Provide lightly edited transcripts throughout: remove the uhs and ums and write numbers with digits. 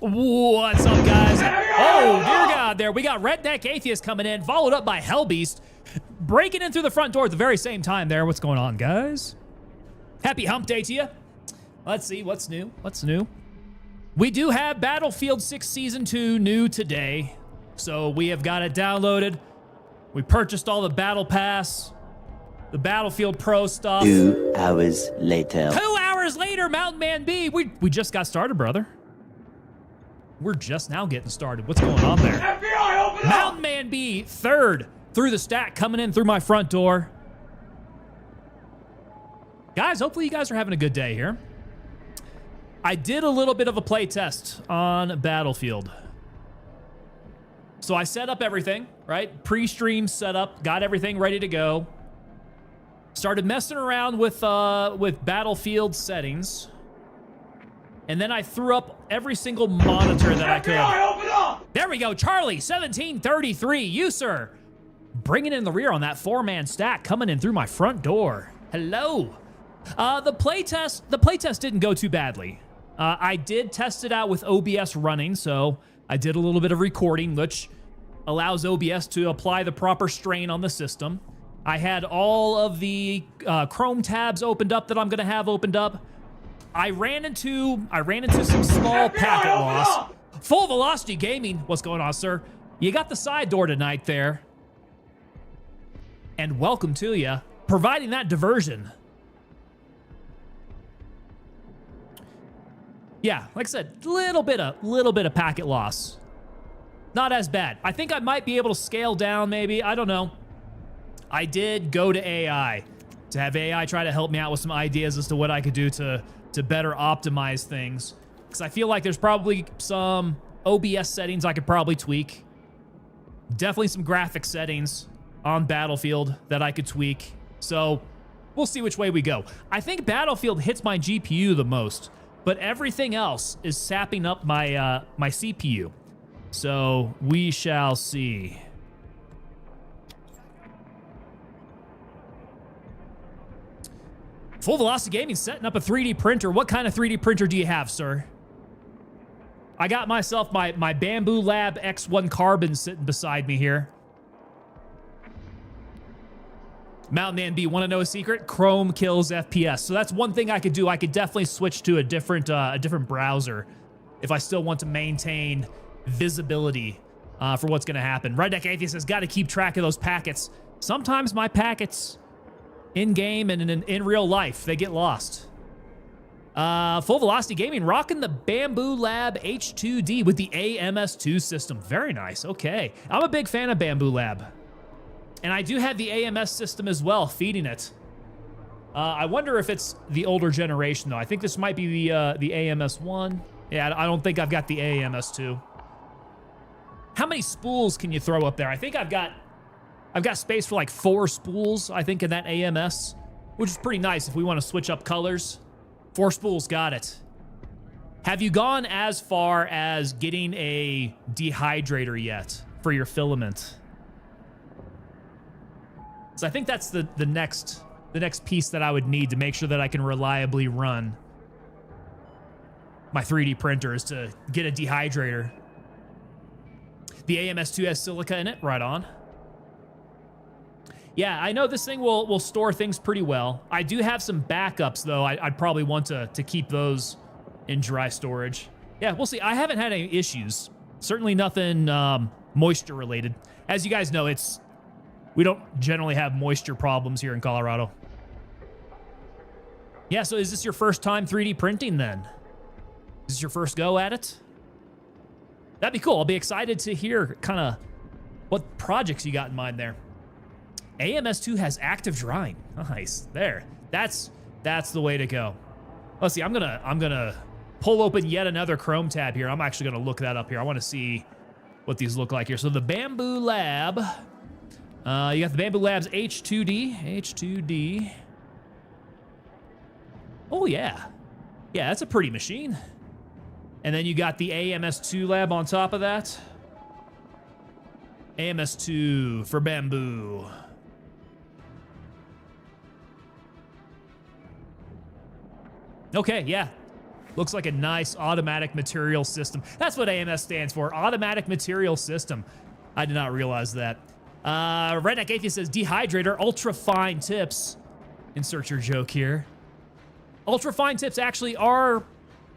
What's up, guys? Oh, dear God, there. We got Redneck Atheist coming in, followed up by Hellbeast, breaking in through the front door at the very same time there. What's going on, guys? Happy hump day to you. Let's see, what's new? What's new? We do have Battlefield 6 Season 2 new today, so we have got it downloaded. We purchased all the Battle Pass, the Battlefield Pro stuff. 2 hours later. 2 hours later, Mountain Man B. We just got started, brother. We're just now getting started. What's going on there? FBI, open up! Mountain Man B, third through the stack, coming in through my front door. Guys, hopefully you guys are having a good day here. I did a little bit of a play test on Battlefield. So I set up everything, right? Pre-stream setup, got everything ready to go. Started messing around with Battlefield settings. And then I threw up every single monitor that I could. FBI, open up! There we go, Charlie, 1733. You, sir, bringing in the rear on that 4-man stack, coming in through my front door. Hello. The playtest didn't go too badly. I did test it out with OBS running, so I did a little bit of recording, which allows OBS to apply the proper strain on the system. I had all of the Chrome tabs opened up that I'm gonna have opened up. I ran into some small packet loss. Full Velocity Gaming, what's going on, sir? You got the side door tonight there. And welcome to you, providing that diversion. Yeah, like I said, little bit of packet loss. Not as bad. I think I might be able to scale down maybe, I don't know. I did go to AI to have AI try to help me out with some ideas as to what I could do to better optimize things. Because I feel like there's probably some OBS settings I could probably tweak. Definitely some graphic settings on Battlefield that I could tweak. So we'll see which way we go. I think Battlefield hits my GPU the most, but everything else is sapping up my my CPU. So we shall see. Full Velocity Gaming setting up a 3D printer. What kind of 3D printer do you have, sir? I got myself my Bamboo Lab X1 Carbon sitting beside me here. Mountain Man B, want to know a secret? Chrome kills FPS. So that's one thing I could do. I could definitely switch to a different browser if I still want to maintain visibility for what's going to happen. Redneck Atheist has got to keep track of those packets. Sometimes my packets in-game and in real life, they get lost. Full Velocity Gaming rocking the Bamboo Lab H2D with the AMS2 system. Very nice. Okay. I'm a big fan of Bamboo Lab. And I do have the AMS system as well, feeding it. I wonder if it's the older generation, though. I think this might be the AMS1. Yeah, I don't think I've got the AMS2. How many spools can you throw up there? I think I've got space for like 4 spools, I think, in that AMS, which is pretty nice if we want to switch up colors. 4 spools, got it. Have you gone as far as getting a dehydrator yet for your filament? So I think that's the next piece that I would need to make sure that I can reliably run my 3D printer is to get a dehydrator. The AMS2 has silica in it, right on. Yeah, I know this thing will store things pretty well. I do have some backups, though. I'd probably want to keep those in dry storage. Yeah, we'll see. I haven't had any issues. Certainly nothing moisture related. As you guys know, we don't generally have moisture problems here in Colorado. Yeah, so is this your first time 3D printing then? Is this your first go at it? That'd be cool. I'll be excited to hear kind of what projects you got in mind there. AMS2 has active drying. Nice. There. That's the way to go. Let's see. I'm gonna pull open yet another Chrome tab here. I'm actually gonna look that up here. I want to see what these look like here. So the Bamboo Lab. You got the Bamboo Labs H2D. Oh yeah. Yeah, that's a pretty machine. And then you got the AMS2 lab on top of that. AMS2 for Bamboo. Okay, yeah. Looks like a nice automatic material system. That's what AMS stands for, automatic material system. I did not realize that. Redneck Atheist says, dehydrator, ultra fine tips. Insert your joke here. Ultra fine tips actually are,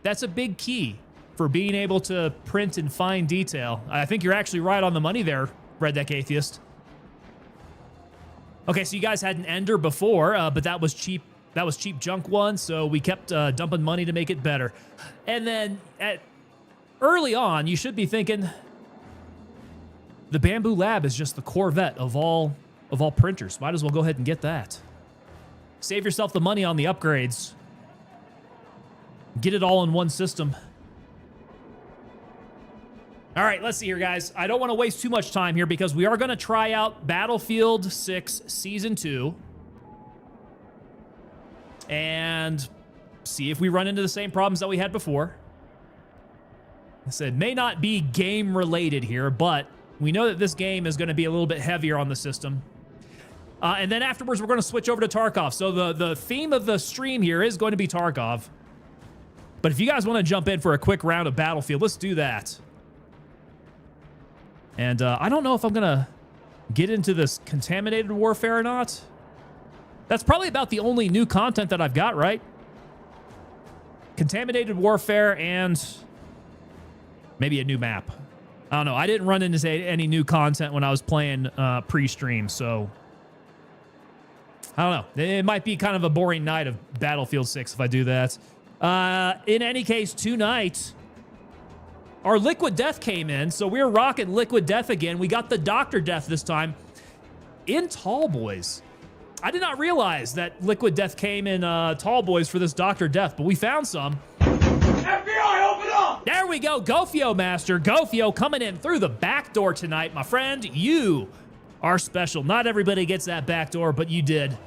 that's a big key for being able to print in fine detail. I think you're actually right on the money there, Redneck Atheist. Okay, so you guys had an Ender before, but that was cheap. That was cheap junk one, so we kept dumping money to make it better. And then early on, you should be thinking, the Bamboo Lab is just the Corvette of all printers. Might as well go ahead and get that. Save yourself the money on the upgrades. Get it all in one system. All right, let's see here, guys. I don't want to waste too much time here because we are going to try out Battlefield 6 Season 2 and see if we run into the same problems that we had before. I said, may not be game related here, but we know that this game is going to be a little bit heavier on the system. And then afterwards, we're going to switch over to Tarkov. So the theme of the stream here is going to be Tarkov. But if you guys want to jump in for a quick round of Battlefield, let's do that. And I don't know if I'm going to get into this contaminated warfare or not. That's probably about the only new content that I've got, right? Contaminated warfare and maybe a new map. I don't know. I didn't run into any new content when I was playing pre-stream, so I don't know. It might be kind of a boring night of Battlefield 6 if I do that. In any case, tonight, our Liquid Death came in, so we're rocking Liquid Death again. We got the Dr. Death this time in Tall Boys. I did not realize that Liquid Death came in Tall Boys for this Dr. Death, but we found some. FBI, open up! There we go, Gofio Master. Gofio coming in through the back door tonight, my friend. You are special. Not everybody gets that back door, but you did.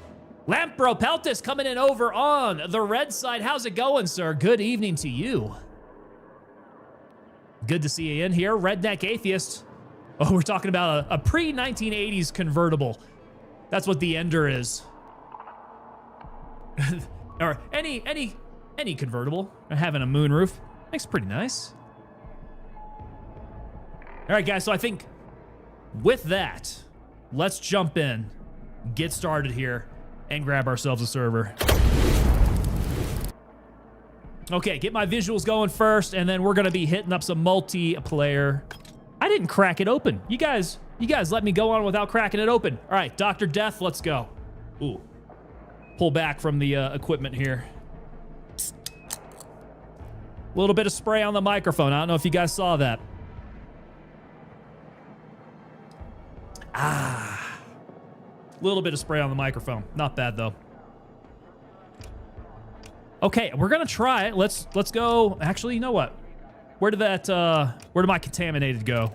Lampro Peltis coming in over on the red side. How's it going, sir? Good evening to you. Good to see you in here. Redneck Atheist. Oh, we're talking about a pre-1980s convertible. That's what the Ender is. Or any convertible having a moonroof. Makes it pretty nice. All right, guys, so I think with that, let's jump in, get started here, and grab ourselves a server. Okay, get my visuals going first, and then we're gonna be hitting up some multiplayer. I didn't crack it open. You guys let me go on without cracking it open. All right, Dr. Death, let's go. Ooh, pull back from the equipment here. A little bit of spray on the microphone. I don't know if you guys saw that. A little bit of spray on the microphone. Not bad though. Okay, we're gonna try it. Let's go. Actually, you know what? Where did my contaminated go?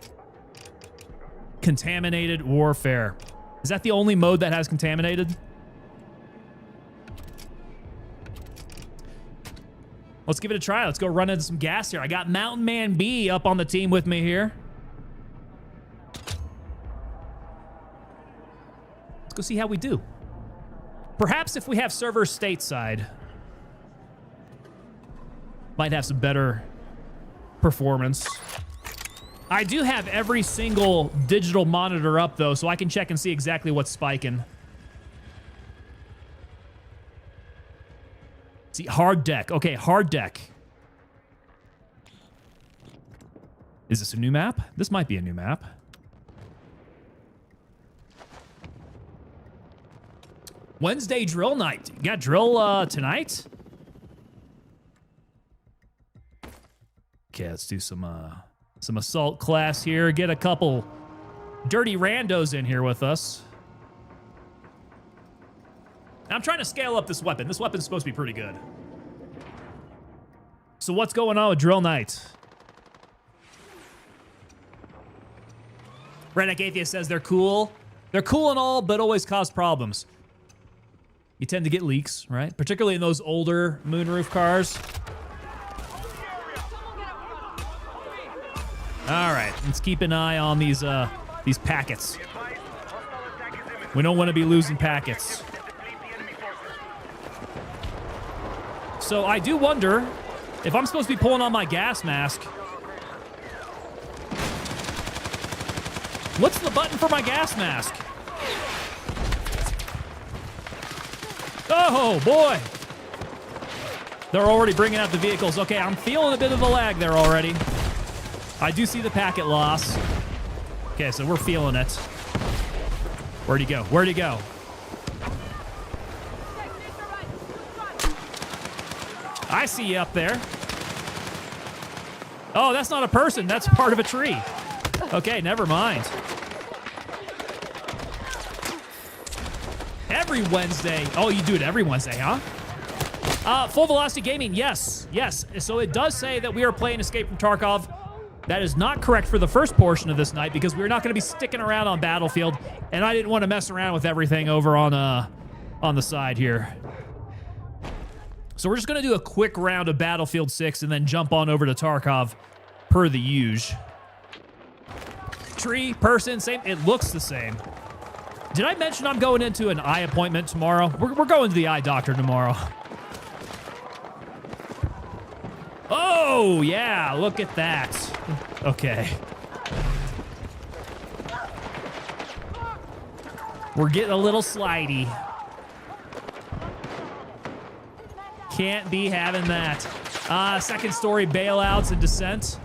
Contaminated warfare. Is that the only mode that has contaminated? Let's give it a try. Let's go run into some gas here. I got Mountain Man B up on the team with me here. Let's go see how we do. Perhaps if we have servers stateside, might have some better performance. I do have every single digital monitor up though, so I can check and see exactly what's spiking. See, hard deck. Okay, hard deck. Is this a new map? This might be a new map. Wednesday drill night. You got drill tonight? Okay, let's do some assault class here. Get a couple dirty randos in here with us. I'm trying to scale up this weapon. This weapon's supposed to be pretty good. So what's going on with drill night? Redneck Atheist says they're cool. They're cool and all, but always cause problems. You tend to get leaks, right? Particularly in those older moonroof cars. All right, let's keep an eye on these packets. We don't want to be losing packets. So I do wonder If I'm supposed to be pulling on my gas mask, what's the button for my gas mask? Oh, boy. They're already bringing out the vehicles. Okay, I'm feeling a bit of a lag there already. I do see the packet loss. Okay, so we're feeling it. Where'd he go? Where'd he go? I see you up there. Oh, that's not a person. That's part of a tree. Okay, never mind. Every Wednesday. Oh, you do it every Wednesday, huh? Full Velocity Gaming, yes. So it does say that we are playing Escape from Tarkov. That is not correct for the first portion of this night because we're not going to be sticking around on Battlefield, and I didn't want to mess around with everything over on the side here. So we're just going to do a quick round of Battlefield 6 and then jump on over to Tarkov per the usual. Tree, person, same. It looks the same. Did I mention I'm going into an eye appointment tomorrow? We're going to the eye doctor tomorrow. Oh, yeah, look at that. Okay. We're getting a little slidey. Can't be having that. Second story bailouts and descent.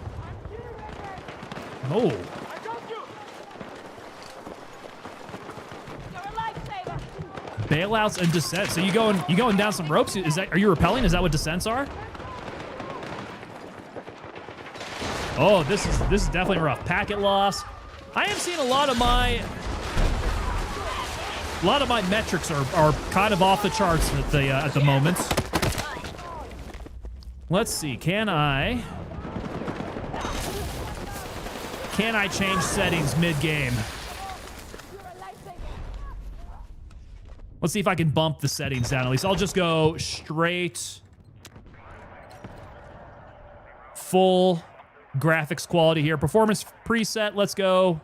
Oh. Bailouts and descent. So you going down some ropes? Are you rappelling? Is that what descents are? Oh, this is definitely rough. Packet loss. I am seeing a lot of my metrics are kind of off the charts at the moment. Let's see. Can I change settings mid-game? Let's see if I can bump the settings down. At least I'll just go straight full graphics quality here. Performance preset, let's go.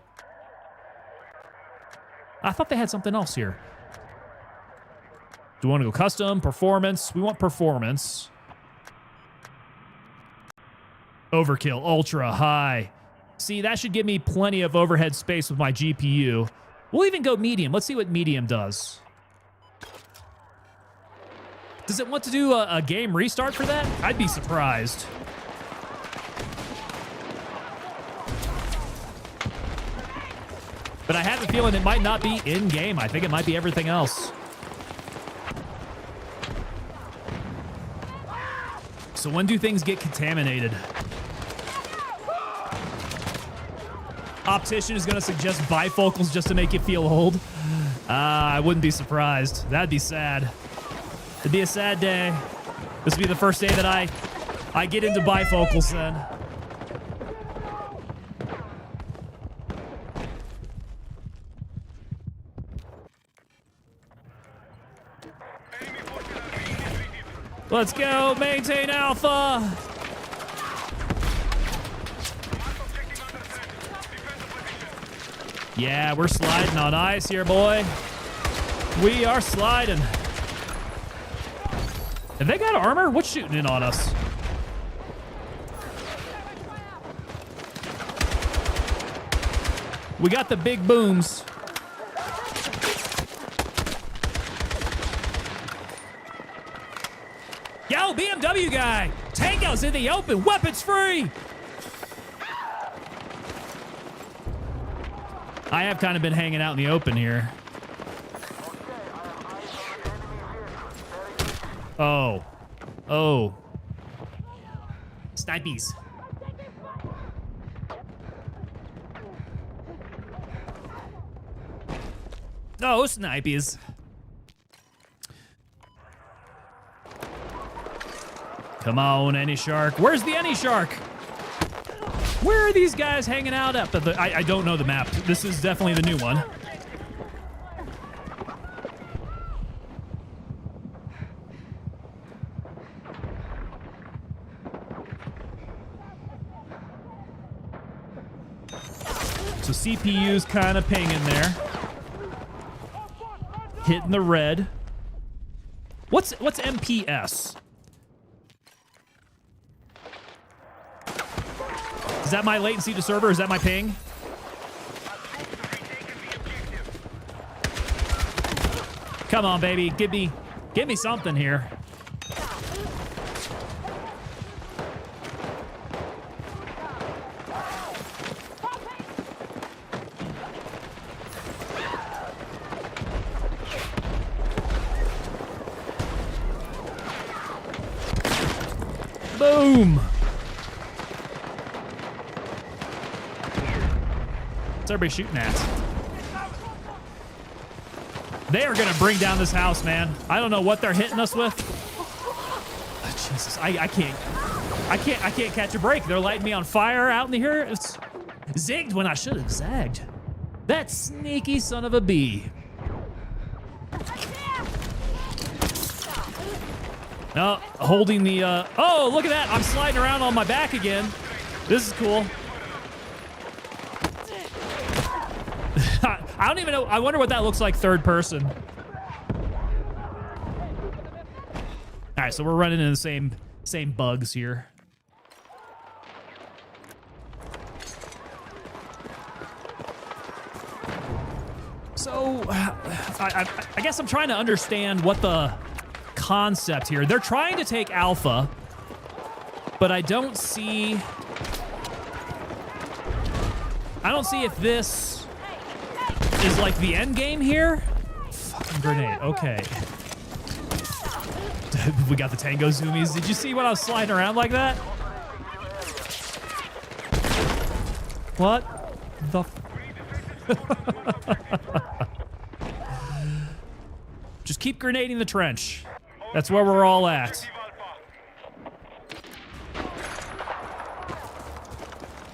I thought they had something else here. Do we want to go custom? Performance? We want performance. Overkill, ultra, high. See, that should give me plenty of overhead space with my GPU. We'll even go medium. Let's see what medium does. Does it want to do a game restart for that? I'd be surprised. But I have a feeling it might not be in-game. I think it might be everything else. So when do things get contaminated? Optician is going to suggest bifocals just to make you feel old. I wouldn't be surprised. That'd be sad. It'd be a sad day. This would be the first day that I get into bifocals then. Let's go, maintain alpha. Yeah, we're sliding on ice here, boy. We are sliding. Have they got armor? What's shooting in on us? We got the big booms. Yo, BMW guy! Tango's in the open, weapons free! I have kind of been hanging out in the open here. Oh. Oh. Snipies. Oh, snipies. Come on, any shark. Where's the any shark? Where are these guys hanging out at? I don't know the map. This is definitely the new one. So CPU's kind of pinging there. Hitting the red. What's MPS? Is that my latency to server? Is that my ping? Come on, baby. Give me something here. Boom. What's everybody shooting at? They are gonna bring down this house, man. I don't know what they're hitting us with. Oh, Jesus, I can't catch a break. They're lighting me on fire out in the here. It's zigged when I should have zagged. That sneaky son of a bee. No, holding the, oh, look at that. I'm sliding around on my back again. This is cool. I don't even know. I wonder what that looks like third person. All right, so we're running into the same bugs here. So, I guess I'm trying to understand what the concept here. They're trying to take Alpha, but I don't see if this is like the end game here. Fucking grenade. Okay. We got the tango zoomies. Did you see when I was sliding around like that? What the Just keep grenading the trench. That's where we're all at.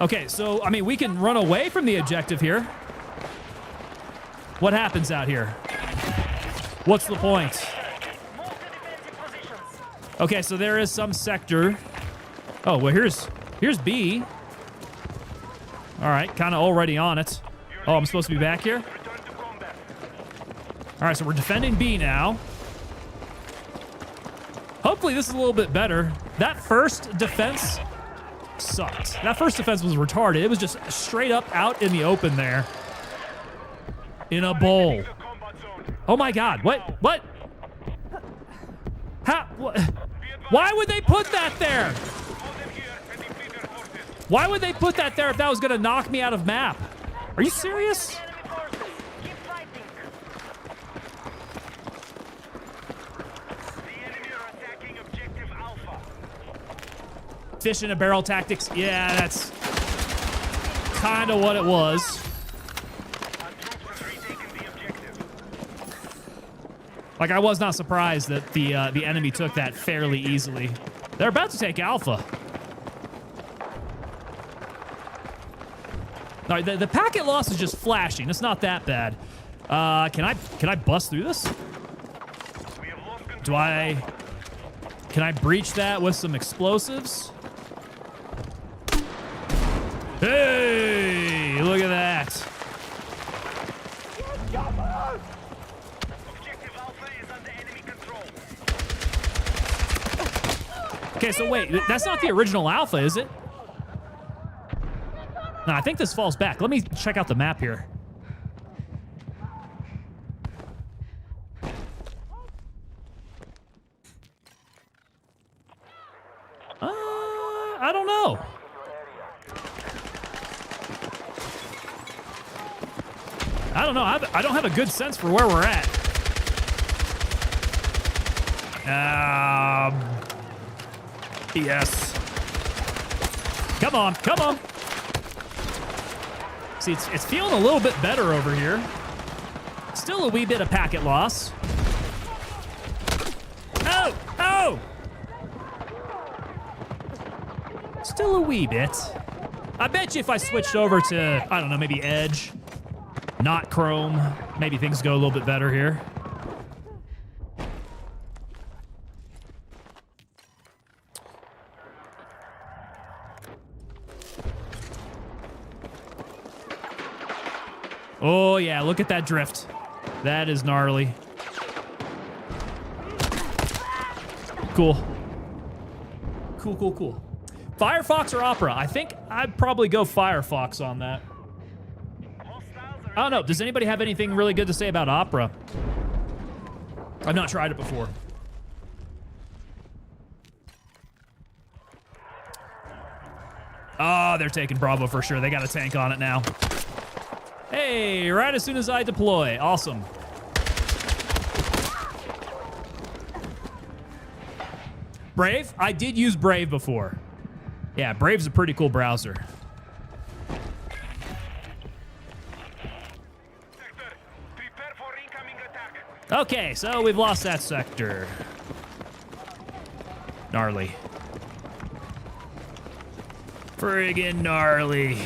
Okay, so, I mean, we can run away from the objective here. What happens out here? What's the point? Okay, so there is some sector. Oh, well, here's B. All right, kind of already on it. Oh, I'm supposed to be back here? All right, so we're defending B now. Hopefully this is a little bit better. That first defense sucked. That first defense was retarded. It was just straight up out in the open there. In a bowl. Oh my God, what? How, what? Why would they put that there? Why would they put that there if that was gonna knock me out of map? Are you serious? Fish in a barrel tactics. Yeah, that's kind of what it was. Like, I was not surprised that the enemy took that fairly easily. They're about to take Alpha. All right, the packet loss is just flashing. It's not that bad. Can I bust through this? Can I breach that with some explosives? Hey, look at that. Okay, so wait, that's not the original Alpha, is it? No, I think this falls back. Let me check out the map here. I don't know. I don't know. I don't have a good sense for where we're at. Yes. Come on, come on. See, it's feeling a little bit better over here. Still a wee bit of packet loss. Oh, oh! Still a wee bit. I bet you if I switched over to, I don't know, maybe Edge, not Chrome, maybe things go a little bit better here. Oh, yeah, look at that drift. That is gnarly. Cool. Cool, cool, cool. Firefox or Opera? I think I'd probably go Firefox on that. I don't know. Does anybody have anything really good to say about Opera? I've not tried it before. Oh, they're taking Bravo for sure. They got a tank on it now. Hey, right as soon as I deploy. Awesome. Brave? I did use Brave before. Yeah, Brave's a pretty cool browser. Okay, so we've lost that sector. Gnarly. Friggin' gnarly.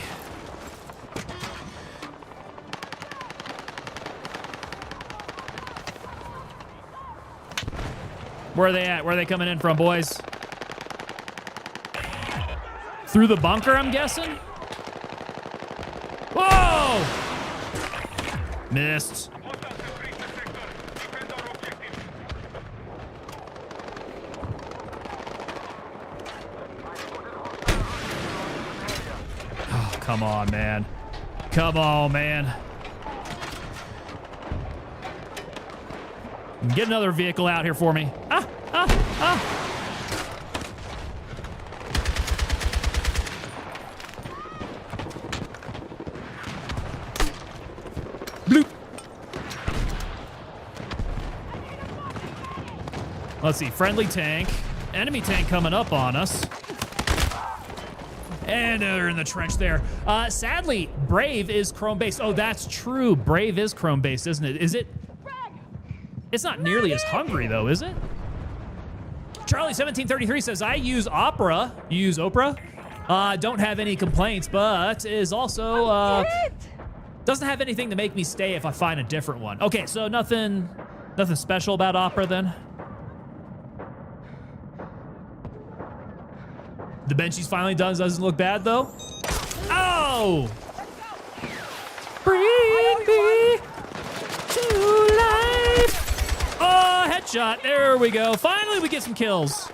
Where are they at? Where are they coming in from, boys? Through the bunker, I'm guessing? Whoa! Missed. Oh, come on, man. Come on, man. Get another vehicle out here for me. Bloop. Let's see, friendly tank. Enemy tank coming up on us. And they're in the trench there. Sadly, Brave is Chrome-based. Oh, that's true. Brave is Chrome-based, isn't it? Is it? It's not nearly as hungry, though, is it? Charlie1733 says, I use Opera. You use Opera? Don't have any complaints, but is also, doesn't have anything to make me stay if I find a different one. Okay, so nothing special about Opera, then? The bench he's finally done doesn't look bad, though. Oh! Bring me to life. Oh, headshot. There we go. Finally, we get some kills.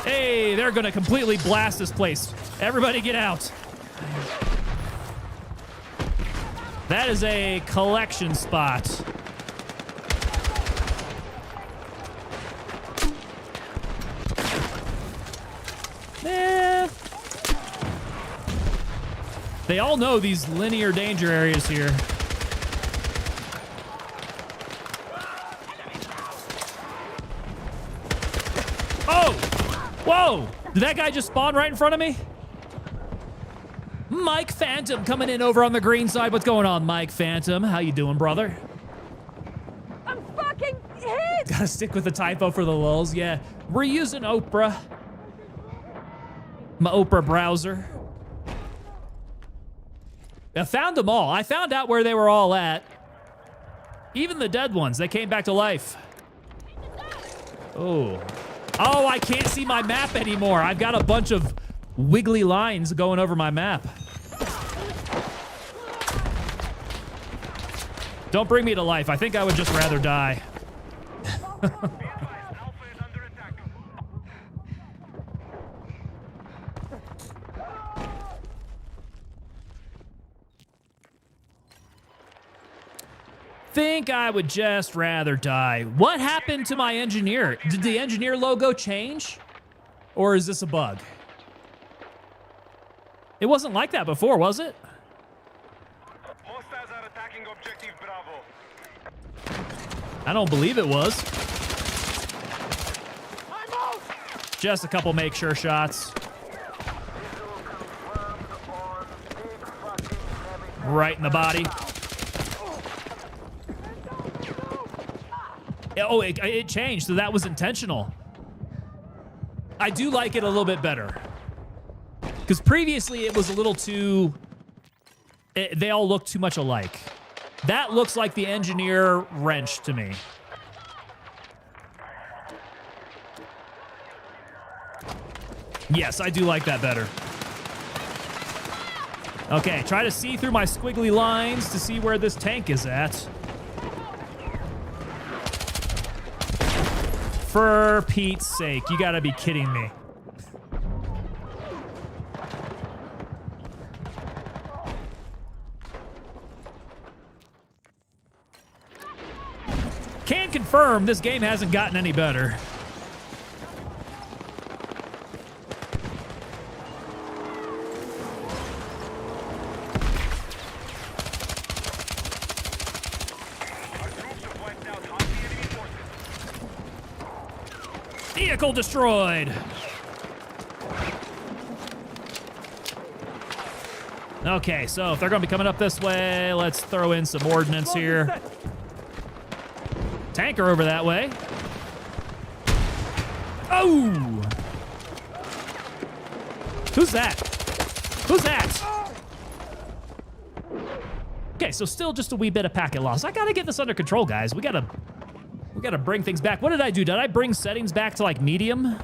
Hey, they're going to completely blast this place. Everybody get out. That is a collection spot. They all know these linear danger areas here. Oh! Whoa! Did that guy just spawn right in front of me? Mike Phantom coming in over on the green side. What's going on, Mike Phantom? How you doing, brother? I'm fucking hit! Gotta stick with the typo for the lulz. Yeah, we're using Opera. My Opera browser. I found them all. I found out where they were all at. Even the dead ones, they came back to life. Oh. Oh, I can't see my map anymore. I've got a bunch of wiggly lines going over my map. Don't bring me to life. I think I would just rather die. Think I would just rather die. What happened to my engineer? Did the engineer logo change? Or is this a bug? It wasn't like that before, was it? Hostiles are attacking objective Bravo. I don't believe it was. Just a couple make sure shots. Right in the body. Oh, it changed, so that was intentional. I do like it a little bit better. Because previously it was a little too... they all look too much alike. That looks like the engineer wrench to me. Yes, I do like that better. Okay, try to see through my squiggly lines to see where this tank is at. For Pete's sake, you gotta be kidding me. Can confirm this game hasn't gotten any better. Vehicle destroyed. Okay, so if they're going to be coming up this way, let's throw in some ordnance here. Tanker over that way. Oh! Who's that? Who's that? Okay, so still just a wee bit of packet loss. I gotta get this under control, guys. We gotta bring things back. What did I do? Did I bring settings back to like medium?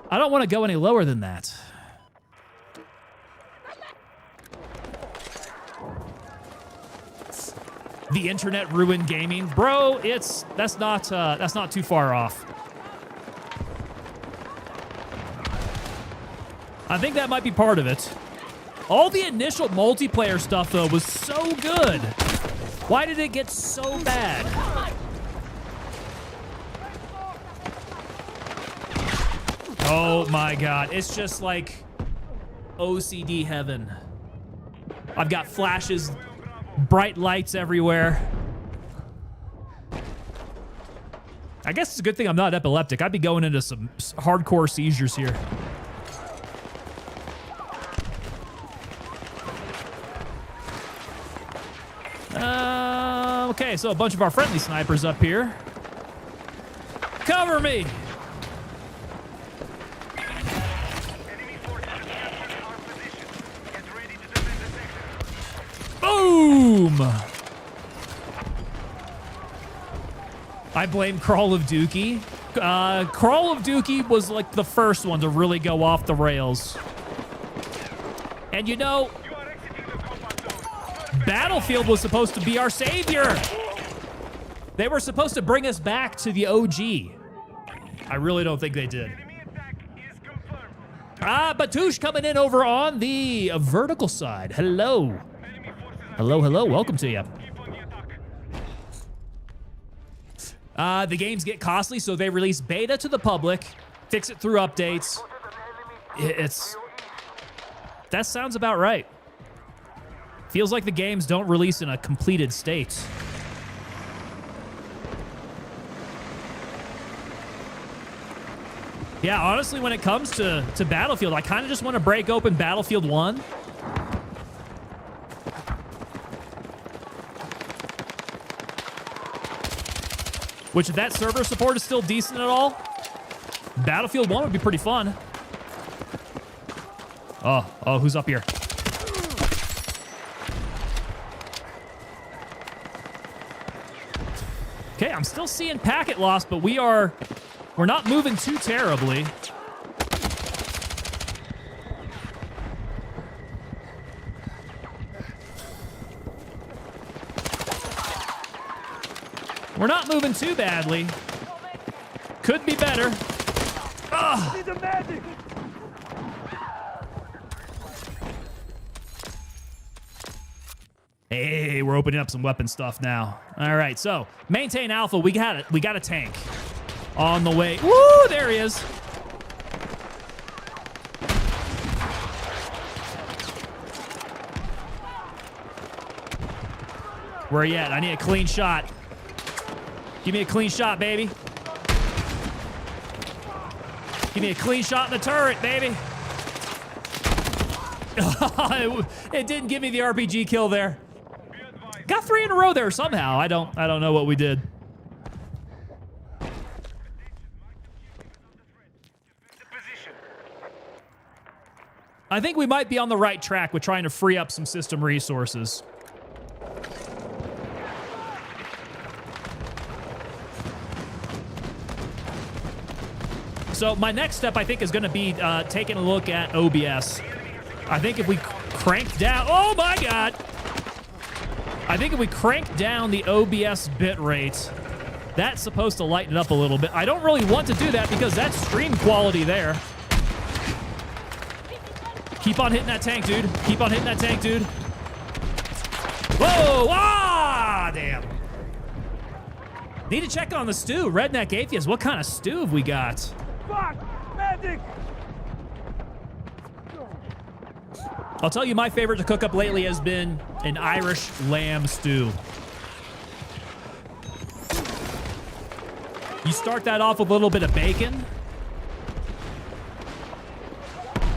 I don't want to go any lower than that. The internet ruined gaming, bro. That's not too far off. I think that might be part of it. All the initial multiplayer stuff though was so good. Why did it get so bad? Oh my God, it's just like OCD heaven. I've got flashes, bright lights everywhere. I guess it's a good thing I'm not epileptic. I'd be going into some hardcore seizures here. Okay, so a bunch of our friendly snipers up here. Cover me! Boom! I blame Crawl of Dookie. Crawl of Dookie was like the first one to really go off the rails. And you know, Battlefield was supposed to be our savior. They were supposed to bring us back to the OG. I really don't think they did. Batouche coming in over on the vertical side. Hello. Hello, hello. Welcome to you. The games get costly, so they release beta to the public, fix it through updates. That sounds about right. Feels like the games don't release in a completed state. Yeah, honestly, when it comes to Battlefield, I kind of just want to break open Battlefield 1. Which, if that server support is still decent at all, Battlefield 1 would be pretty fun. Oh, who's up here? Okay, I'm still seeing packet loss, but we're not moving too terribly. We're not moving too badly. Could be better. Ugh. Hey, we're opening up some weapon stuff now. All right, so maintain alpha. We got it. We got a tank on the way. Woo! There he is. Where are you at? I need a clean shot. Give me a clean shot, baby. Give me a clean shot in the turret, baby. It didn't give me the RPG kill there. Got 3 in a row there somehow. I don't know what we did. I think we might be on the right track with trying to free up some system resources. So my next step, I think, is going to be taking a look at OBS. I think if we crank down... Oh, my God! I think if we crank down the OBS bitrate That's supposed to lighten it up a little bit. I don't really want to do that because that's stream quality there. Keep on hitting that tank, dude. Keep on hitting that tank, dude. Whoa! Ah! Damn. Need to check on the stew. Redneck Atheist. What kind of stew have we got? Fuck! Medic! I'll tell you, my favorite to cook up lately has been an Irish lamb stew. You start that off with a little bit of bacon.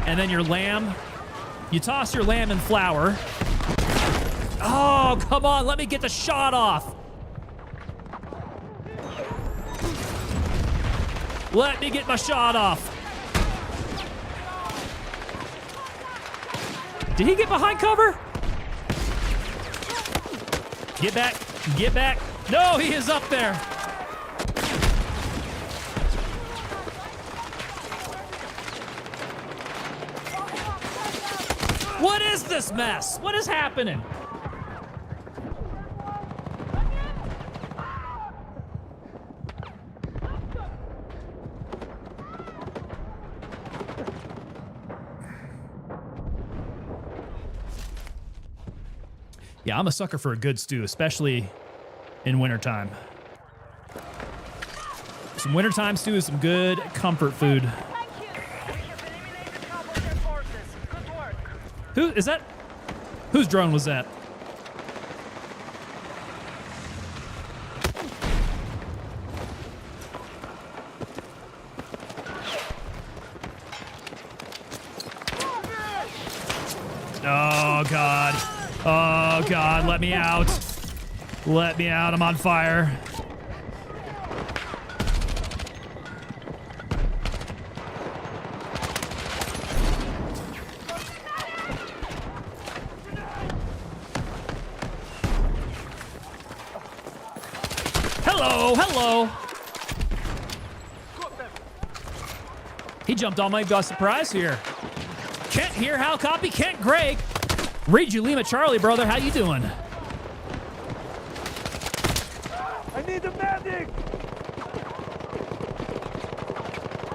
And then your lamb. You toss your lamb in flour. Oh, come on. Let me get the shot off. Let me get my shot off. Did he get behind cover? Get back. Get back. No, he is up there. What is this mess? What is happening? Yeah, I'm a sucker for a good stew, especially in wintertime. Some wintertime stew is some good comfort food. Thank you. We have eliminated Cowboy forces. Good work. Who is that? Whose drone was that? Oh, God. Oh, God, let me out. Let me out, I'm on fire. Hello, hello. He jumped on me by surprise here. Kent here, how copy? Kent Greg. Read you, Lima Charlie, brother. How you doing? I need a medic!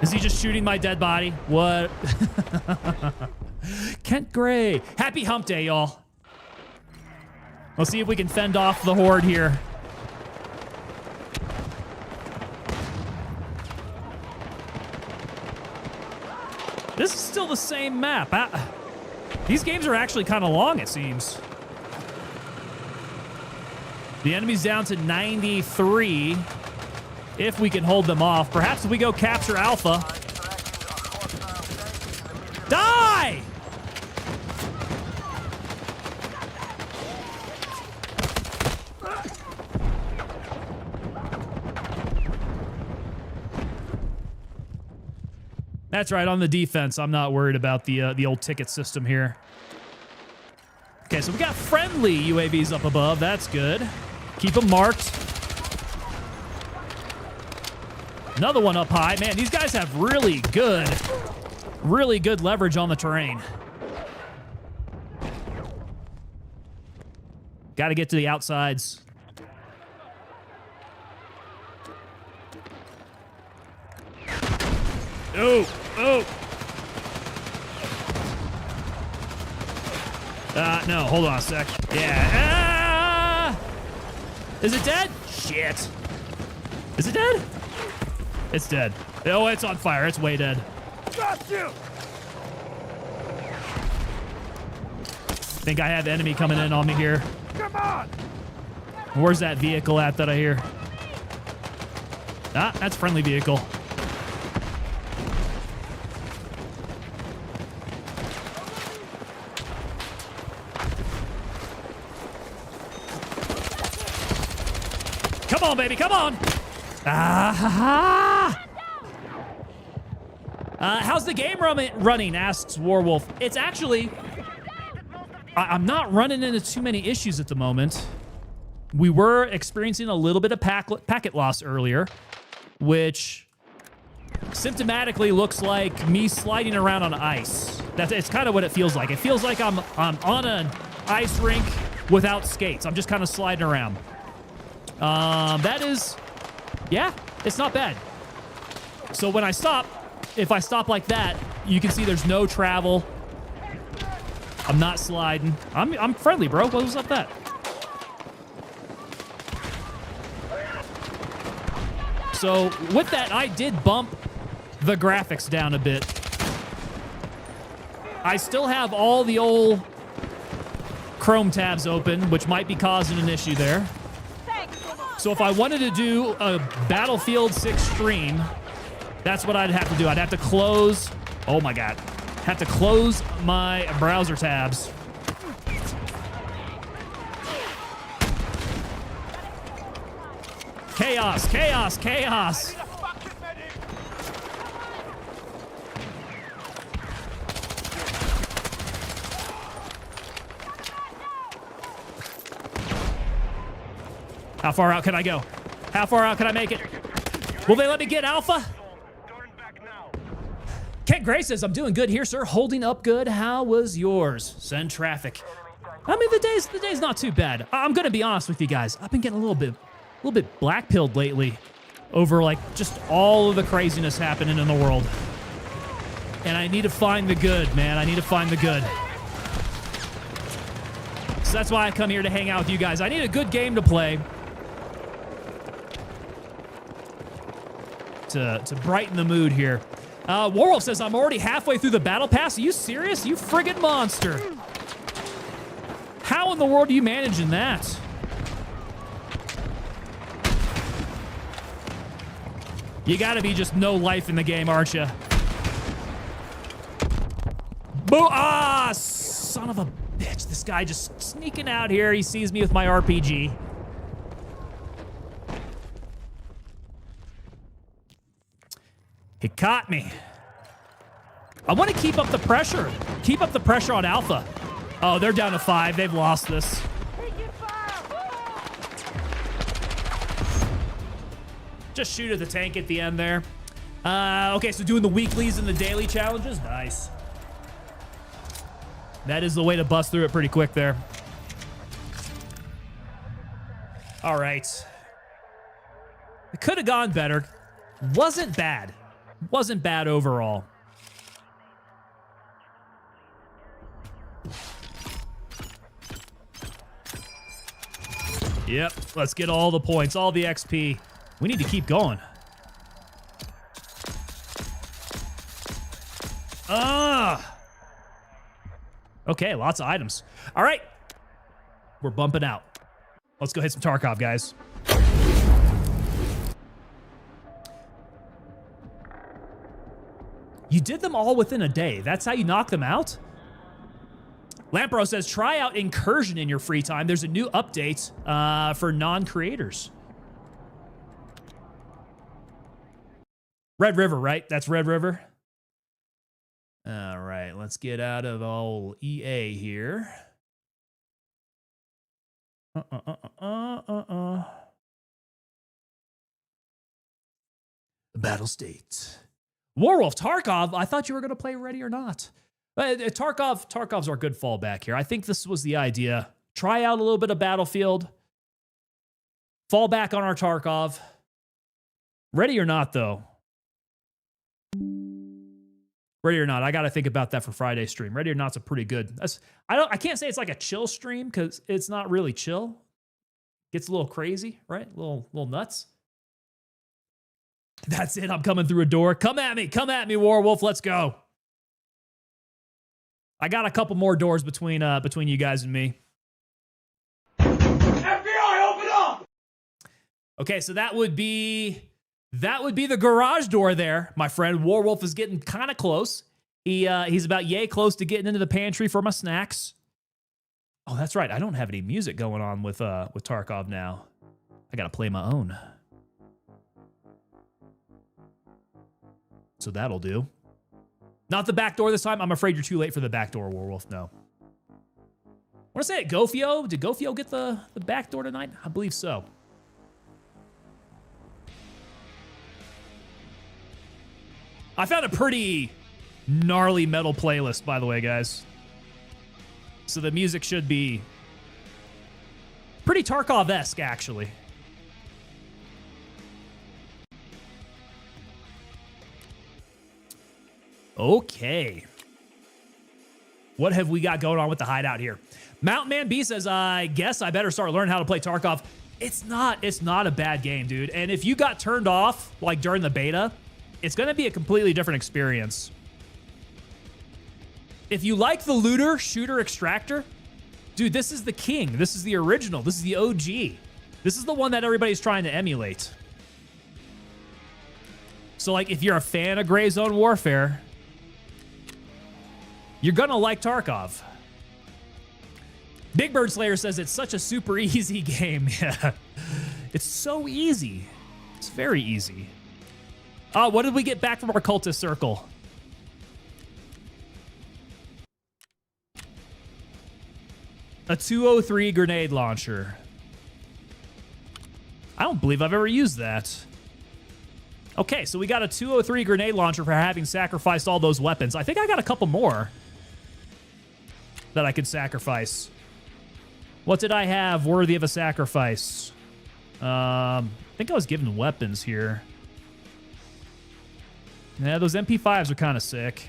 Is he just shooting my dead body? What? Kent Gray. Happy hump day, y'all. Let's see if we can fend off the horde here. This is still the same map. These games are actually kind of long, it seems. The enemy's down to 93. If we can hold them off. Perhaps if we go capture Alpha. Die! That's right, on the defense, I'm not worried about the old ticket system here. Okay, so we got friendly UAVs up above. That's good. Keep them marked. Another one up high. Man, these guys have really good leverage on the terrain. Got to get to the outsides. Oh, oh. No, hold on a sec. Yeah. Is it dead? Shit. Is it dead? It's dead. Oh, it's on fire. It's way dead. Got you! Think I have enemy coming in on me here. Come on! Where's that vehicle at that I hear? Ah, that's friendly vehicle. Come on, baby, come on! Ah! How's the game running? Asks Warwolf. It's actually... I'm not running into too many issues at the moment. We were experiencing a little bit of packet loss earlier, which symptomatically looks like me sliding around on ice. It's kind of what it feels like. It feels like I'm on an ice rink without skates. I'm just kind of sliding around. That is Yeah, it's not bad. So when I stop, if I stop like that, you can see there's no travel. I'm not sliding. I'm friendly, bro. What was up that? So with that, I did bump the graphics down a bit. I still have all the old Chrome tabs open, which might be causing an issue there. So if I wanted to do a Battlefield 6 stream, that's what I'd have to do. I'd have to close, oh my God, have to close my browser tabs. Chaos, chaos, chaos. How far out can I go? How far out can I make it? Will they let me get Alpha? Kent Gray says, I'm doing good here, sir. Holding up good. How was yours? Send traffic. I mean, the day's not too bad. I'm gonna be honest with you guys. I've been getting a little bit black-pilled lately over like just all of the craziness happening in the world. And I need to find the good, man. I need to find the good. So that's why I come here to hang out with you guys. I need a good game to play. To brighten the mood here. Warwolf says, I'm already halfway through the battle pass. Are you serious? You friggin' monster. How in the world are you managing that? You gotta be just no life in the game, aren't you? Boo! Ah, son of a bitch. This guy just sneaking out here. He sees me with my RPG. He caught me. I want to keep up the pressure. Keep up the pressure on Alpha. Oh, they're down to 5. They've lost this. Just shoot at the tank at the end there. Okay, so doing the weeklies and the daily challenges. Nice. That is the way to bust through it pretty quick there. All right. It could have gone better. Wasn't bad. Wasn't bad overall. Yep, let's get all the points, all the XP. We need to keep going. Okay, lots of items. All right, we're bumping out. Let's go hit some Tarkov, guys. You did them all within a day. That's how you knock them out? Lampro says, try out Incursion in your free time. There's a new update for non-creators. Red River, right? That's Red River. All right, let's get out of all EA here. Battle state. Warwolf, Tarkov, I thought you were going to play Ready or Not. Tarkov's our good fallback here. I think this was the idea. Try out a little bit of Battlefield. Fall back on our Tarkov. Ready or Not, though. Ready or Not, I got to think about that for Friday stream. Ready or Not's a pretty good. I can't say it's like a chill stream because it's not really chill. Gets a little crazy, right? A little nuts. That's it. I'm coming through a door. Come at me, Warwolf. Let's go. I got a couple more doors between you guys and me. FBI, open up! Okay, so that would be the garage door there, my friend. Warwolf is getting kind of close. He's about yay close to getting into the pantry for my snacks. Oh, that's right. I don't have any music going on with Tarkov now. I gotta play my own. So that'll do. Not the back door this time. I'm afraid you're too late for the back door, Warwolf. No. I want to say it, Gofio. Did Gofio get the back door tonight? I believe so. I found a pretty gnarly metal playlist, by the way, guys. So the music should be pretty Tarkov-esque, actually. Okay. What have we got going on with the hideout here? Mountain Man B says, I guess I better start learning how to play Tarkov. It's not a bad game, dude. And if you got turned off, like during the beta, it's going to be a completely different experience. If you like the looter, shooter, extractor, dude, this is the king. This is the original. This is the OG. This is the one that everybody's trying to emulate. So, like, if you're a fan of Gray Zone Warfare, you're going to like Tarkov. Big Bird Slayer says it's such a super easy game. Yeah. It's so easy. It's very easy. What did we get back from our cultist circle? A 203 grenade launcher. I don't believe I've ever used that. Okay, so we got a 203 grenade launcher for having sacrificed all those weapons. I think I got a couple more that I could sacrifice. What did I have worthy of a sacrifice? I think I was given weapons here. Yeah, those MP5s are kind of sick.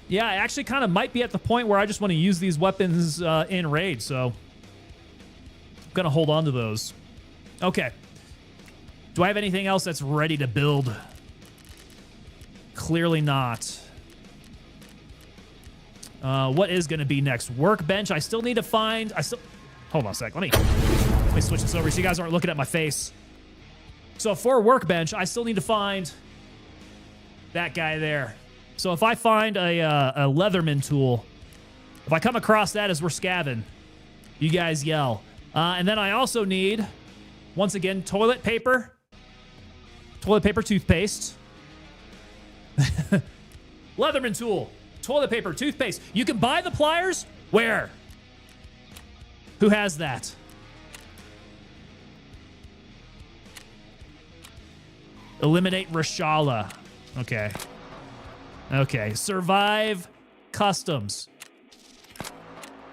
Yeah, I actually kind of might be at the point where I just want to use these weapons in raid, so I'm going to hold on to those. Okay. Do I have anything else that's ready to build? Clearly not. What is going to be next? Workbench. I still need to find... Hold on a sec. Let me switch this over so you guys aren't looking at my face. So for workbench, I still need to find that guy there. So if I find a Leatherman tool, if I come across that as we're scavving, you guys yell. And then I also need, once again, toilet paper, toothpaste, Leatherman tool, toilet paper, toothpaste. You can buy the pliers? Where? Who has that? Eliminate Rashala. Okay. Okay. Survive customs.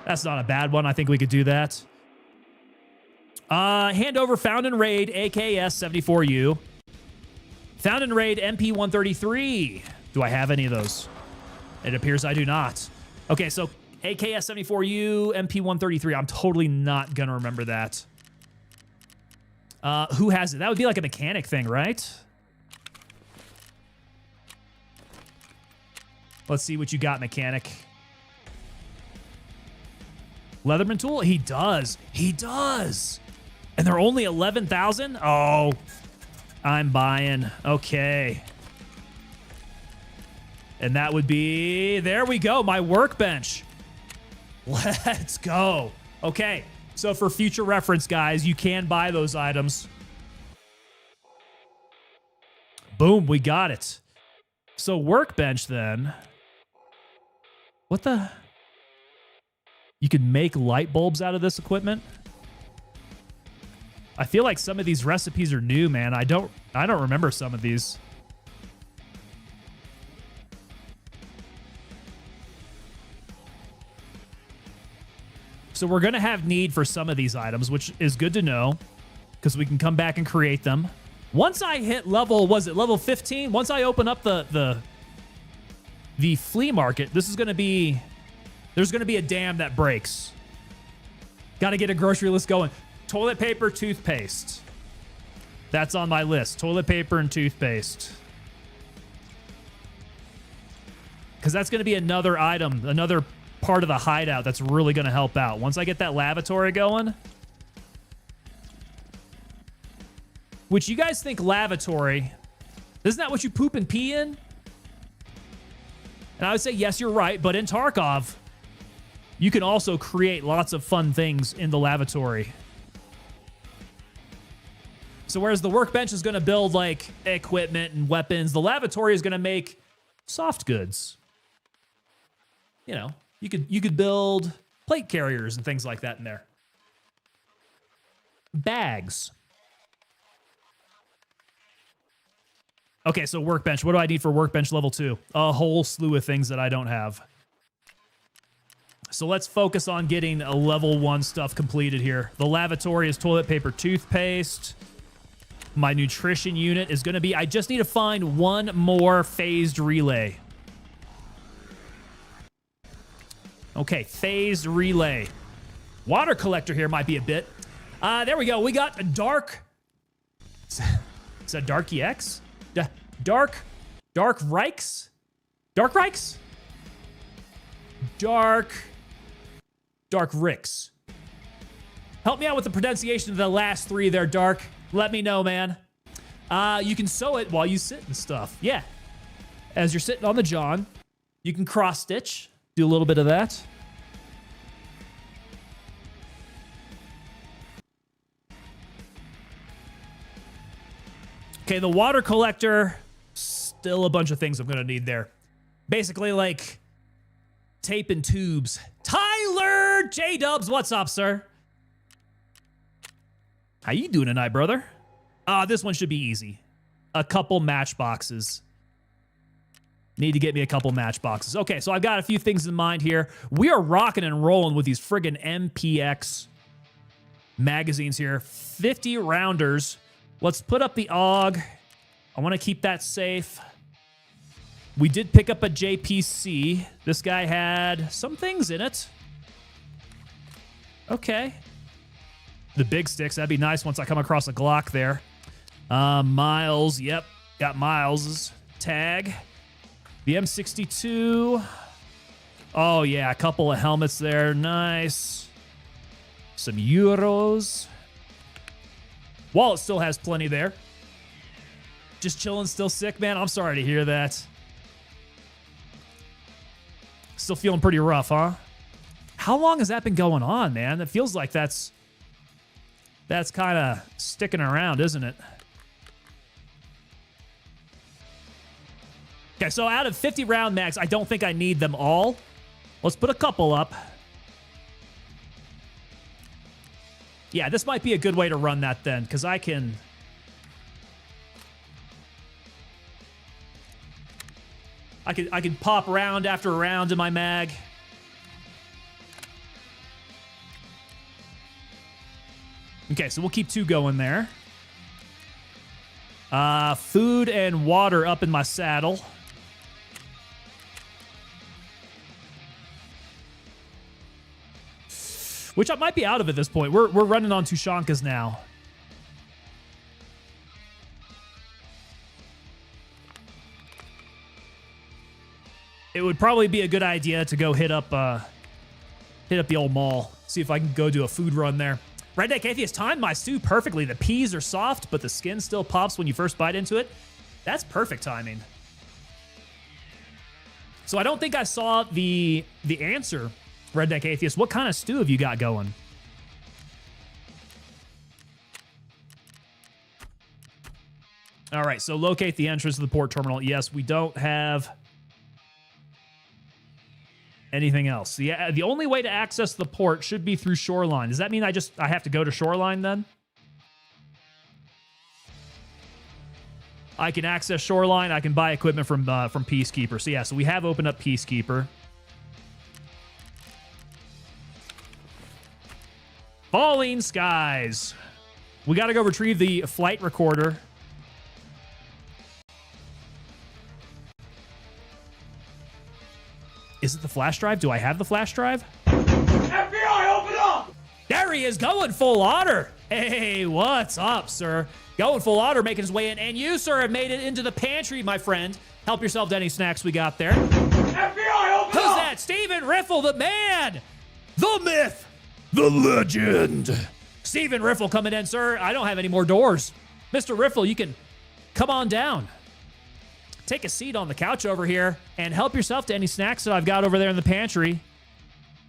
That's not a bad one. I think we could do that. Hand over Found and Raid AKS 74U. Found and Raid MP133. Do I have any of those? It appears I do not. Okay, so AKS 74U, MP133. I'm totally not going to remember that. Who has it? That would be like a mechanic thing, right? Let's see what you got, mechanic. Leatherman tool? He does. He does. And they're only 11,000? Oh, I'm buying. Okay. And that would be, there we go, my workbench. Let's go. Okay, so for future reference, guys, you can buy those items. Boom, we got it. So workbench then. What the? You can make light bulbs out of this equipment? I feel like some of these recipes are new, man. I don't remember some of these. So we're going to have need for some of these items, which is good to know because we can come back and create them. Once I hit level, was it level 15? Once I open up the flea market, this is going to be, there's going to be a dam that breaks. Got to get a grocery list going. Toilet paper, toothpaste. That's on my list. Toilet paper and toothpaste. Because that's going to be another item, another part of the hideout that's really going to help out. Once I get that lavatory going. Which you guys think lavatory, isn't that what you poop and pee in? And I would say, yes, you're right. But in Tarkov, you can also create lots of fun things in the lavatory. So whereas the workbench is going to build like equipment and weapons, the lavatory is going to make soft goods. You know, you could build plate carriers and things like that in there. Bags. Okay, so workbench. What do I need for workbench level 2? A whole slew of things that I don't have. So let's focus on getting a level 1 stuff completed here. The lavatory is toilet paper, toothpaste. My nutrition unit is going to be... I just need to find one more phased relay. Okay, phased relay. Water collector here might be a bit. There we go. We got a dark... Is that Dark EX? Dark Reichs? Dark Reichs? Dark Ricks. Help me out with the pronunciation of the last three there, Dark. Let me know, man. You can sew it while you sit and stuff. Yeah. As you're sitting on the John, you can cross stitch. Do a little bit of that. Okay, the water collector, still a bunch of things I'm gonna need there. Basically, like, tape and tubes. Tyler J-Dubs, what's up, sir? How you doing tonight, brother? This one should be easy. A couple matchboxes. Need to get me a couple matchboxes. Okay, so I've got a few things in mind here. We are rocking and rolling with these friggin' MPX magazines here. 50 rounders. Let's put up the AUG. I want to keep that safe. We did pick up a JPC. This guy had some things in it. Okay. The big sticks, that'd be nice once I come across a Glock there. Miles, yep. Got Miles's tag. The M62. Oh, yeah, a couple of helmets there. Nice. Some euros. Wallet still has plenty there. Just chilling, still sick, man. I'm sorry to hear that. Still feeling pretty rough, huh? How long has that been going on, man? It feels like that's kind of sticking around, isn't it? Okay, so out of 50 round mags, I don't think I need them all. Let's put a couple up. Yeah, this might be a good way to run that then, because I can... I can pop round after round in my mag. Okay, so we'll keep 2 going there. Food and water up in my saddle. Which I might be out of at this point. We're running on Tushonkas now. It would probably be a good idea to go hit up the old mall. See if I can go do a food run there. Redneck Atheist timed my stew perfectly. The peas are soft, but the skin still pops when you first bite into it. That's perfect timing. So I don't think I saw the answer, Redneck Atheist. What kind of stew have you got going? All right, so locate the entrance to the port terminal. Yes, we don't have anything else. The only way to access the port should be through Shoreline. Does that mean I have to go to Shoreline then? I can access Shoreline. I can buy equipment from Peacekeeper. So yeah, so we have opened up Peacekeeper. Falling skies. We got to go retrieve the flight recorder. Is it the flash drive? Do I have the flash drive? FBI, open up! There he is, going full otter. Hey, what's up, sir? Going full otter, making his way in. And you, sir, have made it into the pantry, my friend. Help yourself to any snacks we got there. FBI, open Who's up! that? Stephen Riffle, the man, the myth, the legend. Stephen Riffle coming in, sir. I don't have any more doors. Mr. Riffle, you can come on down. Take a seat on the couch over here and help yourself to any snacks that I've got over there in the pantry.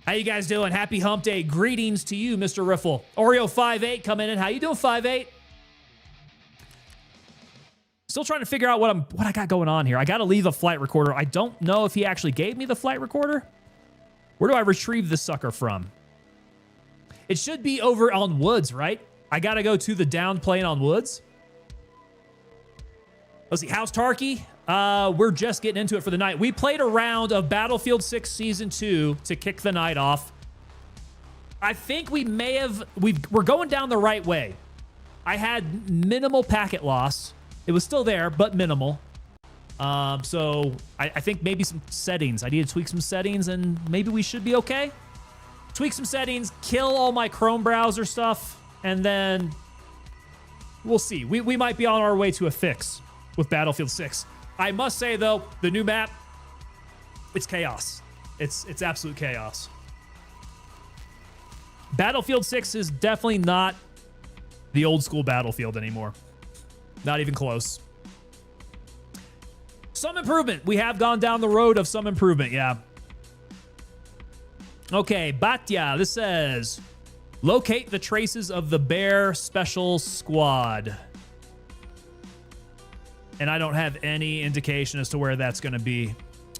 How you guys doing? Happy hump day. Greetings to you, Mr. Riffle. Oreo58 coming in. How you doing, 58? Still trying to figure out what I got going on here. I got to leave a flight recorder. I don't know if he actually gave me the flight recorder. Where do I retrieve this sucker from? It should be over on Woods, right? I got to go to the downed plane on Woods. Let's see. How's Tarky? We're just getting into it for the night. We played a round of Battlefield 6 Season 2 to kick the night off. I think we may have... We're going down the right way. I had minimal packet loss. It was still there, but minimal. So I think maybe some settings. I need to tweak some settings, and maybe we should be okay. Tweak some settings, kill all my Chrome browser stuff, and then we'll see. We might be on our way to a fix with Battlefield 6. I must say, though, the new map, it's chaos. It's absolute chaos. Battlefield 6 is definitely not the old school Battlefield anymore. Not even close. Some improvement. We have gone down the road of some improvement, yeah. Okay, Batya, this says, locate the traces of the Bear Special Squad. And I don't have any indication as to where that's going to be.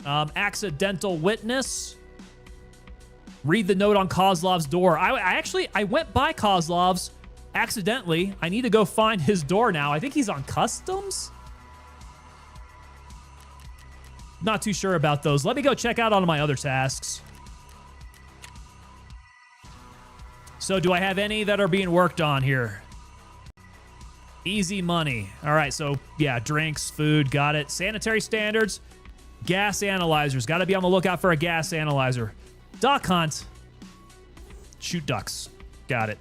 Accidental witness. Read the note on Kozlov's door. I went by Kozlov's accidentally. I need to go find his door now. I think he's on customs. Not too sure about those. Let me go check out on my other tasks. So do I have any that are being worked on here? Easy money. All right, so yeah, drinks, food, got it. Sanitary standards, gas analyzers. Got to be on the lookout for a gas analyzer. Duck hunt. Shoot ducks. Got it.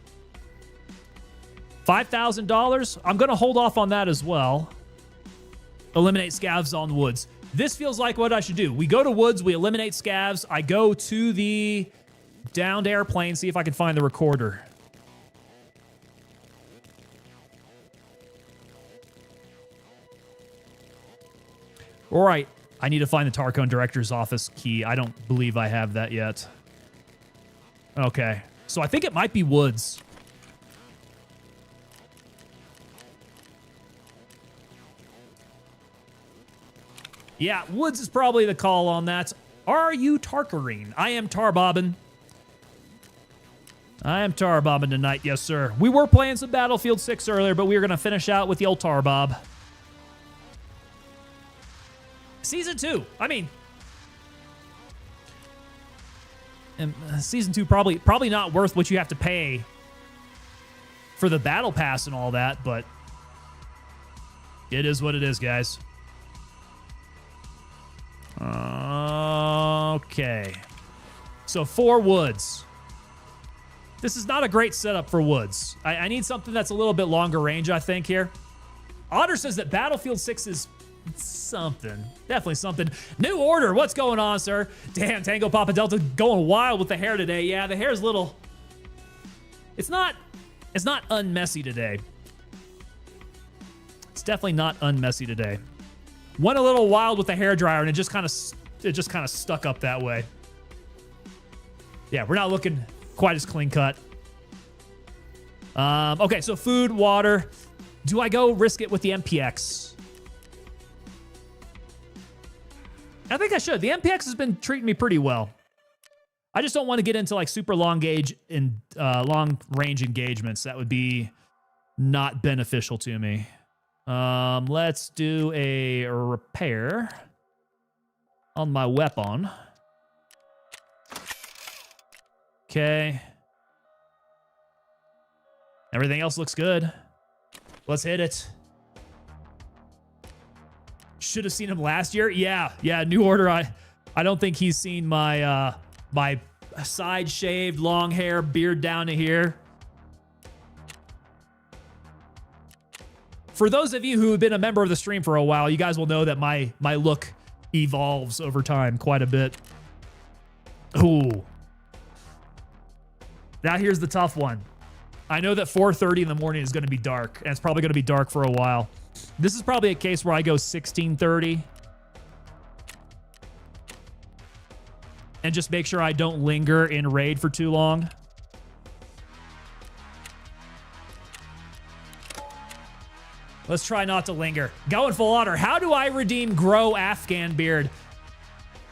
$5,000. I'm going to hold off on that as well. Eliminate scavs on woods. This feels like what I should do. We go to woods, we eliminate scavs. I go to the downed airplane, see if I can find the recorder. All right. I need to find the Tarkov director's office key. I don't believe I have that yet. Okay. So I think it might be woods. Yeah, woods is probably the call on that. Are you Tarkarine? I am Tarbobbin. I am Tarbobbin tonight, yes, sir. We were playing some Battlefield 6 earlier, but we were going to finish out with the old Tarbob. Season 2. I mean, Season 2 probably not worth what you have to pay for the Battle Pass and all that, but it is what it is, guys. Okay. So 4 woods. This is not a great setup for woods. I need something that's a little bit longer range, I think, here. Otter says that Battlefield 6 is something. Definitely something. New order. What's going on, sir? Damn, Tango Papa Delta going wild with the hair today. Yeah, the hair's a little... It's not unmessy today. It's definitely not unmessy today. Went a little wild with the hairdryer, and it just kind of stuck up that way. Yeah, we're not looking quite as clean cut. Okay, so food, water. Do I go risk it with the MPX? I think I should. The MPX has been treating me pretty well. I just don't want to get into like super long range engagements. That would be not beneficial to me. Let's do a repair on my weapon. Okay. Everything else looks good. Let's hit it. Should have seen him last year. Yeah, New Order. I don't think he's seen my my side shaved, long hair, beard down to here. For those of you who have been a member of the stream for a while, you guys will know that my look evolves over time quite a bit. Ooh. Now here's the tough one. I know that 4:30 in the morning is going to be dark, and it's probably going to be dark for a while. This is probably a case where I go 16:30. And just make sure I don't linger in raid for too long. Let's try not to linger. Going full honor. How do I redeem Grow Afghan Beard?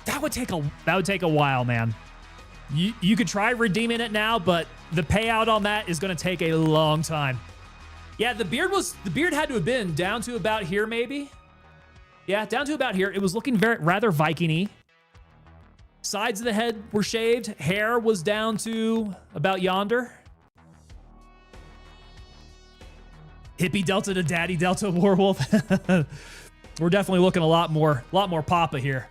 That would take a while, man. You could try redeeming it now, but the payout on that is going to take a long time. Yeah, the beard had to have been down to about here, maybe. Yeah, down to about here. It was looking rather Viking-y. Sides of the head were shaved. Hair was down to about yonder. Hippie Delta to Daddy Delta Warwolf. We're definitely looking a lot more Papa here.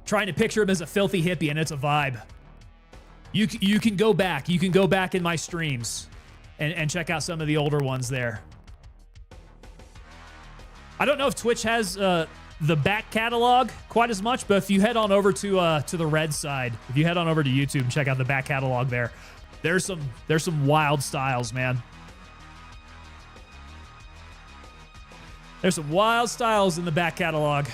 Trying to picture him as a filthy hippie, and it's a vibe. You can go back. You can go back in my streams and check out some of the older ones there. I don't know if Twitch has the back catalog quite as much, but if you head on over to the red side, if you head on over to YouTube and check out the back catalog there, there's some wild styles, man. There's some wild styles in the back catalog.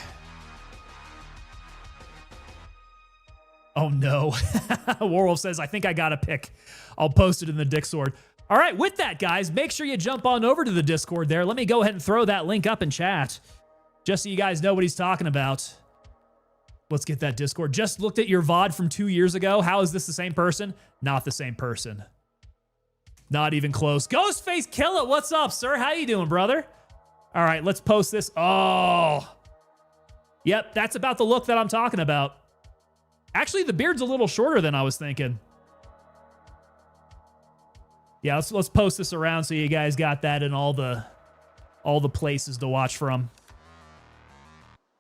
Oh no. Warwolf says, I think I got a pick. I'll post it in the Discord. All right, with that, guys, make sure you jump on over to the Discord there. Let me go ahead and throw that link up in chat, just so you guys know what he's talking about. Let's get that Discord. Just looked at your VOD from 2 years ago. How is this the same person? Not the same person. Not even close. Ghostface Kill It, what's up, sir? How you doing, brother? All right, let's post this. Oh. Yep, that's about the look that I'm talking about. Actually, the beard's a little shorter than I was thinking. Yeah, let's post this around so you guys got that in all the places to watch from.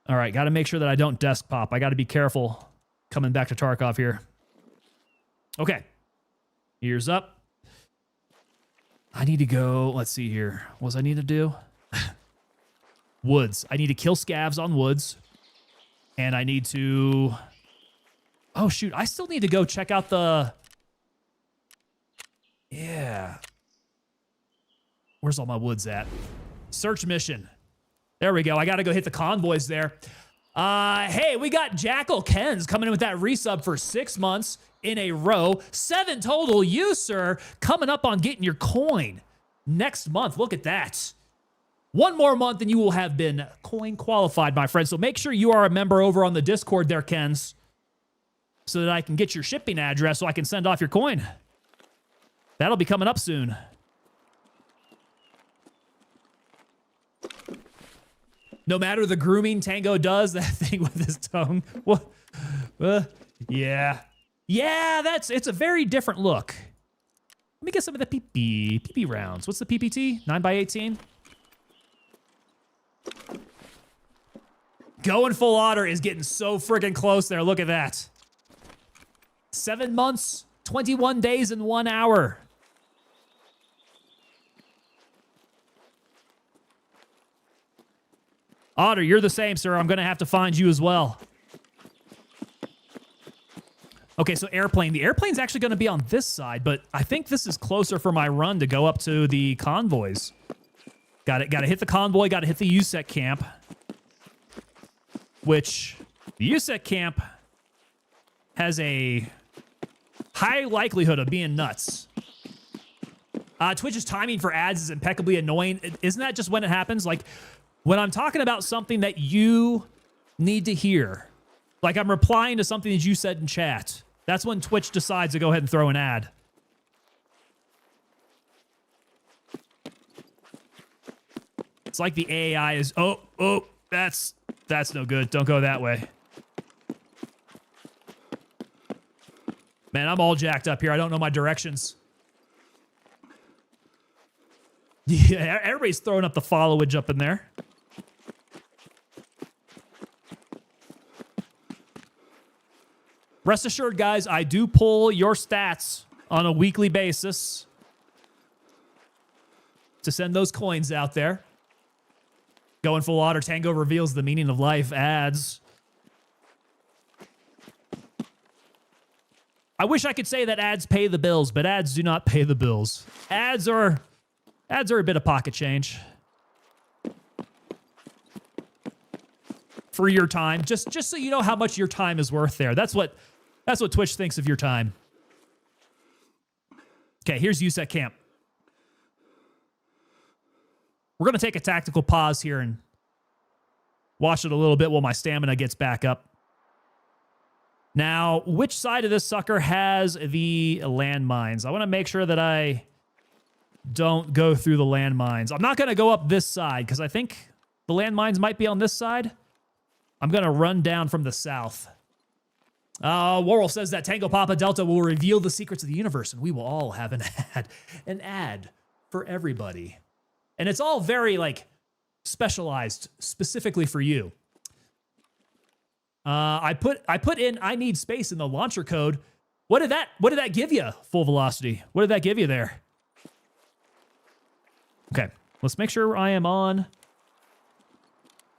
All right, got to make sure that I don't desk pop. I got to be careful coming back to Tarkov here. Okay, ears up. I need to go, let's see here. What does I need to do? Woods. I need to kill scavs on woods. And I need to... Oh, shoot. I still need to go check out the... Yeah. Where's all my woods at? Search mission. There we go. I got to go hit the convoys there. Hey, we got Jackal Kens coming in with that resub for 6 months in a row. 7 total. You, sir, coming up on getting your coin next month. Look at that. 1 more month and you will have been coin qualified, my friend. So make sure you are a member over on the Discord there, Kens, so that I can get your shipping address so I can send off your coin. That'll be coming up soon. No matter the grooming Tango does, that thing with his tongue. What? Yeah. Yeah, it's a very different look. Let me get some of the PP rounds. What's the PPT? 9x18? Going full otter is getting so freaking close there. Look at that. 7 months, 21 days, and 1 hour. Otter, you're the same, sir. I'm going to have to find you as well. Okay, so airplane. The airplane's actually going to be on this side, but I think this is closer for my run to go up to the convoys. Got to hit the convoy, got to hit the USEC camp. Which, the USEC camp has a high likelihood of being nuts. Twitch's timing for ads is impeccably annoying. Isn't that just when it happens? Like, when I'm talking about something that you need to hear, like I'm replying to something that you said in chat, that's when Twitch decides to go ahead and throw an ad. It's like the AI is, oh, that's no good. Don't go that way. Man, I'm all jacked up here. I don't know my directions. Yeah, everybody's throwing up the followage up in there. Rest assured, guys, I do pull your stats on a weekly basis to send those coins out there. Going full otter, Tango reveals the meaning of life. Ads. I wish I could say that ads pay the bills, but ads do not pay the bills. Ads are a bit of pocket change. For your time. Just so you know how much your time is worth there. That's what Twitch thinks of your time. Okay, here's USEC camp. We're going to take a tactical pause here and watch it a little bit while my stamina gets back up. Now, which side of this sucker has the landmines? I want to make sure that I don't go through the landmines. I'm not going to go up this side because I think the landmines might be on this side. I'm going to run down from the south. Warwolf says that Tango Papa Delta will reveal the secrets of the universe and we will all have an ad. An ad for everybody. And it's all very like specialized specifically for you. I put in I need space in the launcher code. What did that give you? Full velocity. What did that give you there? Okay, let's make sure I am on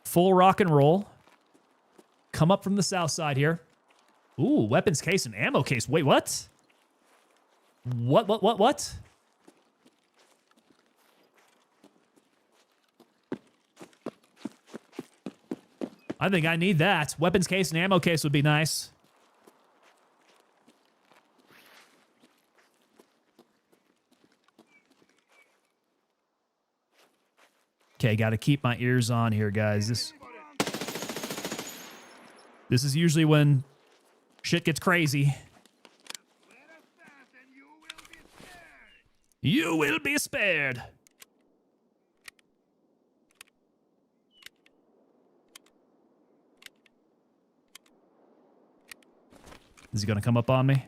full rock and roll. Come up from the south side here. Ooh, weapons case and ammo case. Wait, what? What? I think I need that. Weapons case and ammo case would be nice. Okay, got to keep my ears on here, guys. This is usually when shit gets crazy. You will be spared. Is he going to come up on me?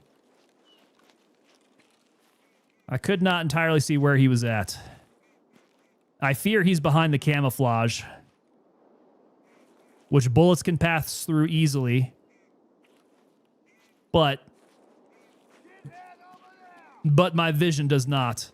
I could not entirely see where he was at. I fear he's behind the camouflage, which bullets can pass through easily. But my vision does not.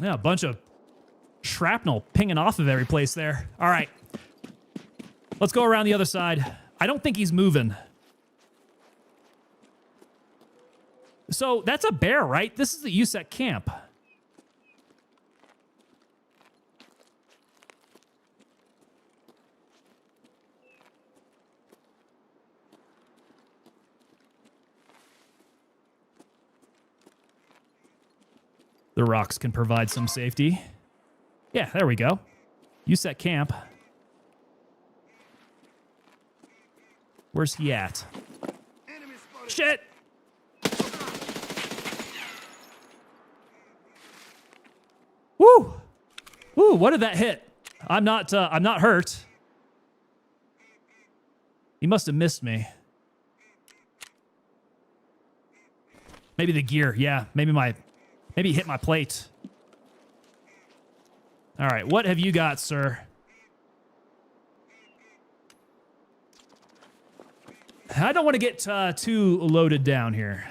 Yeah, a bunch of shrapnel pinging off of every place there. All right. Let's go around the other side. I don't think he's moving. So that's a bear, right? This is the USEC camp. The rocks can provide some safety. Yeah, there we go. USEC camp. Where's he at? Shit! Woo! Woo, what did that hit? I'm not hurt. He must have missed me. Maybe the gear, yeah. Maybe he hit my plate. All right, what have you got, sir? I don't want to get too loaded down here.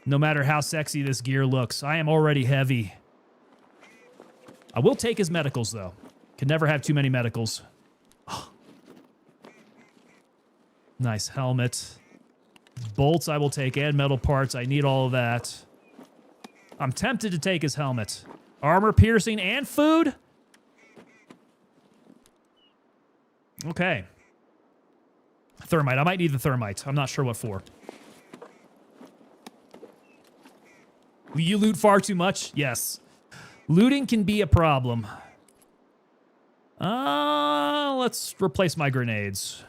No matter how sexy this gear looks, I am already heavy. I will take his medicals, though. Can never have too many medicals. Oh. Nice helmet. Bolts I will take, and metal parts. I need all of that. I'm tempted to take his helmet. Armor piercing and food? Okay. Thermite. I might need the thermite. I'm not sure what for. You loot far too much? Yes. Looting can be a problem. Let's replace my grenades.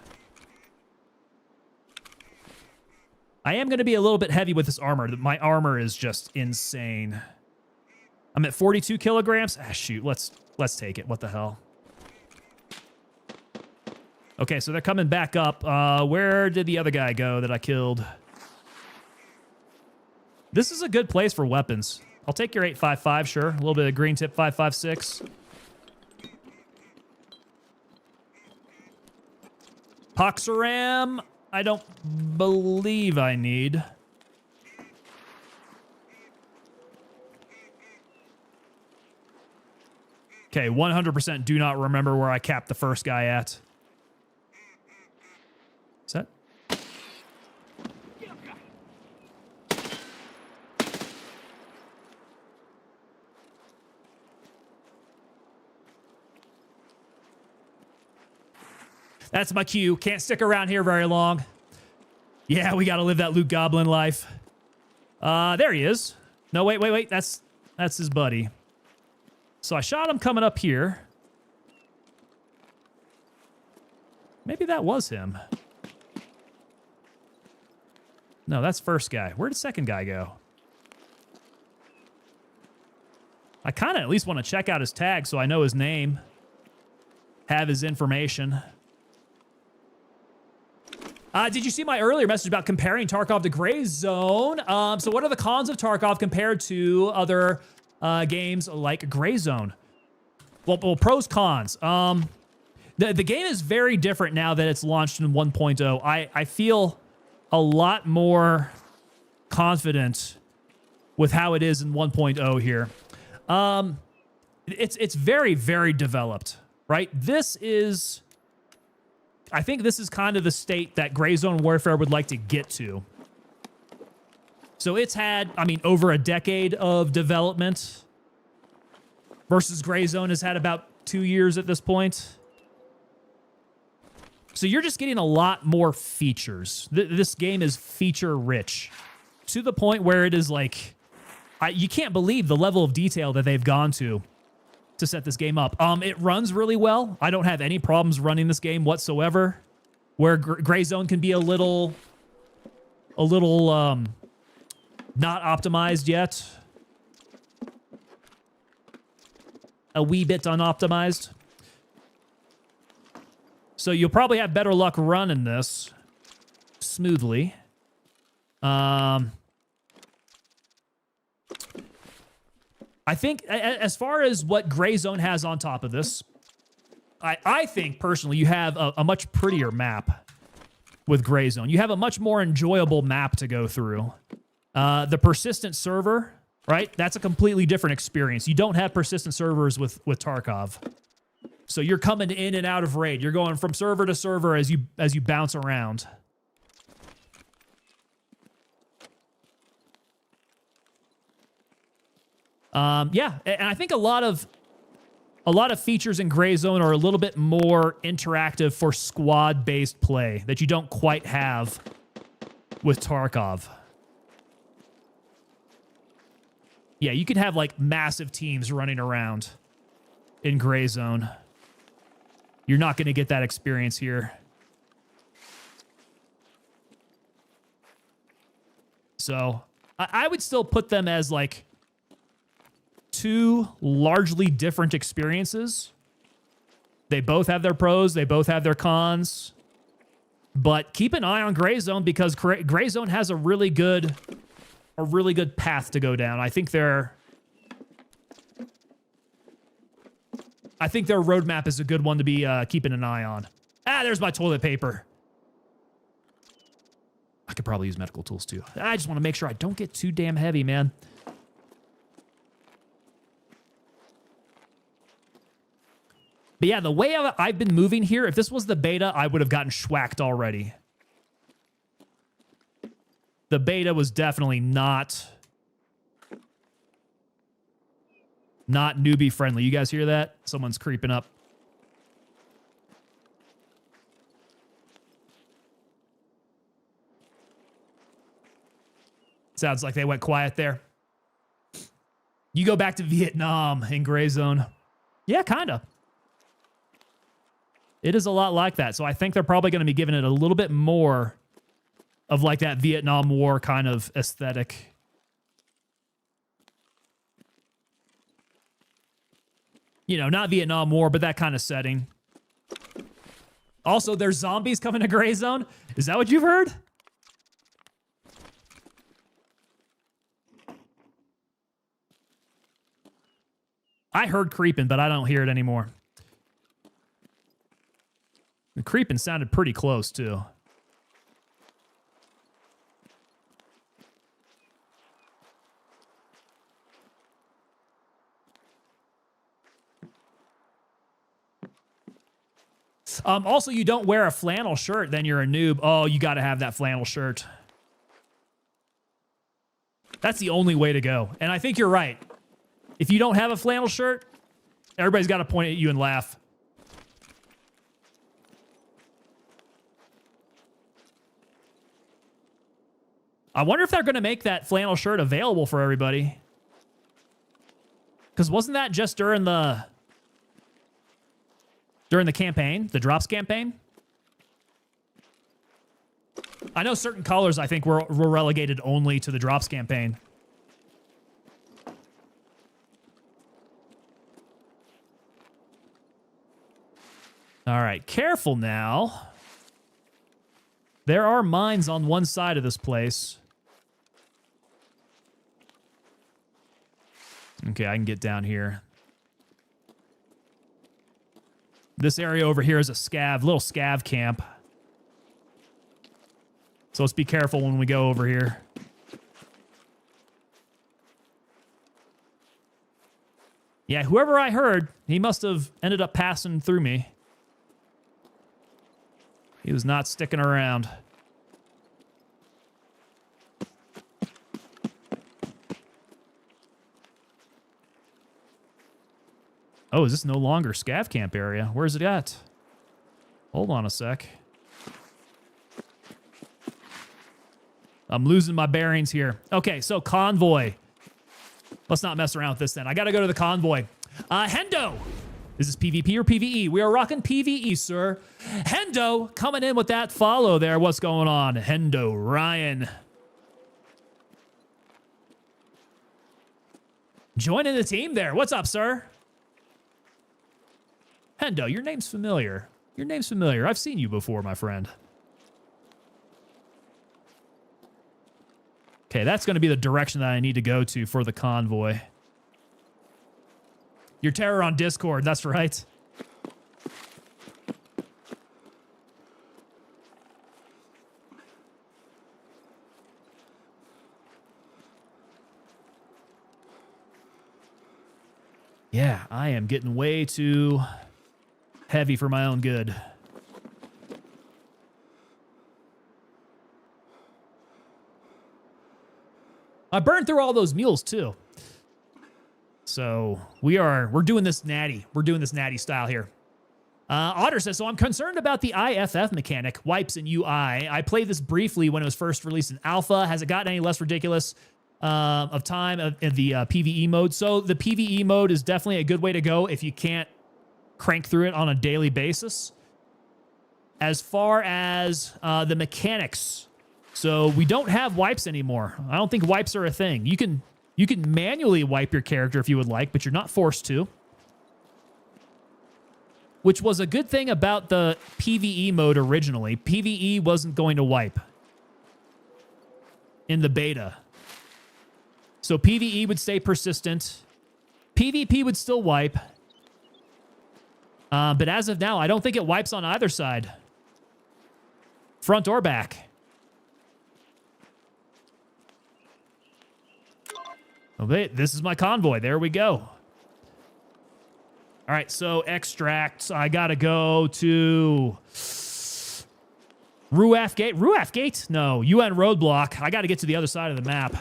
I am going to be a little bit heavy with this armor. My armor is just insane. I'm at 42 kilograms. Ah, shoot. Let's take it. What the hell? Okay, so they're coming back up. Where did the other guy go that I killed? This is a good place for weapons. I'll take your 8.55, sure. A little bit of green tip 5.56. Poxoram, I don't believe I need. Okay, 100% do not remember where I capped the first guy at. Is that? That's my cue. Can't stick around here very long. Yeah, we gotta live that loot goblin life. There he is. No, wait. That's his buddy. So I shot him coming up here. Maybe that was him. No, that's first guy. Where did second guy go? I kind of at least want to check out his tag so I know his name, have his information. Did you see my earlier message about comparing Tarkov to Gray Zone? So what are the cons of Tarkov compared to other games like Gray Zone? Well, pros, cons. The game is very different now that it's launched in 1.0. I feel a lot more confident with how it is in 1.0 here. It's very, very developed, right? I think this is kind of the state that Gray Zone Warfare would like to get to. So it's had, I mean, over a decade of development versus Gray Zone has had about 2 years at this point. So you're just getting a lot more features. This game is feature rich to the point where it is like, you can't believe the level of detail that they've gone to set this game up. It runs really well. I don't have any problems running this game whatsoever. Where Gray Zone can be a little not optimized yet. A wee bit unoptimized. So you'll probably have better luck running this smoothly. I think as far as what Gray Zone has on top of this, I think personally you have a much prettier map with Gray Zone. You have a much more enjoyable map to go through. The persistent server, right? That's a completely different experience. You don't have persistent servers with Tarkov. So you're coming in and out of raid. You're going from server to server as you bounce around. Yeah, and I think a lot of features in Gray Zone are a little bit more interactive for squad-based play that you don't quite have with Tarkov. Yeah, you can have like massive teams running around in Gray Zone. You're not going to get that experience here. So I would still put them as like two largely different experiences. They both have their pros, they both have their cons. But keep an eye on Gray Zone because Gray Zone has a really good path to go down. I think their roadmap is a good one to be keeping an eye on. There's my toilet paper. I could probably use medical tools too. I just want to make sure I don't get too damn heavy, man. But yeah, the way I've been moving here, if this was the beta, I would have gotten schwacked already. The beta was definitely not newbie friendly. You guys hear that? Someone's creeping up. Sounds like they went quiet there. You go back to Vietnam in Gray Zone. Yeah, kind of. It is a lot like that. So I think they're probably going to be giving it a little bit more of like that Vietnam War kind of aesthetic. You know, not Vietnam War, but that kind of setting. Also, there's zombies coming to Gray Zone. Is that what you've heard? I heard creeping, but I don't hear it anymore. The creeping sounded pretty close, too. Also, you don't wear a flannel shirt, then you're a noob. Oh, you got to have that flannel shirt. That's the only way to go. And I think you're right. If you don't have a flannel shirt, everybody's got to point at you and laugh. I wonder if they're going to make that flannel shirt available for everybody. Because wasn't that just during the campaign, the drops campaign? I know certain colors, I think, were relegated only to the drops campaign. All right, careful now. There are mines on one side of this place. Okay, I can get down here. This area over here is a scav, little scav camp. So let's be careful when we go over here. Yeah, whoever I heard, he must have ended up passing through me. He was not sticking around. Oh, is this no longer scav camp area? Where's it at? Hold on a sec. I'm losing my bearings here. Okay, so convoy. Let's not mess around with this then. I gotta go to the convoy. Hendo! Is this PvP or PvE? We are rocking PvE, sir. Hendo coming in with that follow there. What's going on? Hendo, Ryan. Joining the team there. What's up, sir? Hendo, your name's familiar. Your name's familiar. I've seen you before, my friend. Okay, that's going to be the direction that I need to go to for the convoy. Your terror on Discord, that's right. Yeah, I am getting way too heavy for my own good. I burned through all those mules too. So we're doing this natty. We're doing this natty style here. Otter says, so I'm concerned about the IFF mechanic, wipes in UI. I played this briefly when it was first released in alpha. Has it gotten any less ridiculous of time in the PvE mode? So the PvE mode is definitely a good way to go if you can't crank through it on a daily basis. As far as the mechanics, so we don't have wipes anymore. I don't think wipes are a thing. You can manually wipe your character if you would like, but you're not forced to. Which was a good thing about the PvE mode originally. PvE wasn't going to wipe in the beta. So PvE would stay persistent. PvP would still wipe. But as of now, I don't think it wipes on either side. Front or back. Okay, this is my convoy. There we go. All right, so extracts. I gotta go to Ruaf Gate. Ruaf Gate? No, UN Roadblock. I gotta get to the other side of the map.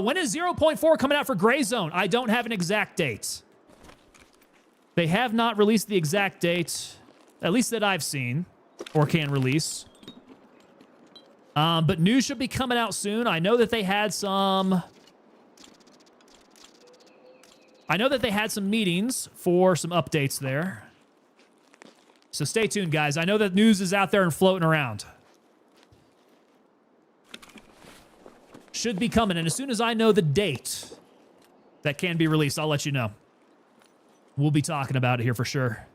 When is 0.4 coming out for Gray Zone? I don't have an exact date. They have not released the exact date, at least that I've seen, or can release. But news should be coming out soon. I know that they had some... meetings for some updates there. So stay tuned, guys. I know that news is out there and floating around. Should be coming. And as soon as I know the date that can be released, I'll let you know. We'll be talking about it here for sure.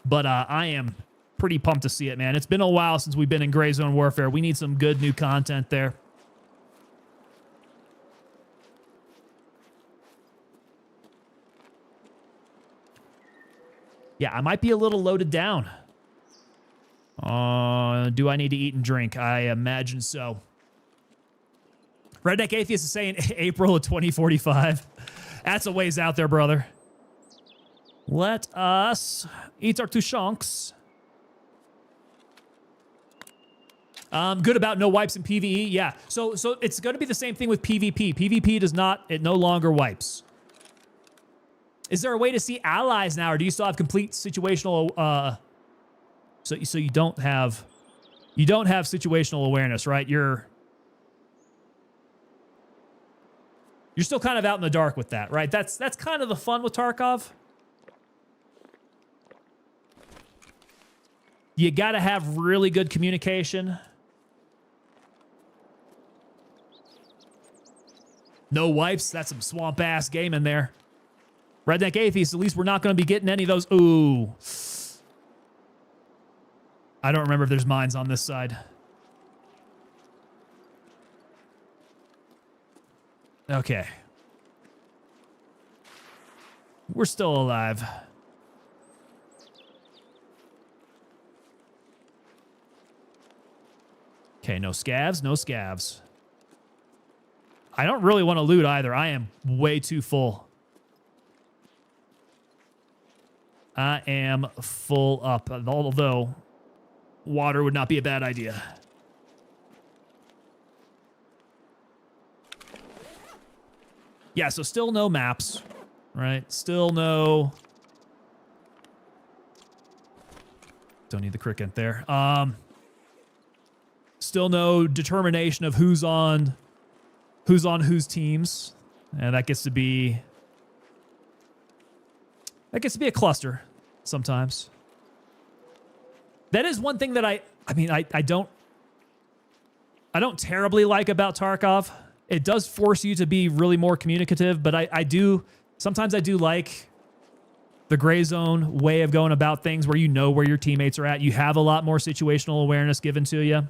But I am pretty pumped to see it, man. It's been a while since we've been in Gray Zone Warfare. We need some good new content there. Yeah, I might be a little loaded down. Do I need to eat and drink? I imagine so. Redneck Atheist is saying April of 2045. That's a ways out there, brother. Let us eat our two chunks. Good about no wipes in PvE. Yeah, so it's going to be the same thing with PvP. PvP does not, it no longer wipes. Is there a way to see allies now, or do you still have complete situational? So you don't have situational awareness, right? You're still kind of out in the dark with that, right? That's kind of the fun with Tarkov. You got to have really good communication. No wipes. That's some swamp ass game in there. Redneck Atheist, at least we're not going to be getting any of those. Ooh. I don't remember if there's mines on this side. Okay. We're still alive. Okay, no scavs, no scavs. I don't really want to loot either. I am way too full. I am full up, although water would not be a bad idea. Yeah, so still no maps, right? Still no... Don't need the cricket there. Still no determination of who's on whose teams. And that gets to be... That gets to be a cluster sometimes. That is one thing that I don't terribly like about Tarkov. It does force you to be really more communicative, but sometimes I do like the gray zone way of going about things where you know where your teammates are at. You have a lot more situational awareness given to you.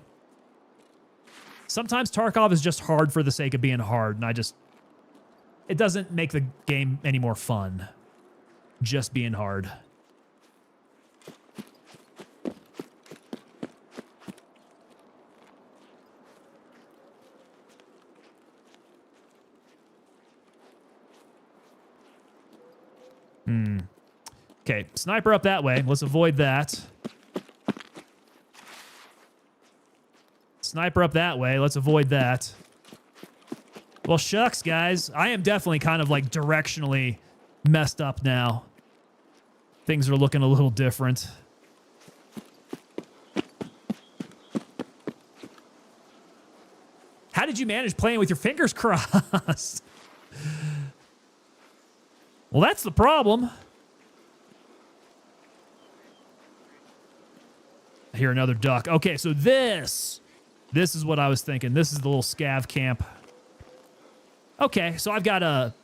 Sometimes Tarkov is just hard for the sake of being hard, and it doesn't make the game any more fun. Just being hard. Okay, sniper up that way. Let's avoid that. Sniper up that way. Let's avoid that. Well, shucks, guys. I am definitely kind of like directionally messed up now. Things are looking a little different. How did you manage playing with your fingers crossed? Well, that's the problem. I hear another duck. Okay, so this is what I was thinking. This is the little scav camp. Okay, so I've got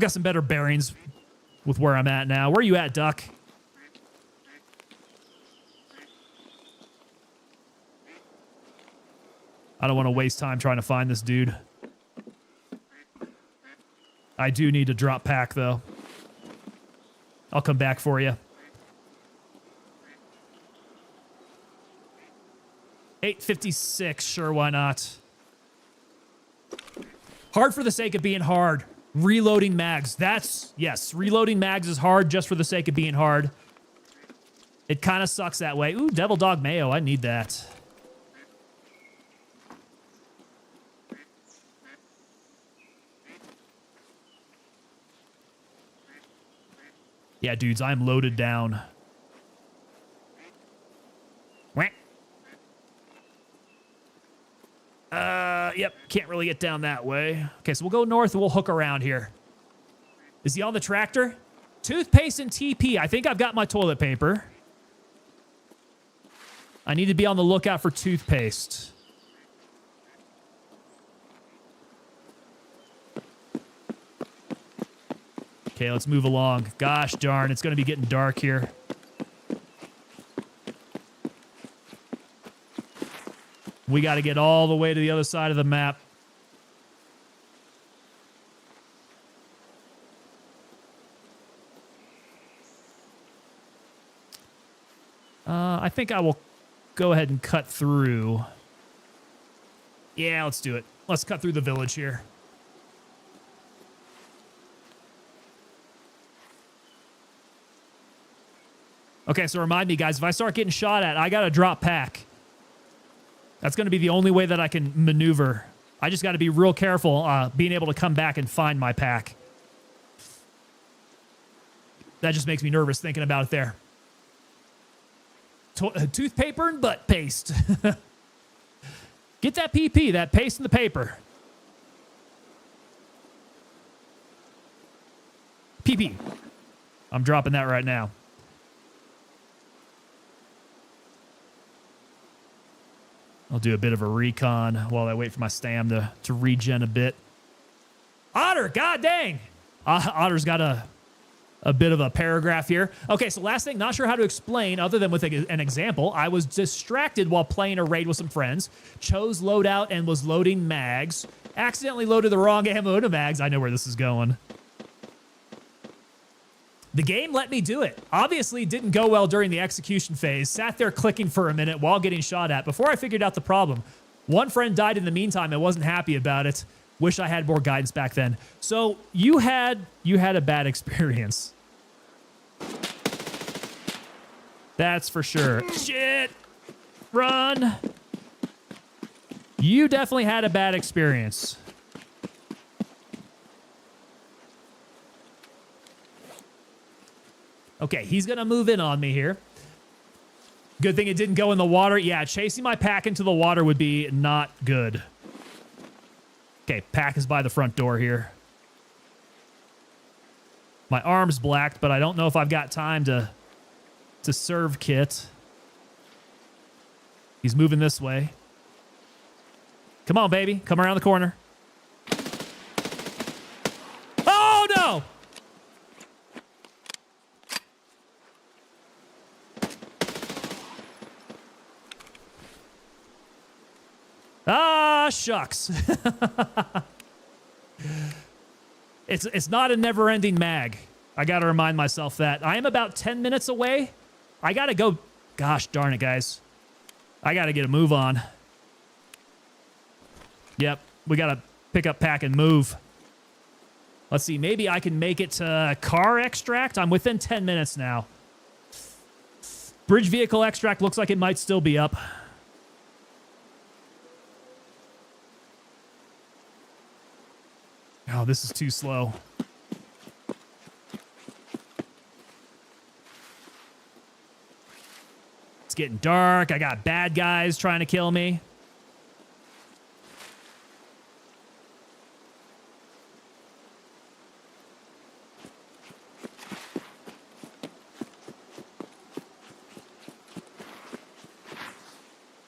some better bearings with where I'm at now. Where are you at, duck? I don't want to waste time trying to find this dude. I do need to drop pack, though. I'll come back for you. 856, sure, why not? Hard for the sake of being hard. Reloading mags. Yes, reloading mags is hard just for the sake of being hard. It kind of sucks that way. Ooh, Devil Dog Mayo, I need that. Yeah, dudes, I'm loaded down. Yep, can't really get down that way. Okay, so we'll go north and we'll hook around here. Is he on the tractor? Toothpaste and TP. I think I've got my toilet paper. I need to be on the lookout for toothpaste. Okay, let's move along. Gosh darn, it's going to be getting dark here. We got to get all the way to the other side of the map. I think I will go ahead and cut through. Yeah, let's do it. Let's cut through the village here. Okay, so remind me, guys, if I start getting shot at, I got to drop pack. That's going to be the only way that I can maneuver. I just got to be real careful being able to come back and find my pack. That just makes me nervous thinking about it there. Toothpaper and butt paste. Get that PP, that paste in the paper. PP. I'm dropping that right now. I'll do a bit of a recon while I wait for my stam to regen a bit. Otter, god dang. Otter's got a bit of a paragraph here. Okay, so last thing, not sure how to explain other than with an example. I was distracted while playing a raid with some friends, chose loadout and was loading mags, accidentally loaded the wrong ammo into mags. I know where this is going. The game let me do it. Obviously didn't go well during the execution phase. Sat there clicking for a minute while getting shot at before I figured out the problem. One friend died in the meantime and wasn't happy about it. Wish I had more guidance back then. So you had a bad experience. That's for sure. Shit. Run. You definitely had a bad experience. Okay, he's going to move in on me here. Good thing it didn't go in the water. Yeah, chasing my pack into the water would be not good. Okay, pack is by the front door here. My arm's blacked, but I don't know if I've got time to serve kit. He's moving this way. Come on, baby. Come around the corner. Oh, no! Ah, shucks. It's not a never-ending mag. I got to remind myself that. I am about 10 minutes away. I got to go. Gosh darn it, guys. I got to get a move on. Yep, we got to pick up, pack, and move. Let's see. Maybe I can make it to car extract. I'm within 10 minutes now. Bridge vehicle extract looks like it might still be up. Oh, this is too slow. It's getting dark. I got bad guys trying to kill me.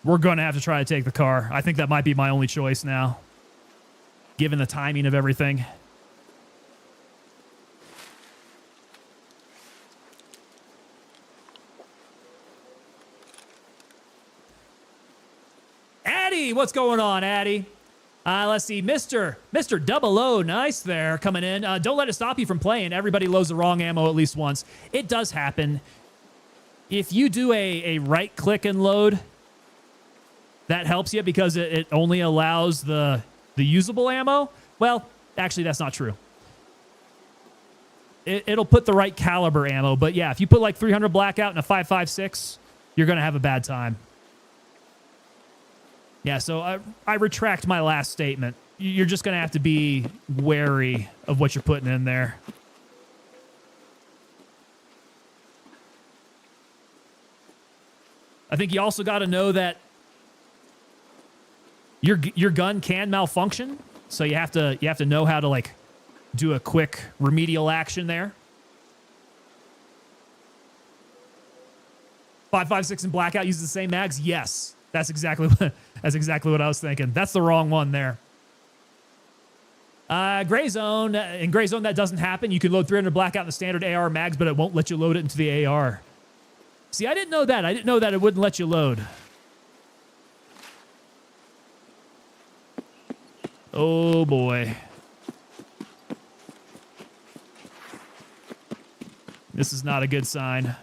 We're going to have to try to take the car. I think that might be my only choice now, given the timing of everything. Addy, what's going on, Addy? Let's see, Mr. Double O, nice there, coming in. Don't let it stop you from playing. Everybody loads the wrong ammo at least once. It does happen. If you do a right click and load, that helps you because it only allows the usable ammo. Well, actually, that's not true. It'll put the right caliber ammo, but yeah, if you put like 300 blackout in a 5.56, you're gonna have a bad time. Yeah, so I retract my last statement. You're just gonna have to be wary of what you're putting in there. I think you also got to know that your gun can malfunction, so you have to know how to like do a quick remedial action there. 5.56 and blackout uses the same mags. Yes, that's exactly what I was thinking. That's the wrong one there. Gray zone. In gray zone, that doesn't happen. You can load 300 blackout in the standard AR mags, but it won't let you load it into the AR. See, I didn't know that. I didn't know that it wouldn't let you load. Oh, boy. This is not a good sign.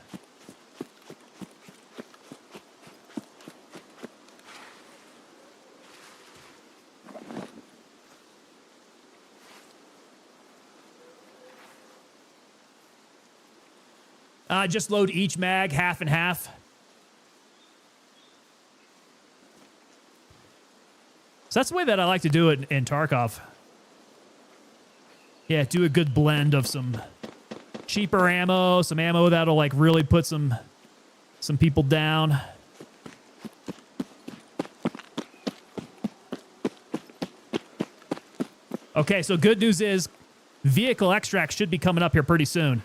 Just load each mag half and half. So that's the way that I like to do it in Tarkov. Yeah, do a good blend of some cheaper ammo, some ammo that'll like really put some people down. Okay, so good news is vehicle extract should be coming up here pretty soon.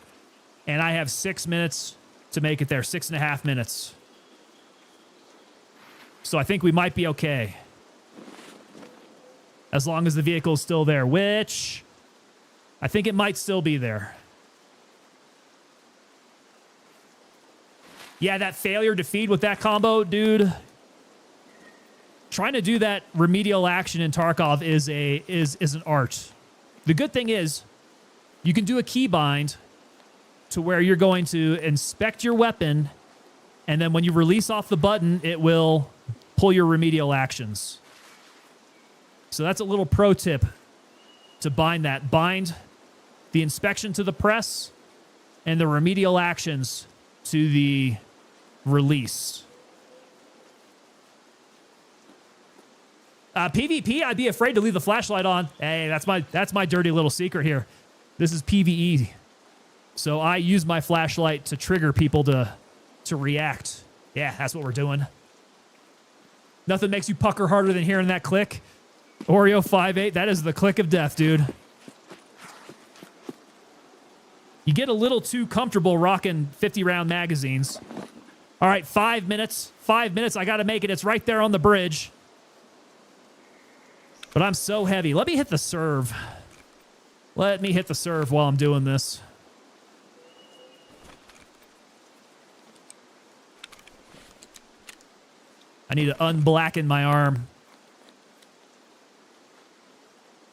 And I have 6 minutes to make it there, 6.5 minutes. So I think we might be okay. As long as the vehicle is still there, which I think it might still be there. Yeah, that failure to feed with that combo, dude. Trying to do that remedial action in Tarkov is an art. The good thing is you can do a keybind to where you're going to inspect your weapon, and then when you release off the button, it will pull your remedial actions. So that's a little pro tip to bind that. Bind the inspection to the press and the remedial actions to the release. PvP, I'd be afraid to leave the flashlight on. Hey, that's my dirty little secret here. This is PvE. So I use my flashlight to trigger people to react. Yeah, that's what we're doing. Nothing makes you pucker harder than hearing that click. Oreo 5-8, that is the click of death, dude. You get a little too comfortable rocking 50-round magazines. All right, 5 minutes. 5 minutes, I got to make it. It's right there on the bridge. But I'm so heavy. Let me hit the serve. Let me hit the serve while I'm doing this. I need to unblacken my arm.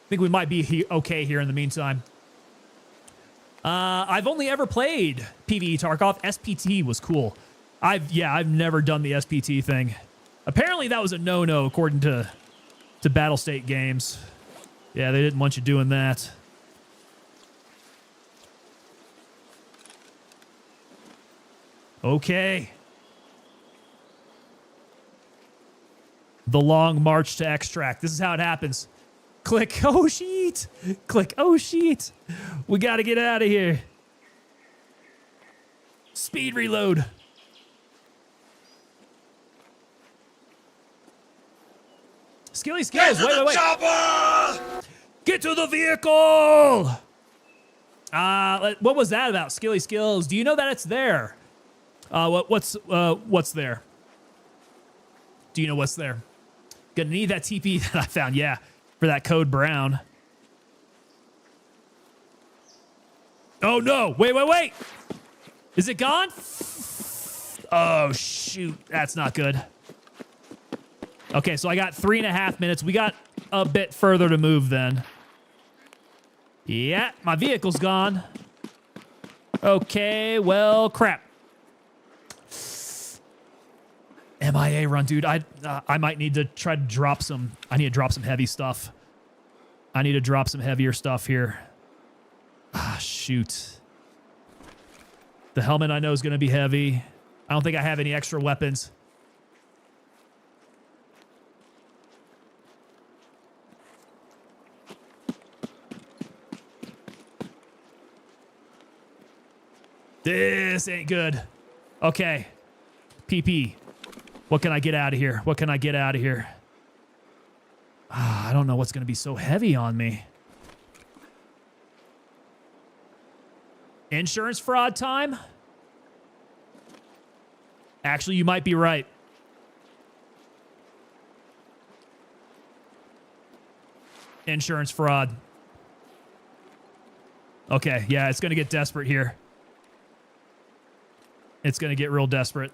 I think we might be okay here in the meantime. I've only ever played PvE Tarkov. SPT was cool. I've never done the SPT thing. Apparently that was a no-no according to Battlestate Games. Yeah, they didn't want you doing that. Okay. The long march to extract. This is how it happens. Click, oh shit. Click, oh shit. We gotta get out of here. Speed reload. Skilly skills. Wait. Get to the vehicle. What was that about? Skilly skills. Do you know that it's there? What's there? Do you know what's there? Gonna need that TP that I found. Yeah, for that code brown. Oh no! Wait! Is it gone? Oh shoot! That's not good. Okay, so I got 3.5 minutes. We got a bit further to move then. Yeah, my vehicle's gone. Okay, well, crap. MIA run, dude. I might need to try to drop some. I need to drop some heavy stuff. I need to drop some heavier stuff here. Ah, shoot. The helmet I know is going to be heavy. I don't think I have any extra weapons. This ain't good. Okay. PP. What can I get out of here? What can I get out of here? I don't know what's going to be so heavy on me. Insurance fraud time? Actually, you might be right. Insurance fraud. Okay, yeah, it's going to get desperate here. It's going to get real desperate.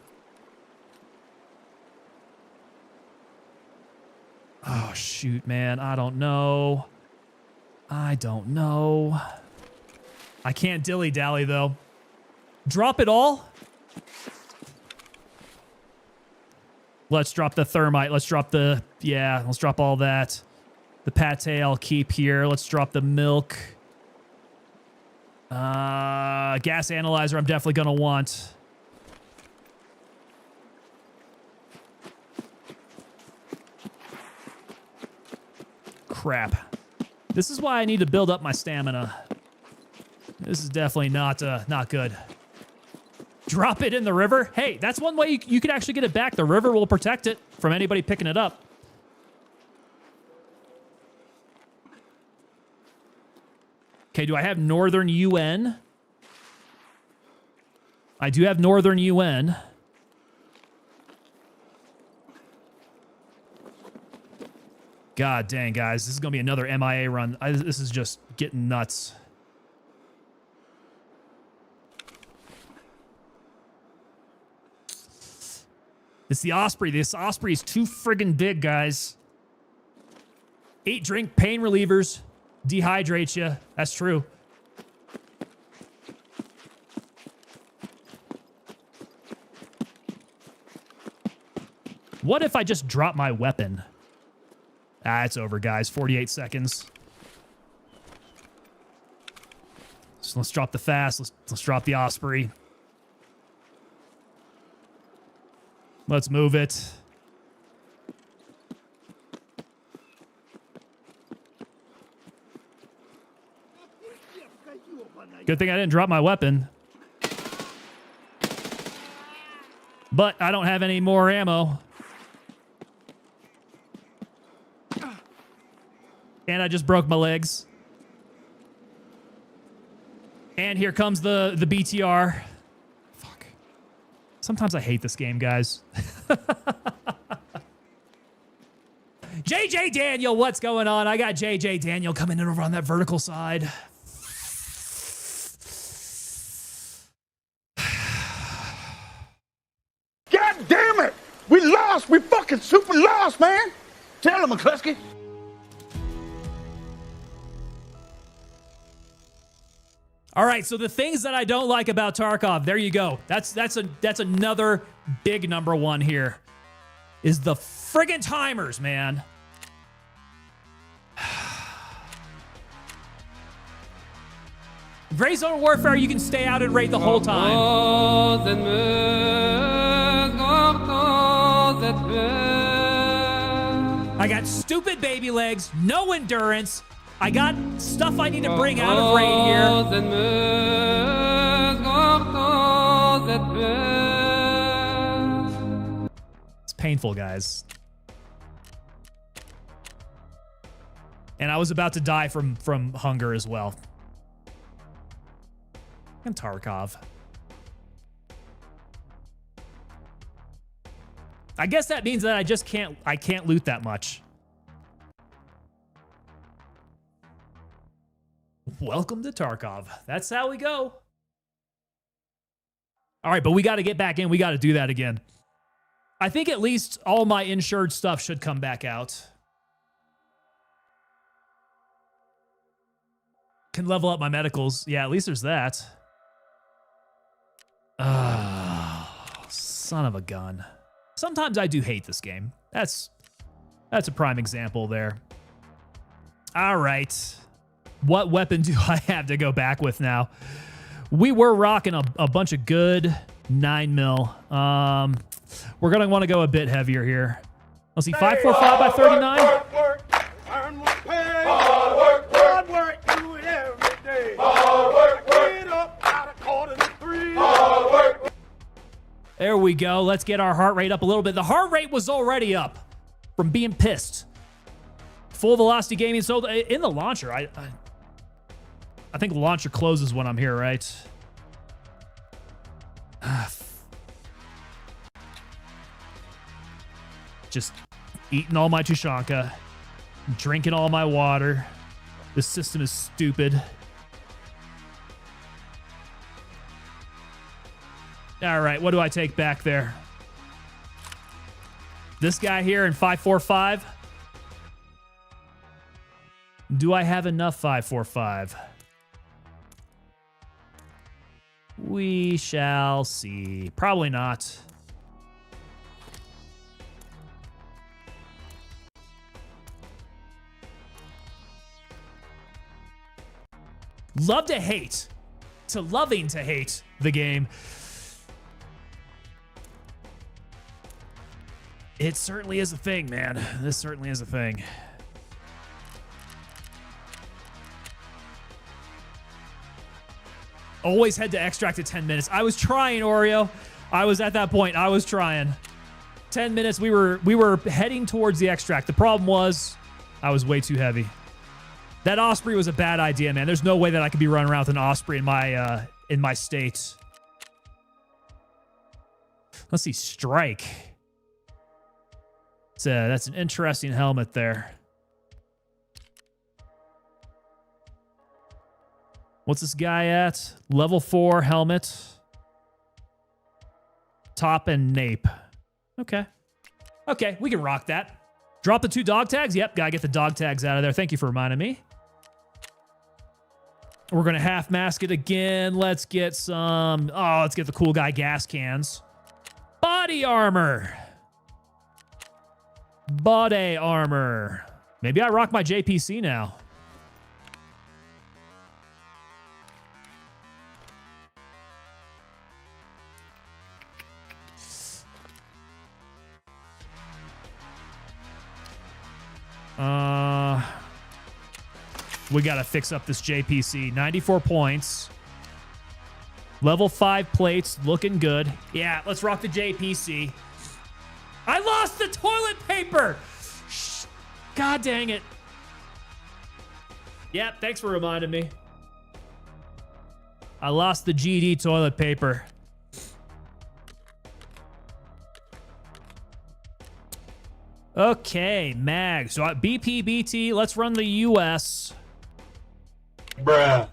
Oh, shoot, man. I don't know. I can't dilly-dally, though. Drop it all? Let's drop the thermite. Let's drop the... Yeah, let's drop all that. The pate I'll keep here. Let's drop the milk. Gas analyzer I'm definitely going to want. Crap. This is why I need to build up my stamina. This is definitely not good. Drop it in the river. Hey, that's one way you could actually get it back. The river will protect it from anybody picking it up. Okay, do I have Northern UN? I do have Northern UN. God dang, guys. This is going to be another MIA run. This is just getting nuts. It's the Osprey. This Osprey is too friggin' big, guys. Eat, drink, pain relievers. Dehydrates you. That's true. What if I just drop my weapon? Ah, it's over, guys. 48 seconds. So let's drop the fast. Let's drop the Osprey. Let's move it. Good thing I didn't drop my weapon. But I don't have any more ammo. And I just broke my legs. And here comes the BTR. Fuck. Sometimes I hate this game, guys. JJ Daniel, what's going on? I got JJ Daniel coming in over on that vertical side. God damn it! We lost! We fucking super lost, man! Tell him, McCluskey. All right, so the things that I don't like about Tarkov, there you go. That's another big number one here. Is the friggin' timers, man. Gray Zone Warfare, you can stay out and raid the whole time. I got stupid baby legs, no endurance. I got stuff I need to bring out of raid here. It's painful, guys. And I was about to die from hunger as well. And Tarkov. I guess that means that I can't loot that much. Welcome to Tarkov. That's how we go. All right, but we got to get back in. We got to do that again. I think at least all my insured stuff should come back out. Can level up my medicals. Yeah, at least there's that. Son of a gun. Sometimes I do hate this game. That's a prime example there. All right. What weapon do I have to go back with now? We were rocking a bunch of good 9mm. We're going to want to go a bit heavier here. Let's see, 545 by 39. Hard work, do it every day. Hard work, get up out of quarter to three. Hard work. There we go. Let's get our heart rate up a little bit. The heart rate was already up from being pissed. Full velocity gaming. So in the launcher, I think the launcher closes when I'm here, right? Just eating all my Tushanka, drinking all my water. This system is stupid. All right, what do I take back there? This guy here in 545. Do I have enough 545? We shall see. Probably not. Love to hate. To loving to hate the game. It certainly is a thing, man. This certainly is a thing. Always head to extract at 10 minutes. I was trying, Oreo. I was at that point. I was trying. 10 minutes. We were heading towards the extract. The problem was I was way too heavy. That Osprey was a bad idea, man. There's no way that I could be running around with an Osprey in my state. Let's see, Strike. That's an interesting helmet there. What's this guy at? Level 4 helmet. Top and nape. Okay. Okay, we can rock that. Drop the 2 dog tags? Yep, gotta get the dog tags out of there. Thank you for reminding me. We're gonna half mask it again. Let's get some... Oh, let's get the cool guy gas cans. Body armor. Body armor. Maybe I rock my JPC now. We gotta fix up this JPC. 94 points. Level 5 plates, looking good. Yeah, let's rock the JPC. I lost the toilet paper! Shh. God dang it. Yep, thanks for reminding me. I lost the GD toilet paper. Okay, mag. So BPBT, let's run the US. Bruh.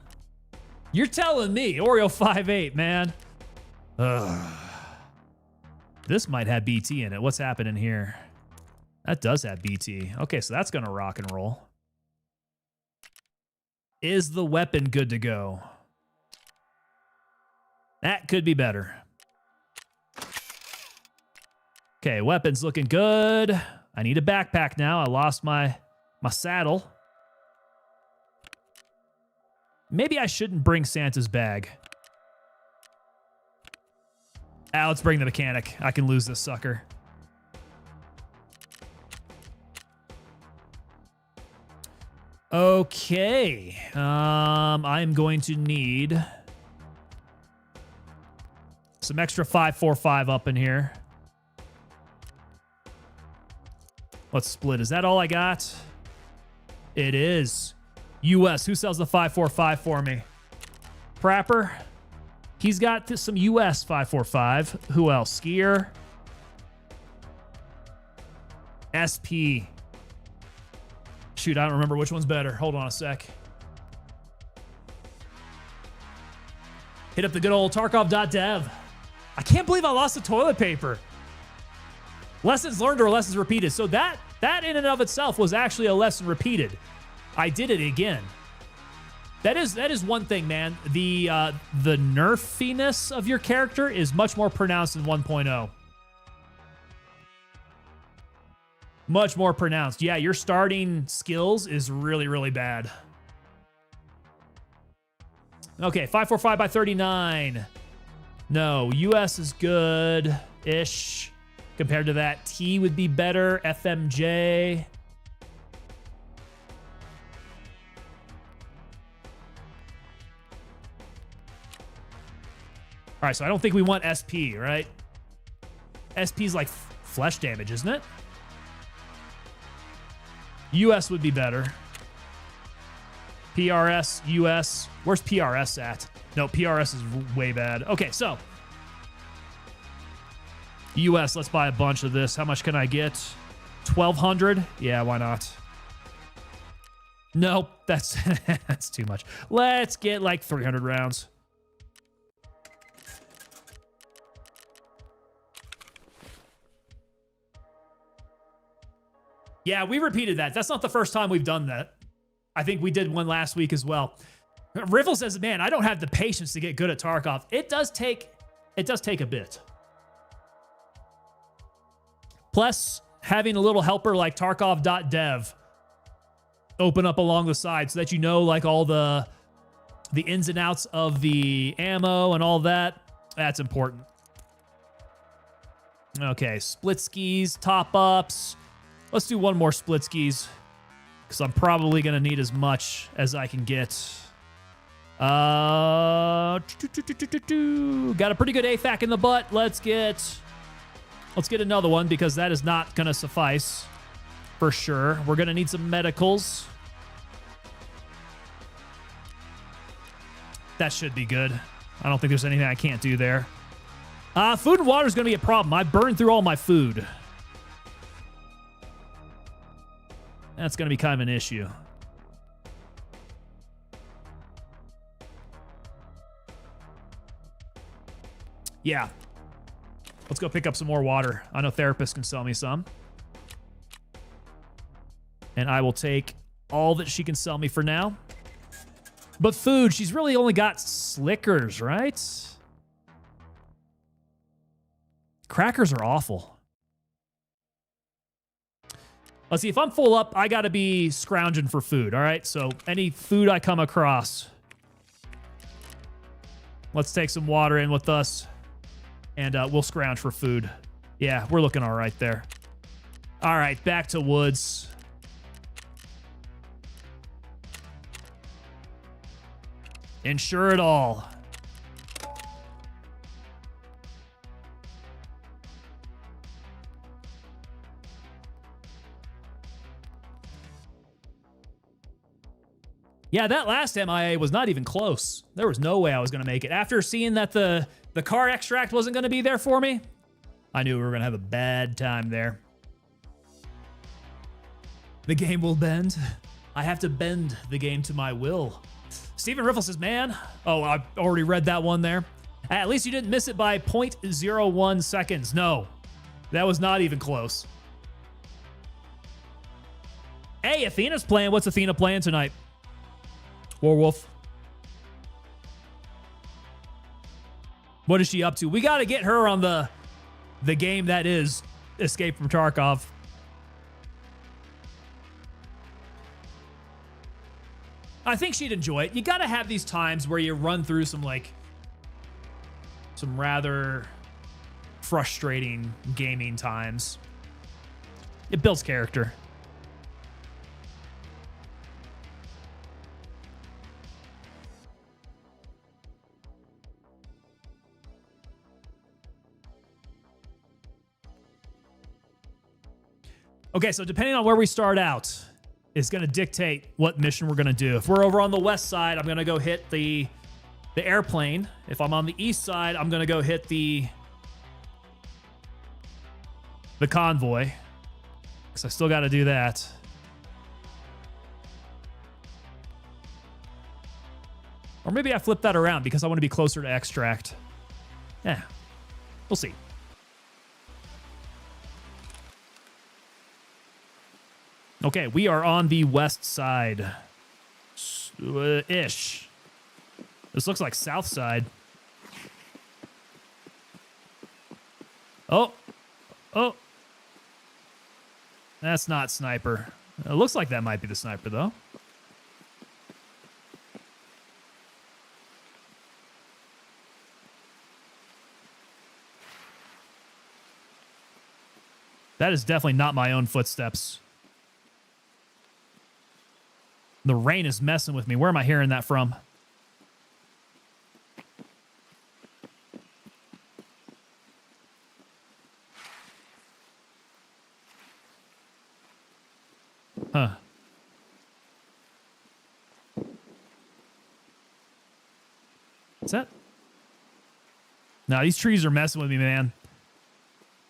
You're telling me, Oreo 5'8", man. Ugh. This might have BT in it. What's happening here? That does have BT. Okay, so that's gonna rock and roll. Is the weapon good to go? That could be better. Okay, weapon's looking good. I need a backpack now. I lost my saddle. Maybe I shouldn't bring Santa's bag. Ah, let's bring the mechanic. I can lose this sucker. Okay. I'm going to need some extra 545 up in here. Let's split. Is that all I got? It is. US. Who sells the 545 for me? Prapper. He's got some US 545. Who else? Skier. SP. Shoot, I don't remember which one's better. Hold on a sec. Hit up the good old Tarkov.dev. I can't believe I lost the toilet paper. Lessons learned or lessons repeated. So that in and of itself was actually a lesson repeated. I did it again. That is one thing, man. The nerfiness of your character is much more pronounced in 1.0. Much more pronounced. Yeah, your starting skills is really, really bad. Okay, 545 by 39. No, US is good-ish. Compared to that, T would be better. FMJ. All right, so I don't think we want SP, right? SP is like flesh damage, isn't it? US would be better. PRS, US. Where's PRS at? No, PRS is way bad. Okay, so US, let's buy a bunch of this. How much can I get? 1,200? Yeah, why not? Nope, that's that's too much. Let's get like 300 rounds. Yeah, we repeated that. That's not the first time we've done that. I think we did one last week as well. Riffle says, man, I don't have the patience to get good at Tarkov. It does take a bit. Plus, having a little helper like Tarkov.dev open up along the side so that you know like all the ins and outs of the ammo and all that. That's important. Okay, split skis, top ups. Let's do one more split skis because I'm probably going to need as much as I can get. Got a pretty good AFAC in the butt. Let's get another one because that is not going to suffice for sure. We're going to need some medicals. That should be good. I don't think there's anything I can't do there. Food and water is going to be a problem. I burned through all my food. That's going to be kind of an issue. Yeah. Let's go pick up some more water. I know Therapist can sell me some. And I will take all that she can sell me for now. But food, she's really only got Slickers, right? Crackers are awful. Let's see, if I'm full up, I gotta be scrounging for food, all right? So any food I come across, let's take some water in with us, and we'll scrounge for food. Yeah, we're looking all right there. All right, back to woods. Insure it all. Yeah, that last MIA was not even close. There was no way I was going to make it. After seeing that the car extract wasn't going to be there for me, I knew we were going to have a bad time there. The game will bend. I have to bend the game to my will. Stephen Riffle says, man. Oh, I already read that one there. At least you didn't miss it by 0.01 seconds. No, that was not even close. Hey, Athena's playing. What's Athena playing tonight? Warwolf. What is she up to? We got to get her on the game that is Escape from Tarkov. I think she'd enjoy it. You got to have these times where you run through some rather frustrating gaming times. It builds character. Okay, so depending on where we start out is going to dictate what mission we're going to do. If we're over on the west side, I'm going to go hit the airplane. If I'm on the east side, I'm going to go hit the convoy, because I still got to do that. Or maybe I flip that around because I want to be closer to extract. Yeah, we'll see. Okay, we are on the west side. Ish. This looks like south side. Oh. Oh. That's not sniper. It looks like that might be the sniper, though. That is definitely not my own footsteps. The rain is messing with me. Where am I hearing that from? Huh. What's that? No, these trees are messing with me, man.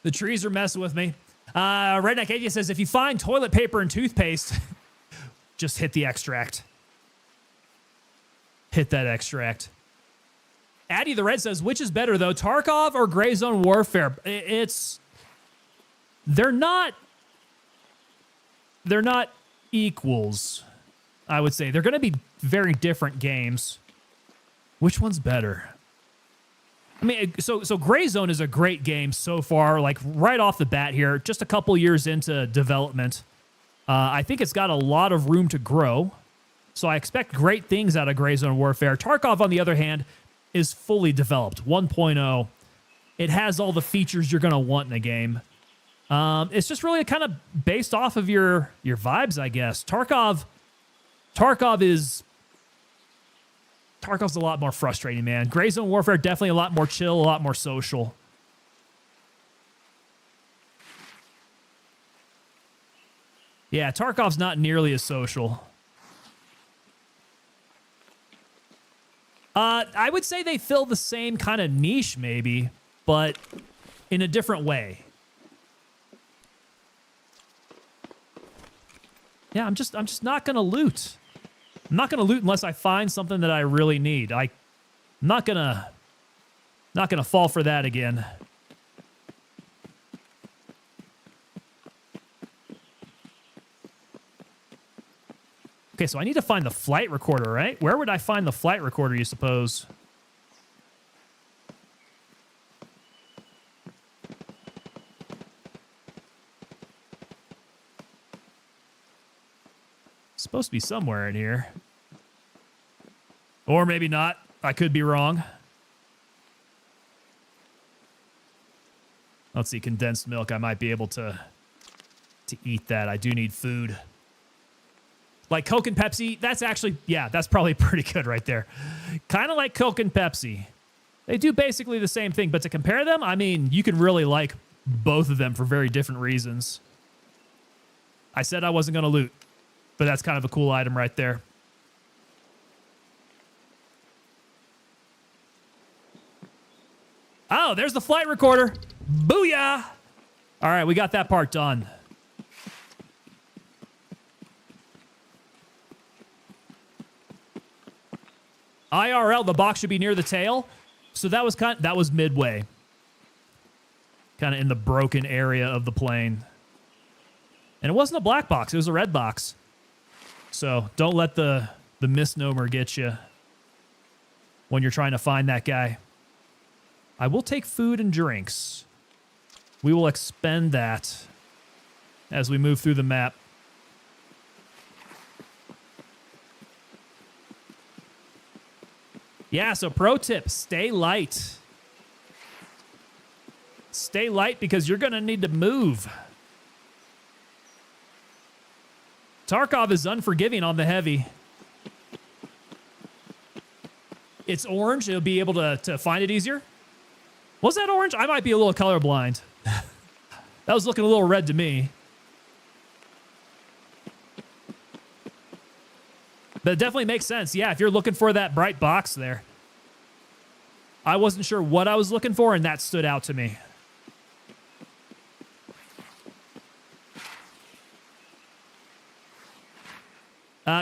The trees are messing with me. Redneck Adia says, if you find toilet paper and toothpaste... just hit the extract. Hit that extract. Addy the Red says, which is better though, Tarkov or Gray Zone Warfare? They're not equals, I would say. They're going to be very different games. Which one's better? I mean, so Gray Zone is a great game so far, like right off the bat here, just a couple years into development. I think it's got a lot of room to grow, so I expect great things out of Gray Zone Warfare. Tarkov, on the other hand, is fully developed, 1.0. It has all the features you're going to want in a game. It's just really kind of based off of your vibes, I guess. Tarkov's a lot more frustrating, man. Gray Zone Warfare, definitely a lot more chill, a lot more social. Yeah, Tarkov's not nearly as social. I would say they fill the same kind of niche, maybe, but in a different way. Yeah, I'm just not gonna loot. I'm not gonna loot unless I find something that I really need. I'm not gonna fall for that again. Okay, so I need to find the flight recorder, right? Where would I find the flight recorder, you suppose? It's supposed to be somewhere in here. Or maybe not. I could be wrong. Let's see, condensed milk. I might be able to eat that. I do need food. Like Coke and Pepsi, that's actually, yeah, that's probably pretty good right there. Kind of like Coke and Pepsi. They do basically the same thing, but to compare them, I mean, you can really like both of them for very different reasons. I said I wasn't going to loot, but that's kind of a cool item right there. Oh, there's the flight recorder. Booyah! All right, we got that part done. IRL, the box should be near the tail. So that was midway. Kind of in the broken area of the plane. And it wasn't a black box, it was a red box. So don't let the misnomer get you when you're trying to find that guy. I will take food and drinks. We will expend that as we move through the map. Yeah, so pro tip, stay light. Stay light because you're going to need to move. Tarkov is unforgiving on the heavy. It's orange. It'll be able to find it easier. Was that orange? I might be a little colorblind. That was looking a little red to me. But it definitely makes sense. Yeah, if you're looking for that bright box there. I wasn't sure what I was looking for, and that stood out to me.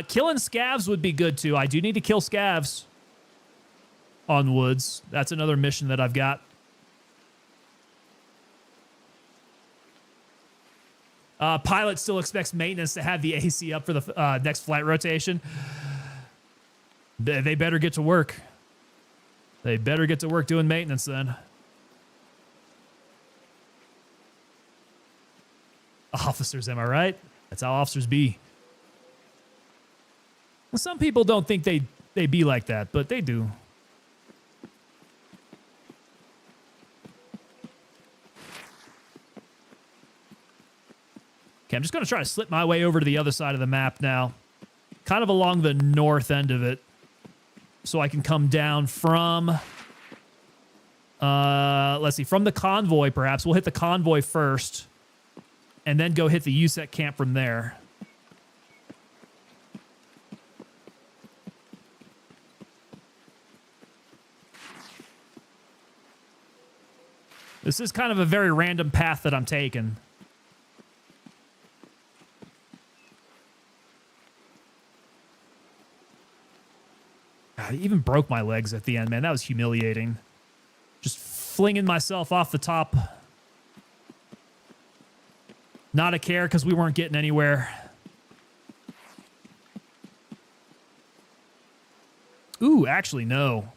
Killing scavs would be good, too. I do need to kill scavs on woods. That's another mission that I've got. Pilot still expects maintenance to have the AC up for the next flight rotation. They better get to work. They better get to work doing maintenance then. Officers, am I right? That's how officers be. Well, some people don't think they be like that, but they do. Okay, I'm just going to try to slip my way over to the other side of the map now. Kind of along the north end of it. So I can come down from... let's see, from the convoy, perhaps. We'll hit the convoy first. And then go hit the USEC camp from there. This is kind of a very random path that I'm taking. God, it even broke my legs at the end, man. That was humiliating. Just flinging myself off the top. Not a care because we weren't getting anywhere. Ooh, actually, no.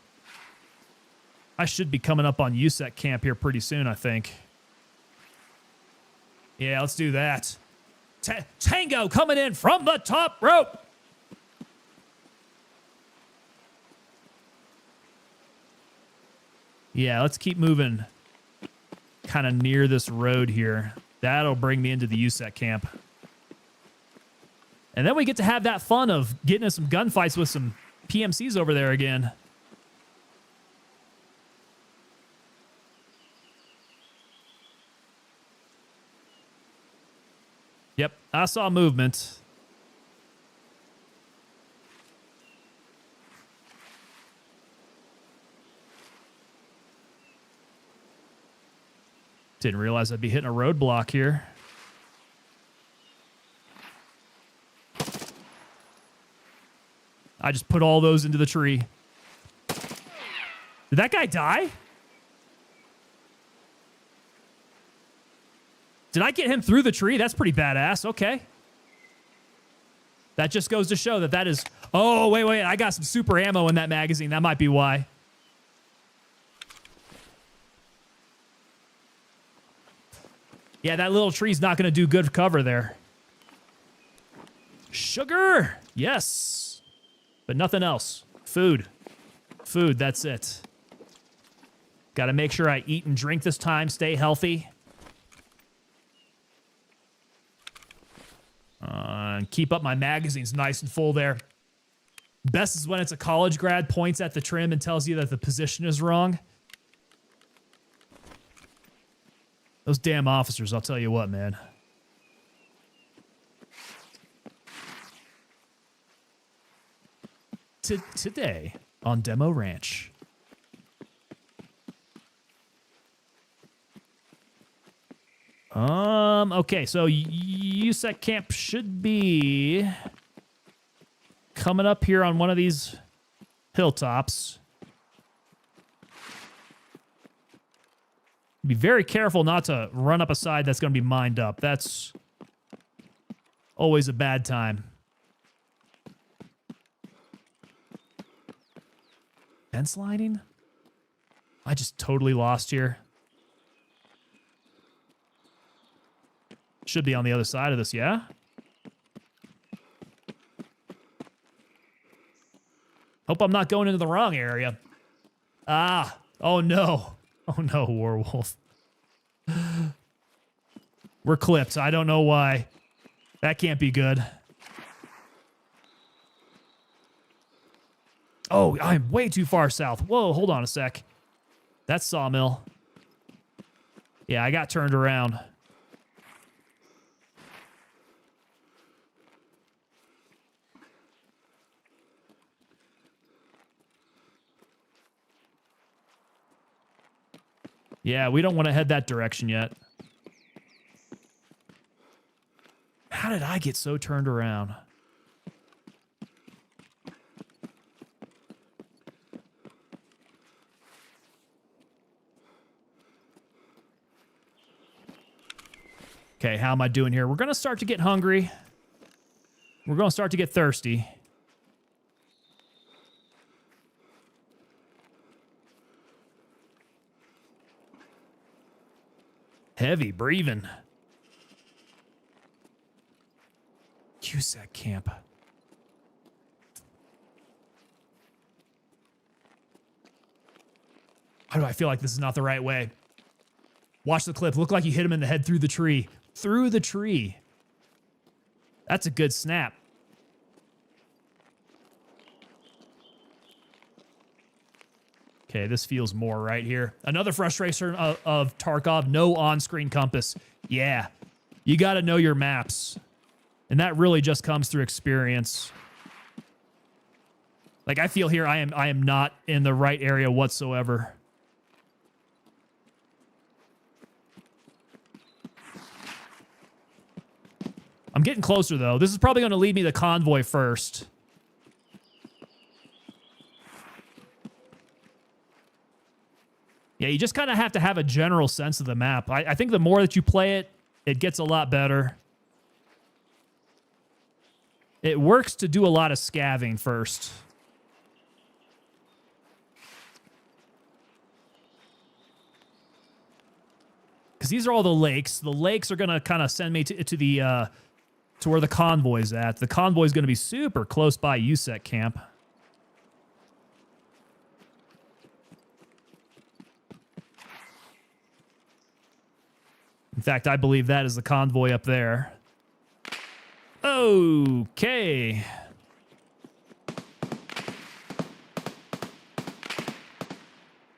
I should be coming up on USEC camp here pretty soon, I think. Yeah, let's do that. Tango coming in from the top rope. Yeah, let's keep moving kind of near this road here. That'll bring me into the USEC camp. And then we get to have that fun of getting in some gunfights with some PMCs over there again. Yep, I saw movement. Didn't realize I'd be hitting a roadblock here. I just put all those into the tree. Did that guy die? Did I get him through the tree? That's pretty badass. Okay. That just goes to show that that is... Oh, wait, wait. I got some super ammo in that magazine. That might be why. Yeah, that little tree's not going to do good cover there. Sugar! Yes. But nothing else. Food. Food, that's it. Got to make sure I eat and drink this time. Stay healthy. And keep up my magazines nice and full there. Best is when it's a college grad, points at the trim and tells you that the position is wrong. Those damn officers, I'll tell you what, man. Today on Demo Ranch. Okay, so USEC camp should be coming up here on one of these hilltops. Be very careful not to run up a side that's going to be mined up. That's always a bad time. Fence lining? I just totally lost here. Should be on the other side of this, yeah? Hope I'm not going into the wrong area. Ah, oh no. Oh no, Warwolf. We're clipped. I don't know why. That can't be good. Oh, I'm way too far south. Whoa, hold on a sec. That's Sawmill. Yeah, I got turned around. Yeah, we don't want to head that direction yet. How did I get so turned around? Okay, how am I doing here? We're going to start to get hungry. We're going to start to get thirsty. Heavy breathing. USEC camp. Why do I feel like this is not the right way? Watch the clip. Look like you hit him in the head through the tree. Through the tree. That's a good snap. Okay, this feels more right here. Another frustration of Tarkov, no on-screen compass. Yeah, you got to know your maps. And that really just comes through experience. Like, I feel here I am not in the right area whatsoever. I'm getting closer, though. This is probably going to lead me to convoy first. Yeah, you just kind of have to have a general sense of the map. I think the more that you play it, it gets a lot better. It works to do a lot of scavving first. Because these are all the lakes. The lakes are going to kind of send me to where the convoy's at. The convoy's going to be super close by USEC camp. In fact, I believe that is the convoy up there. Okay.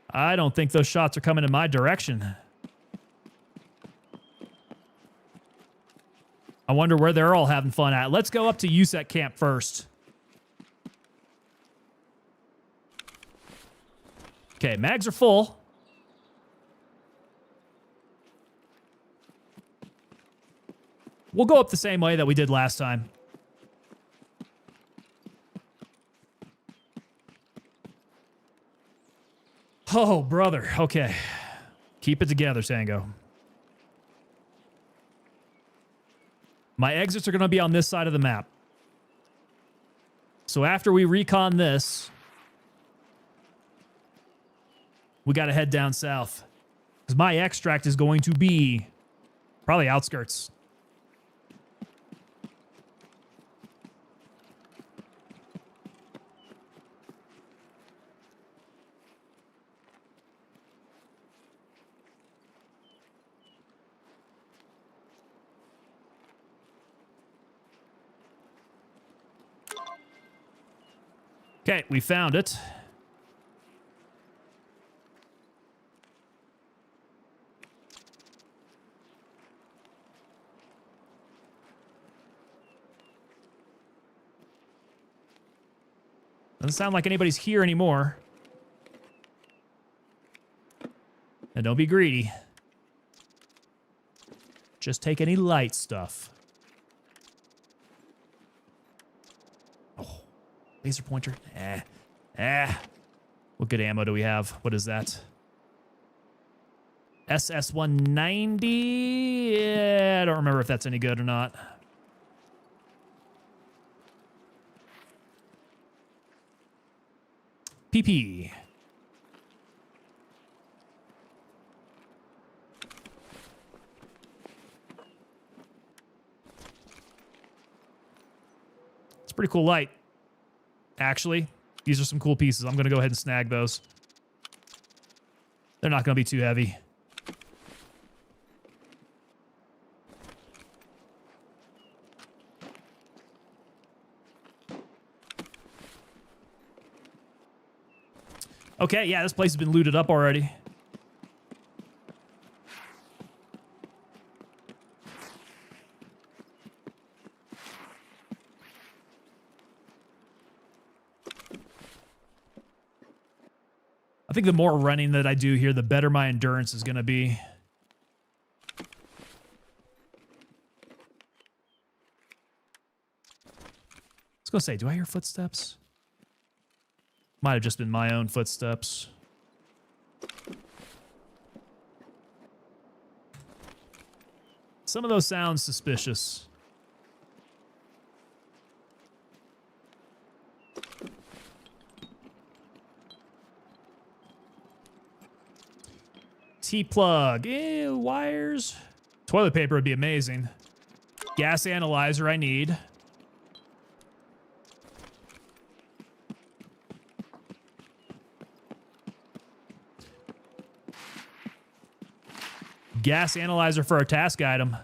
I don't think those shots are coming in my direction. I wonder where they're all having fun at. Let's go up to USEC camp first. Okay, mags are full. We'll go up the same way that we did last time. Oh, brother. Okay. Keep it together, Sango. My exits are going to be on this side of the map. So after we recon this, we got to head down south. Because my extract is going to be probably outskirts. Okay, we found it. Doesn't sound like anybody's here anymore. And don't be greedy. Just take any light stuff. Oh, laser pointer. What good ammo do we have? What is that? SS-190? Yeah, I don't remember if that's any good or not. PP. It's a pretty cool light. Actually, these are some cool pieces. I'm going to go ahead and snag those. They're not going to be too heavy. Okay, yeah, this place has been looted up already. I think the more running that I do here, the better my endurance is going to be. I was going to say, do I hear footsteps? Might have just been my own footsteps. Some of those sound suspicious. T-plug. Wires. Toilet paper would be amazing. Gas analyzer I need. Gas analyzer for our task item.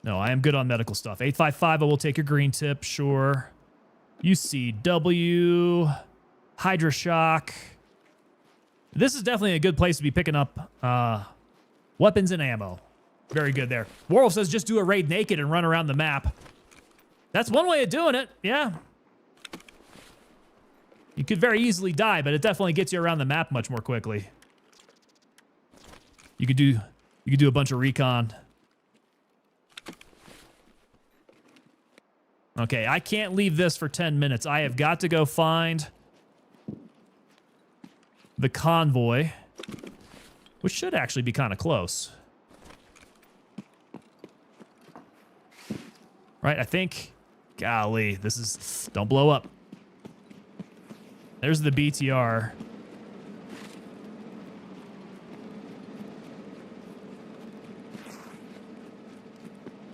No, I am good on medical stuff. 855, I will take your green tip, sure. UCW, Hydroshock. This is definitely a good place to be picking up weapons and ammo. Very good there. Warwolf says just do a raid naked and run around the map. That's one way of doing it, yeah. You could very easily die, but it definitely gets you around the map much more quickly. You could do a bunch of recon. Okay, I can't leave this for 10 minutes. I have got to go find the convoy, which should actually be kind of close. Right, I think. Golly, this is... Don't blow up. There's the BTR.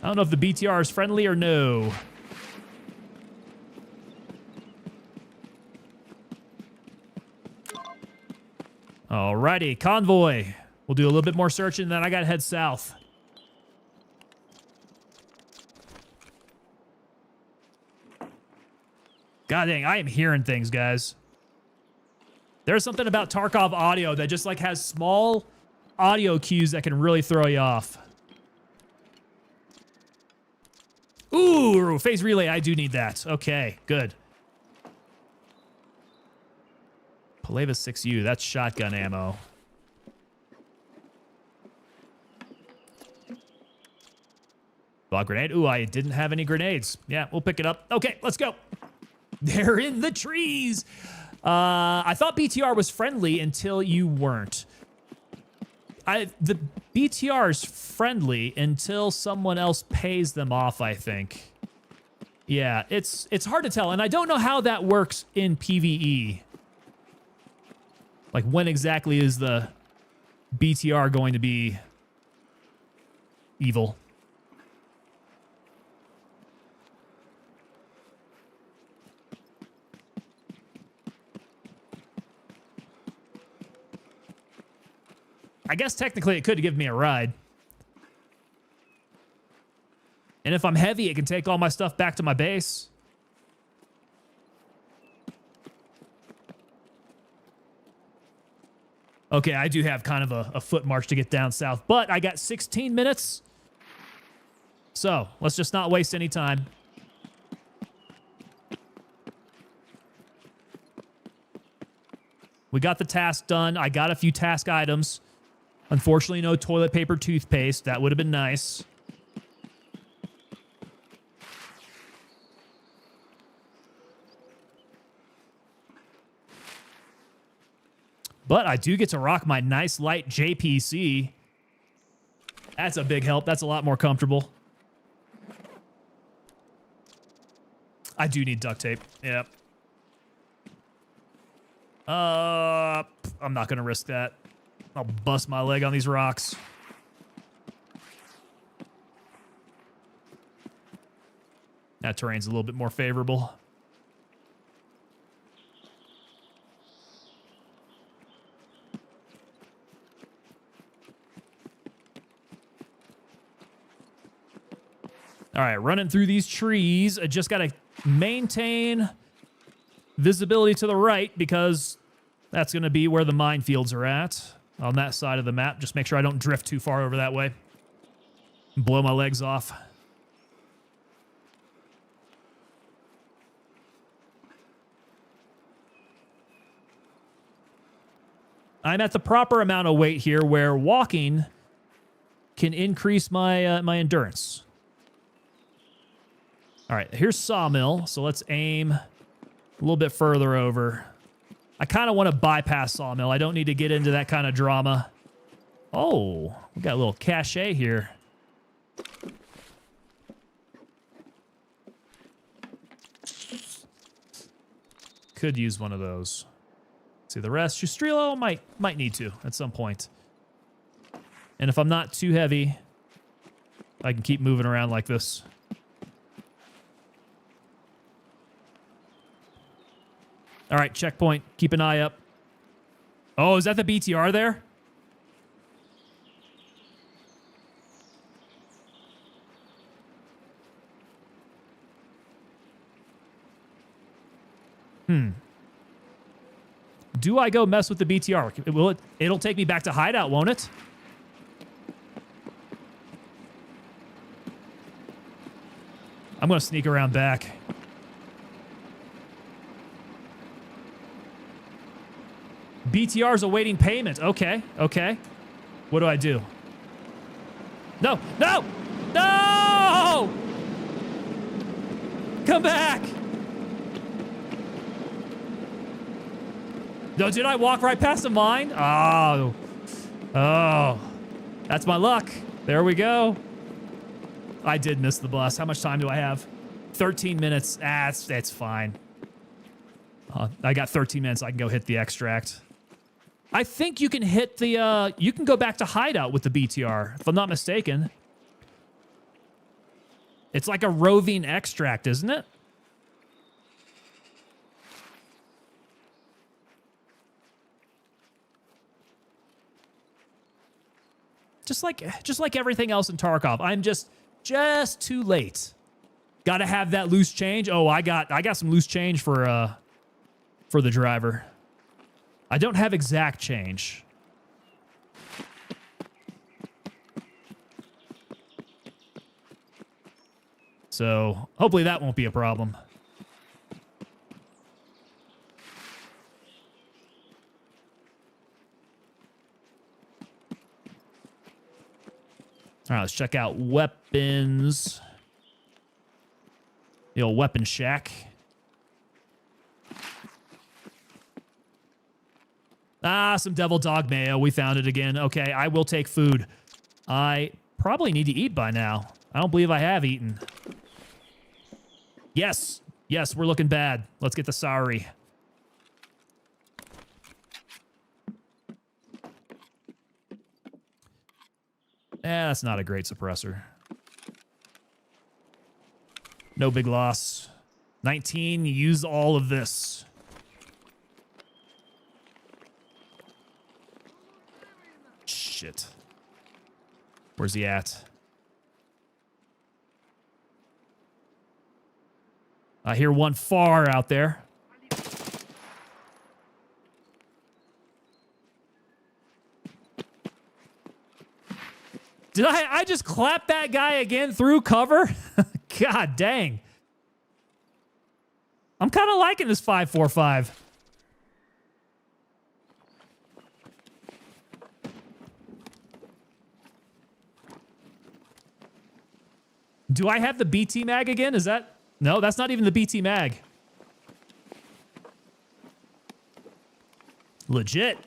I don't know if the BTR is friendly or no. Alrighty, convoy. We'll do a little bit more searching, then I gotta head south. God dang, I am hearing things, guys. There's something about Tarkov audio that just like has small audio cues that can really throw you off. Ooh, phase relay, I do need that. Okay, good. Paleva 6U, that's shotgun ammo. Ball grenade. Ooh, I didn't have any grenades. Yeah, we'll pick it up. Okay, let's go. They're in the trees. I thought BTR was friendly until you weren't. The BTR's friendly until someone else pays them off, I think. Yeah, it's hard to tell, and I don't know how that works in PvE. Like, when exactly is the BTR going to be evil? I guess technically it could give me a ride. And if I'm heavy, it can take all my stuff back to my base. Okay, I do have kind of a foot march to get down south, but I got 16 minutes. So let's just not waste any time. We got the task done. I got a few task items. Unfortunately, no toilet paper, toothpaste. That would have been nice. But I do get to rock my nice light JPC. That's a big help. That's a lot more comfortable. I do need duct tape. Yep. I'm not going to risk that. I'll bust my leg on these rocks. That terrain's a little bit more favorable. All right, running through these trees. I just got to maintain visibility to the right because that's going to be where the minefields are at on that side of the map. Just make sure I don't drift too far over that way and blow my legs off. I'm at the proper amount of weight here where walking can increase my my endurance. All right, here's Sawmill, so let's aim a little bit further over. I kind of want to bypass Sawmill. I don't need to get into that kind of drama. Oh, we got a little cachet here. Could use one of those. See the rest. Shustrilo might need to at some point. And if I'm not too heavy, I can keep moving around like this. All right, checkpoint. Keep an eye up. Oh, is that the BTR there? Do I go mess with the BTR? It'll take me back to hideout, won't it? I'm going to sneak around back. BTR's awaiting payment. Okay, okay. What do I do? No, no, no! Come back! No, did I walk right past the mine? Oh. Oh. That's my luck. There we go. I did miss the bus. How much time do I have? 13 minutes. Ah, it's fine. I got 13 minutes. I can go hit the extract. I think you can hit the, you can go back to hideout with the BTR, if I'm not mistaken. It's like a roving extract, isn't it? Just like everything else in Tarkov, I'm just too late. Got to have that loose change. Oh, I got some loose change for the driver. I don't have exact change. So hopefully that won't be a problem. All right, let's check out weapons. The old weapon shack. Ah, some devil dog mayo. We found it again. Okay, I will take food. I probably need to eat by now. I don't believe I have eaten. Yes. Yes, we're looking bad. Let's get the sorry. That's not a great suppressor. No big loss. 19, use all of this. Shit. Where's he at? I hear one far out there. Did I just clap that guy again through cover? God dang. I'm kind of liking this 5.45. Do I have the BT mag again? Is that... No, that's not even the BT mag. Legit.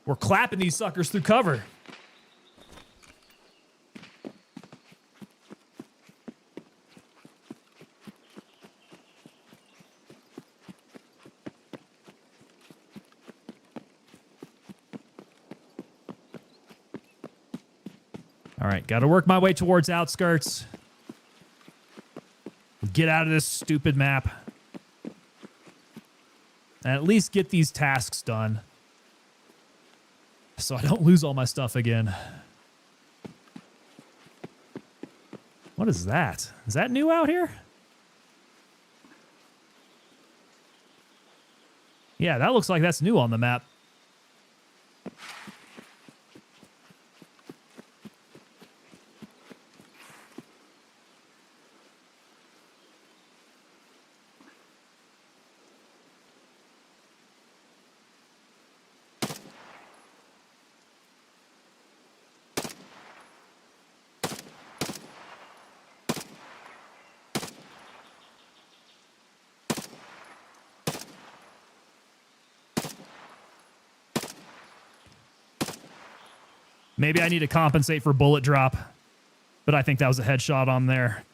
We're clapping these suckers through cover. All right, got to work my way towards outskirts. Get out of this stupid map. And at least get these tasks done. So I don't lose all my stuff again. What is that? Is that new out here? Yeah, that looks like that's new on the map. Maybe I need to compensate for bullet drop, but I think that was a headshot on there.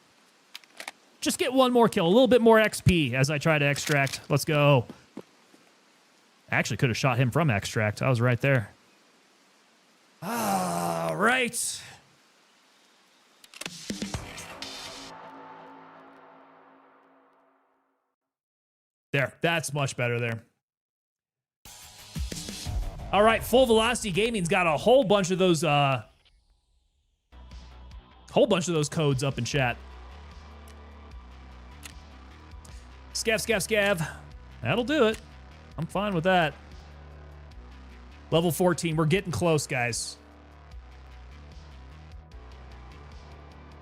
Just get one more kill, a little bit more XP as I try to extract. Let's go. I actually could have shot him from extract. I was right there. All right. There, that's much better there. All right, Full Velocity Gaming's got a whole bunch of those codes up in chat. Scav, scav, scav. That'll do it. I'm fine with that. Level 14, we're getting close, guys.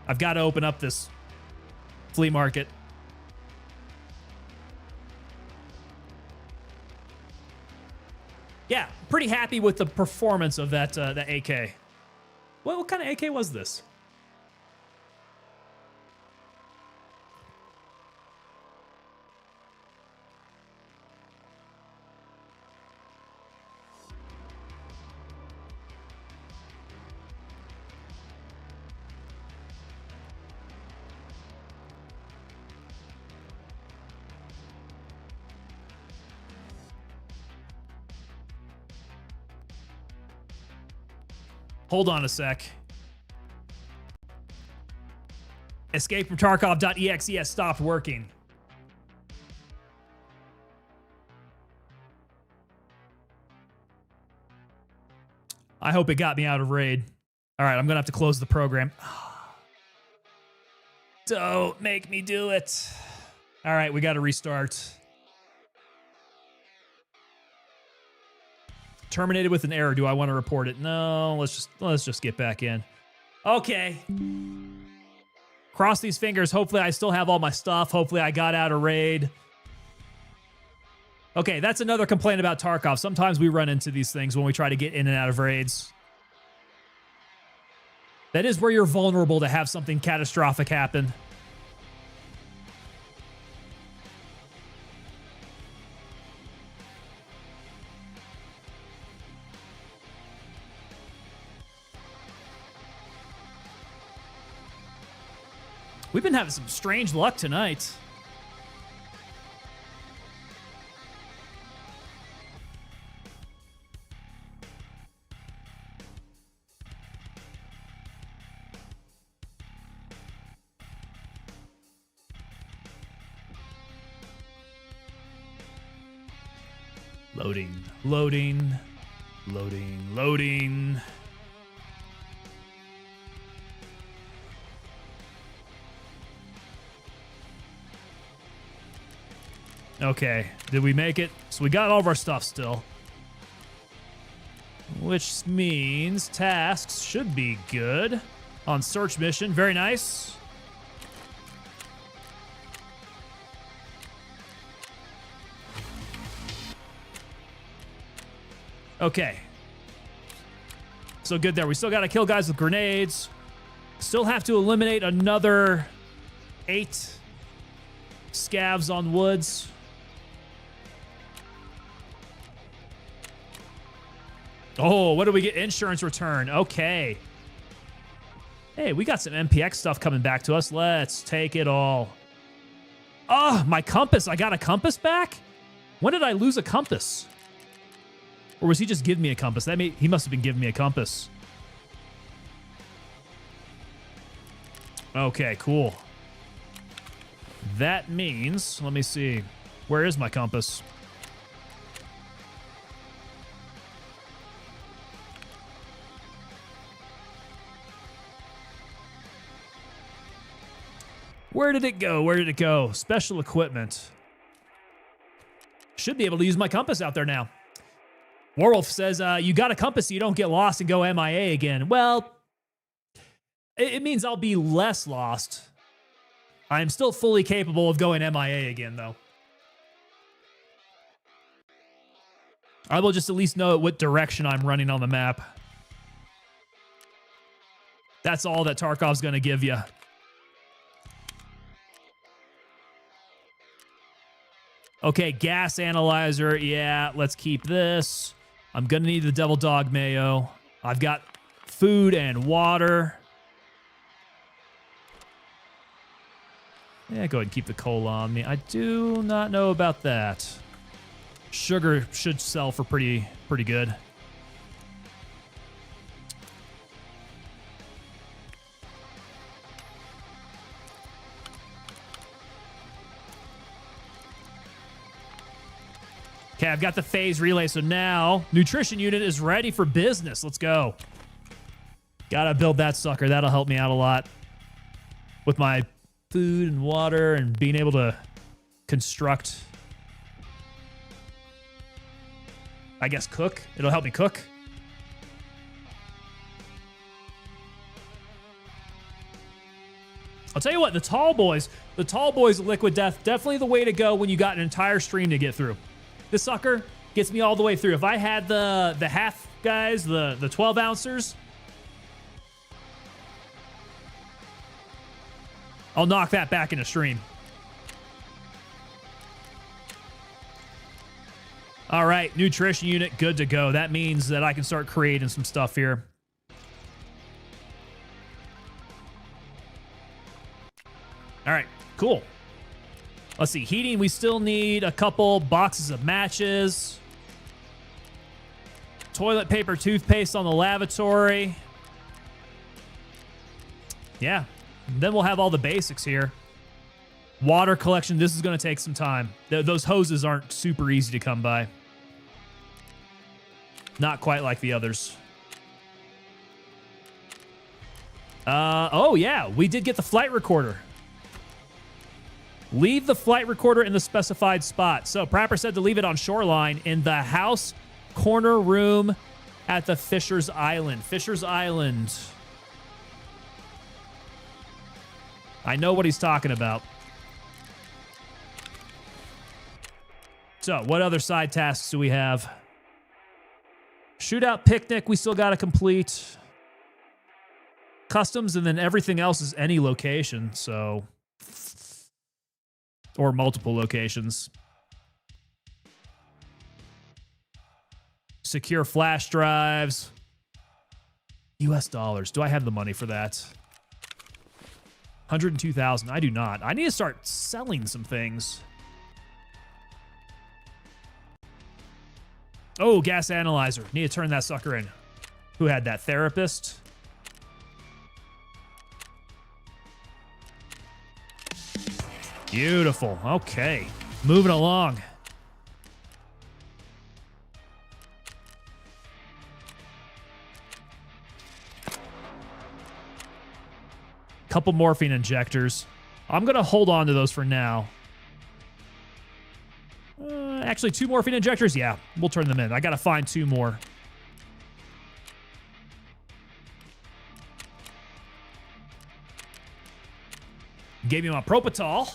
I've got to open up this flea market. Yeah, pretty happy with the performance of that AK. What kind of AK was this? Hold on a sec. Escape from Tarkov.exe has stopped working. I hope it got me out of raid. All right, I'm going to have to close the program. Don't make me do it. All right, we got to restart. Terminated with an error. Do I want to report it? No, let's just get back in. Okay. Cross these fingers. Hopefully I still have all my stuff. Hopefully I got out of raid. Okay, that's another complaint about Tarkov. Sometimes we run into these things when we try to get in and out of raids. That is where you're vulnerable to have something catastrophic happen. We've been having some strange luck tonight. Loading, loading, loading, loading. Okay, did we make it? So we got all of our stuff still. Which means tasks should be good. On search mission, very nice. Okay. So good there. We still got to kill guys with grenades. Still have to eliminate another 8 scavs on woods. Oh, what do we get? Insurance return. Okay. Hey, we got some MPX stuff coming back to us. Let's take it all. Oh, my compass. I got a compass back? When did I lose a compass? Or was he just giving me a compass? He must have been giving me a compass. Okay, cool. That means, let me see. Where is my compass? Where did it go? Where did it go? Special equipment. Should be able to use my compass out there now. Warwolf says, you got a compass so you don't get lost and go MIA again. Well, it means I'll be less lost. I am still fully capable of going MIA again, though. I will just at least know what direction I'm running on the map. That's all that Tarkov's going to give you. Okay, gas analyzer. Yeah, let's keep this. I'm going to need the Devil Dog Mayo. I've got food and water. Yeah, go ahead and keep the cola on me. I do not know about that. Sugar should sell for pretty good. Okay, I've got the phase relay, so now nutrition unit is ready for business. Let's go. Gotta build that sucker. That'll help me out a lot with my food and water and being able to construct. I guess cook. It'll help me cook. I'll tell you what, the tall boys of Liquid Death, definitely the way to go when you got an entire stream to get through. This sucker gets me all the way through. If I had the half guys, the 12 ouncers, I'll knock that back in a stream. All right, nutrition unit, good to go. That means that I can start creating some stuff here. All right, cool. Let's see, heating, we still need a couple boxes of matches. Toilet paper, toothpaste on the lavatory. Yeah, and then we'll have all the basics here. Water collection, this is going to take some time. Those hoses aren't super easy to come by. Not quite like the others. Oh yeah, we did get the flight recorder. Leave the flight recorder in the specified spot. So Prapper said to leave it on shoreline in the house corner room at the Fisher's Island. Fisher's Island. I know what he's talking about. So what other side tasks do we have? Shootout picnic, we still got to complete. Customs, and then everything else is any location, so... or multiple locations. Secure flash drives. US dollars. Do I have the money for that? 102,000. I do not. I need to start selling some things. Oh, gas analyzer. Need to turn that sucker in. Who had that? Therapist? Beautiful. Okay. Moving along. Couple morphine injectors. I'm going to hold on to those for now. Actually, 2 morphine injectors? Yeah, we'll turn them in. I got to find 2 more. Gave me my Propitol.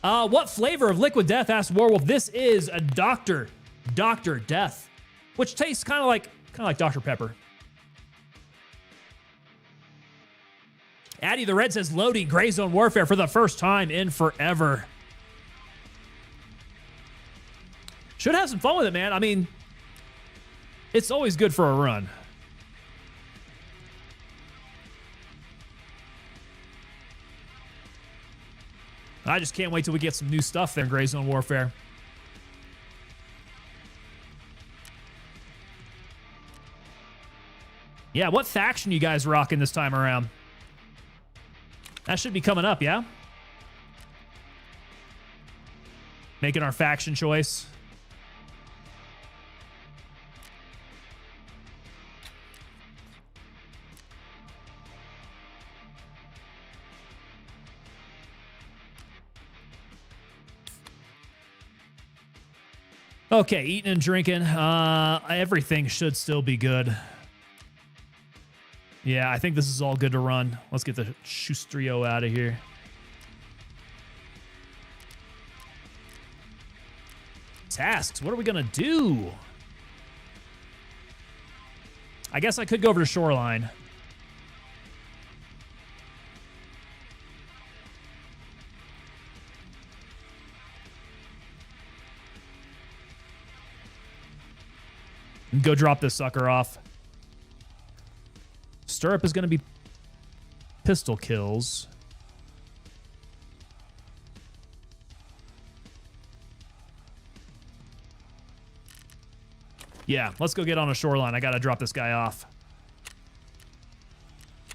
What flavor of liquid death? Asked Warwolf. This is a Dr. Death, which tastes kind of like Dr. Pepper. Addy the Red says loading Gray Zone Warfare for the first time in forever. Should have some fun with it, man. I mean, it's always good for a run. I just can't wait till we get some new stuff there in Gray Zone Warfare. Yeah, what faction you guys rocking this time around? That should be coming up, yeah? Making our faction choice. Okay, eating and drinking. Everything should still be good. Yeah, I think this is all good to run. Let's get the Schustrio out of here. Tasks. What are we going to do? I guess I could go over to Shoreline. And go drop this sucker off. Stirrup is going to be pistol kills. Yeah, let's go get on a Shoreline. I got to drop this guy off.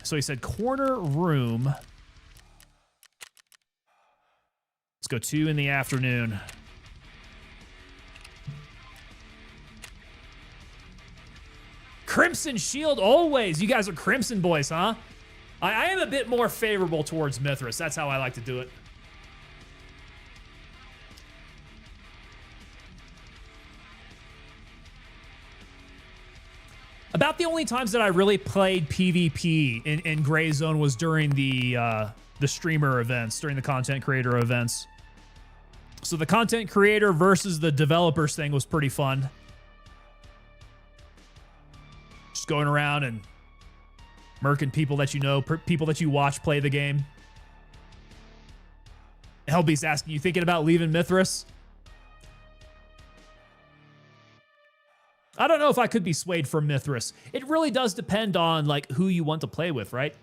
So he said corner room. Let's go 2 in the afternoon. Crimson Shield always. You guys are Crimson boys, huh? I am a bit more favorable towards Mithras. That's how I like to do it. About the only times that I really played PvP in Gray Zone was during the streamer events, during the content creator events. So the content creator versus the developers thing was pretty fun. Just going around and murking people that you know, people that you watch play the game. Helby's asking, you thinking about leaving Mithras? I don't know if I could be swayed from Mithras. It really does depend on like who you want to play with, right?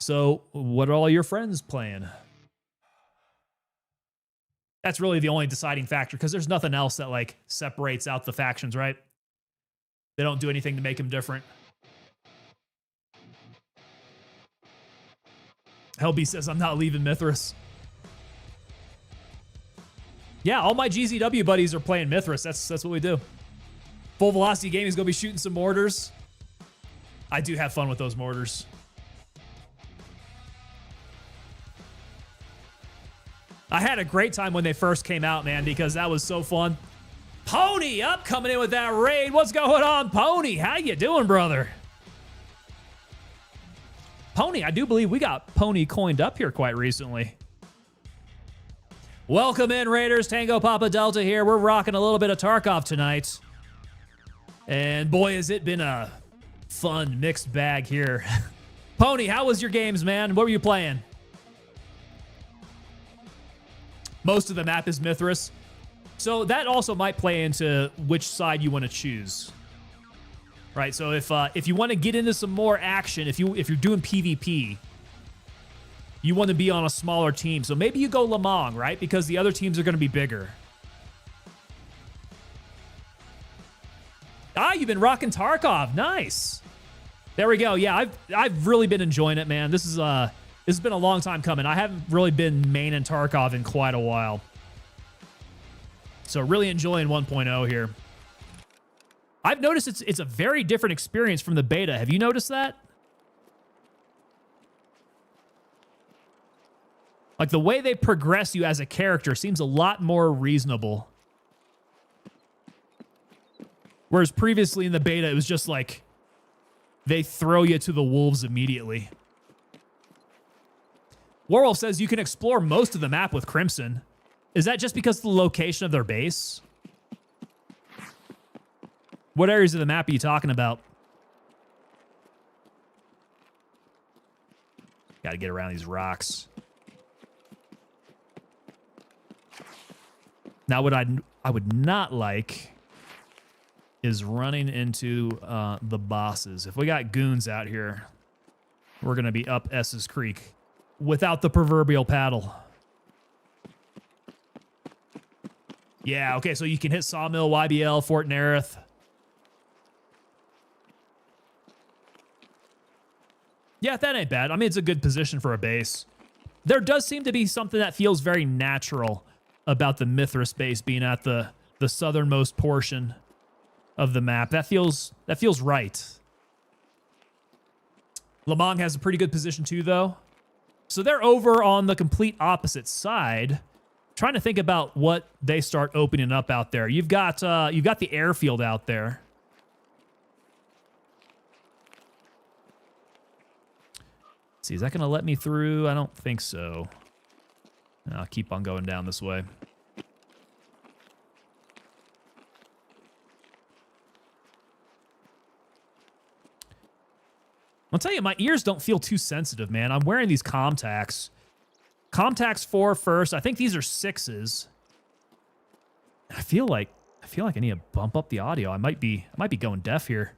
So what are all your friends playing? That's really the only deciding factor because there's nothing else that like separates out the factions, right? They don't do anything to make them different. Helby says, I'm not leaving Mithras. Yeah, all my GZW buddies are playing Mithras. That's what we do. Full Velocity Gaming is going to be shooting some mortars. I do have fun with those mortars. I had a great time when they first came out, man, because that was so fun. Pony up, coming in with that raid. What's going on, Pony? How you doing, brother? Pony, I do believe we got Pony coined up here quite recently. Welcome in, Raiders. Tango Papa Delta here. We're rocking a little bit of Tarkov tonight. And boy, has it been a fun mixed bag here. Pony, how was your games, man? What were you playing? Most of the map is Mithras. So that also might play into which side you want to choose. Right, so if you want to get into some more action, if you're doing PvP, you want to be on a smaller team. So maybe you go Lemong, right? Because the other teams are going to be bigger. Ah, you've been rocking Tarkov. Nice. There we go. Yeah, I've really been enjoying it, man. This has been a long time coming. I haven't really been main in Tarkov in quite a while. So really enjoying 1.0 here. I've noticed it's a very different experience from the beta. Have you noticed that? Like the way they progress you as a character seems a lot more reasonable. Whereas previously in the beta, it was just like they throw you to the wolves immediately. Warwolf says you can explore most of the map with Crimson. Is that just because of the location of their base? What areas of the map are you talking about? Got to get around these rocks. Now, what I would not like is running into the bosses. If we got goons out here, we're going to be up S's Creek without the proverbial paddle. Yeah, okay, so you can hit Sawmill, YBL, Fort Nerith. Yeah, that ain't bad. I mean, it's a good position for a base. There does seem to be something that feels very natural about the Mithras base being at the southernmost portion of the map. That feels right. Lemong has a pretty good position too, though. So they're over on the complete opposite side. Trying to think about what they start opening up out there. You've got the airfield out there. Let's see, is that going to let me through? I don't think so. I'll keep on going down this way. I'll tell you, my ears don't feel too sensitive, man. I'm wearing these Comtacs. Comtacs 4 first. I think these are 6s. I feel like I need to bump up the audio. I might be going deaf here.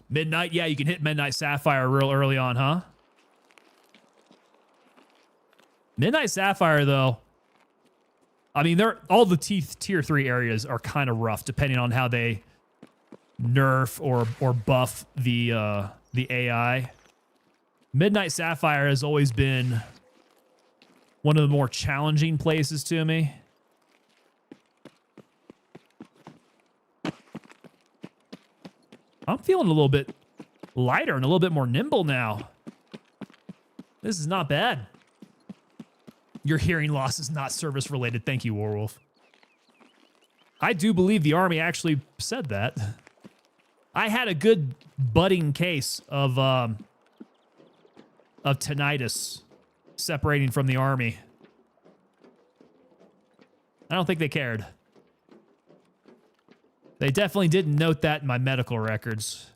Midnight, yeah, you can hit Midnight Sapphire real early on, huh? Midnight Sapphire, though, I mean, all the tier 3 areas are kind of rough, depending on how they nerf or buff the AI. Midnight Sapphire has always been one of the more challenging places to me. I'm feeling a little bit lighter and a little bit more nimble now. This is not bad. Your hearing loss is not service related. Thank you, Warwolf. I do believe the Army actually said that. I had a good budding case of tinnitus separating from the Army. I don't think they cared. They definitely didn't note that in my medical records.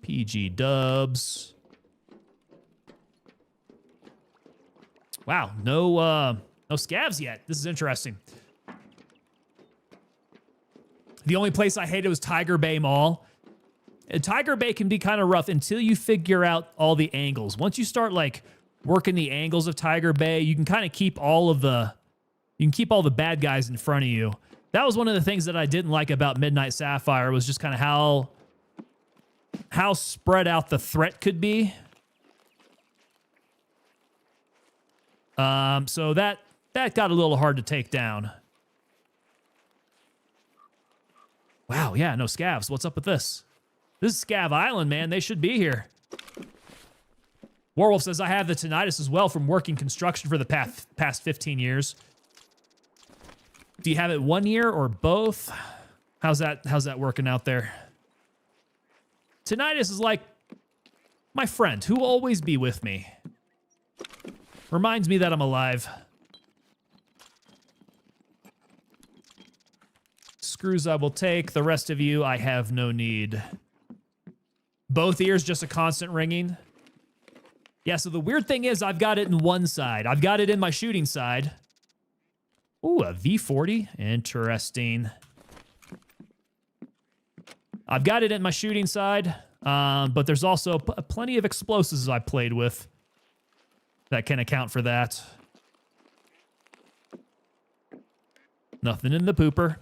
PG dubs. Wow, no scavs yet. This is interesting. The only place I hated was Tiger Bay Mall. And Tiger Bay can be kind of rough until you figure out all the angles. Once you start like working the angles of Tiger Bay, you can kind of keep all the bad guys in front of you. That was one of the things that I didn't like about Midnight Sapphire, was just kind of how spread out the threat could be. So that got a little hard to take down. Wow, yeah, no scavs. What's up with this? This is Scav Island, man. They should be here. Warwolf says, I have the tinnitus as well from working construction for the past 15 years. Do you have it 1 year or both? How's that working out there? Tinnitus is like my friend who will always be with me. Reminds me that I'm alive. Screws I will take. The rest of you, I have no need. Both ears, just a constant ringing. Yeah, so the weird thing is I've got it in one side. I've got it in my shooting side. V40. Interesting. I've got it in my shooting side, but there's also plenty of explosives I played with that can account for that. Nothing in the pooper.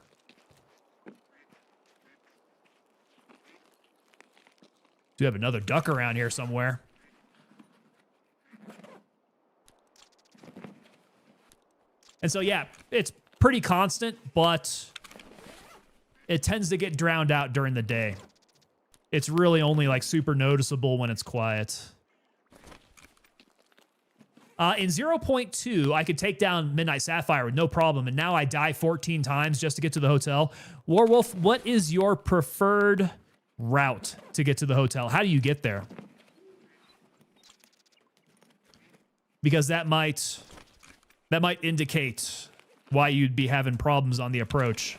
Do have another duck around here somewhere. And so, yeah, it's pretty constant, but it tends to get drowned out during the day. It's really only like super noticeable when it's quiet. In 0.2, I could take down Midnight Sapphire with no problem, and now I die 14 times just to get to the hotel. Warwolf, what is your preferred route to get to the hotel? How do you get there? Because that might indicate why you'd be having problems on the approach.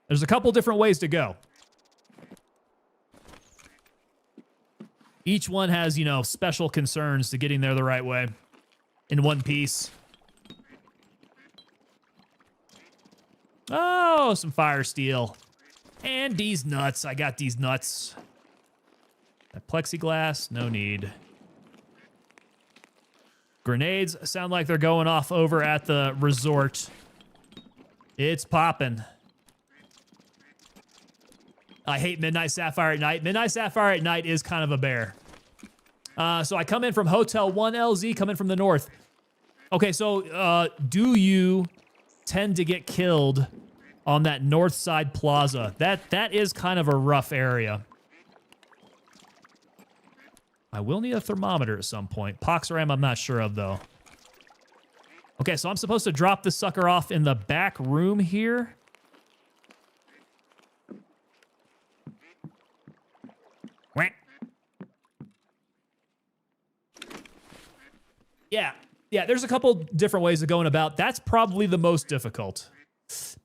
There's a couple different ways to go. Each one has, you know, special concerns to getting there the right way in one piece. Oh, some fire steel. And these nuts. I got these nuts. That plexiglass, no need. Grenades sound like they're going off over at the resort. It's popping. I hate Midnight Sapphire at night. Midnight Sapphire at night is kind of a bear. So I come in from Hotel 1LZ, come in from the north. Okay, so do you tend to get killed on that north side plaza? That is kind of a rough area. I will need a thermometer at some point. Pox RAM, I'm not sure of, though. Okay, so I'm supposed to drop this sucker off in the back room here. Yeah, there's a couple different ways of going about. That's probably the most difficult.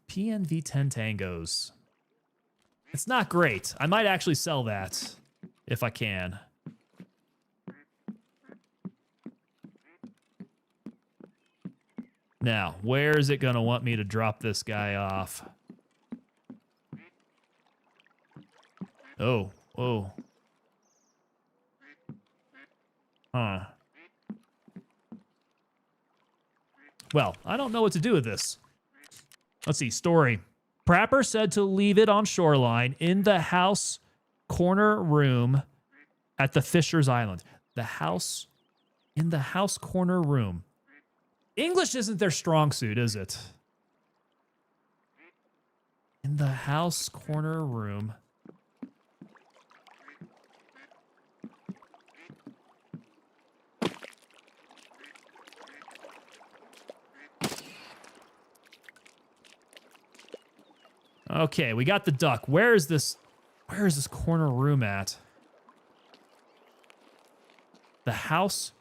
PNV 10 tangos. It's not great. I might actually sell that if I can. Now, where is it going to want me to drop this guy off? Oh, whoa. Huh. Well, I don't know what to do with this. Let's see, story. Prapper said to leave it on shoreline in the house corner room at the Fisher's Island. The house, in the house corner room. English isn't their strong suit, is it? In the house corner room. Okay, we got the duck. Where is this corner room at? The house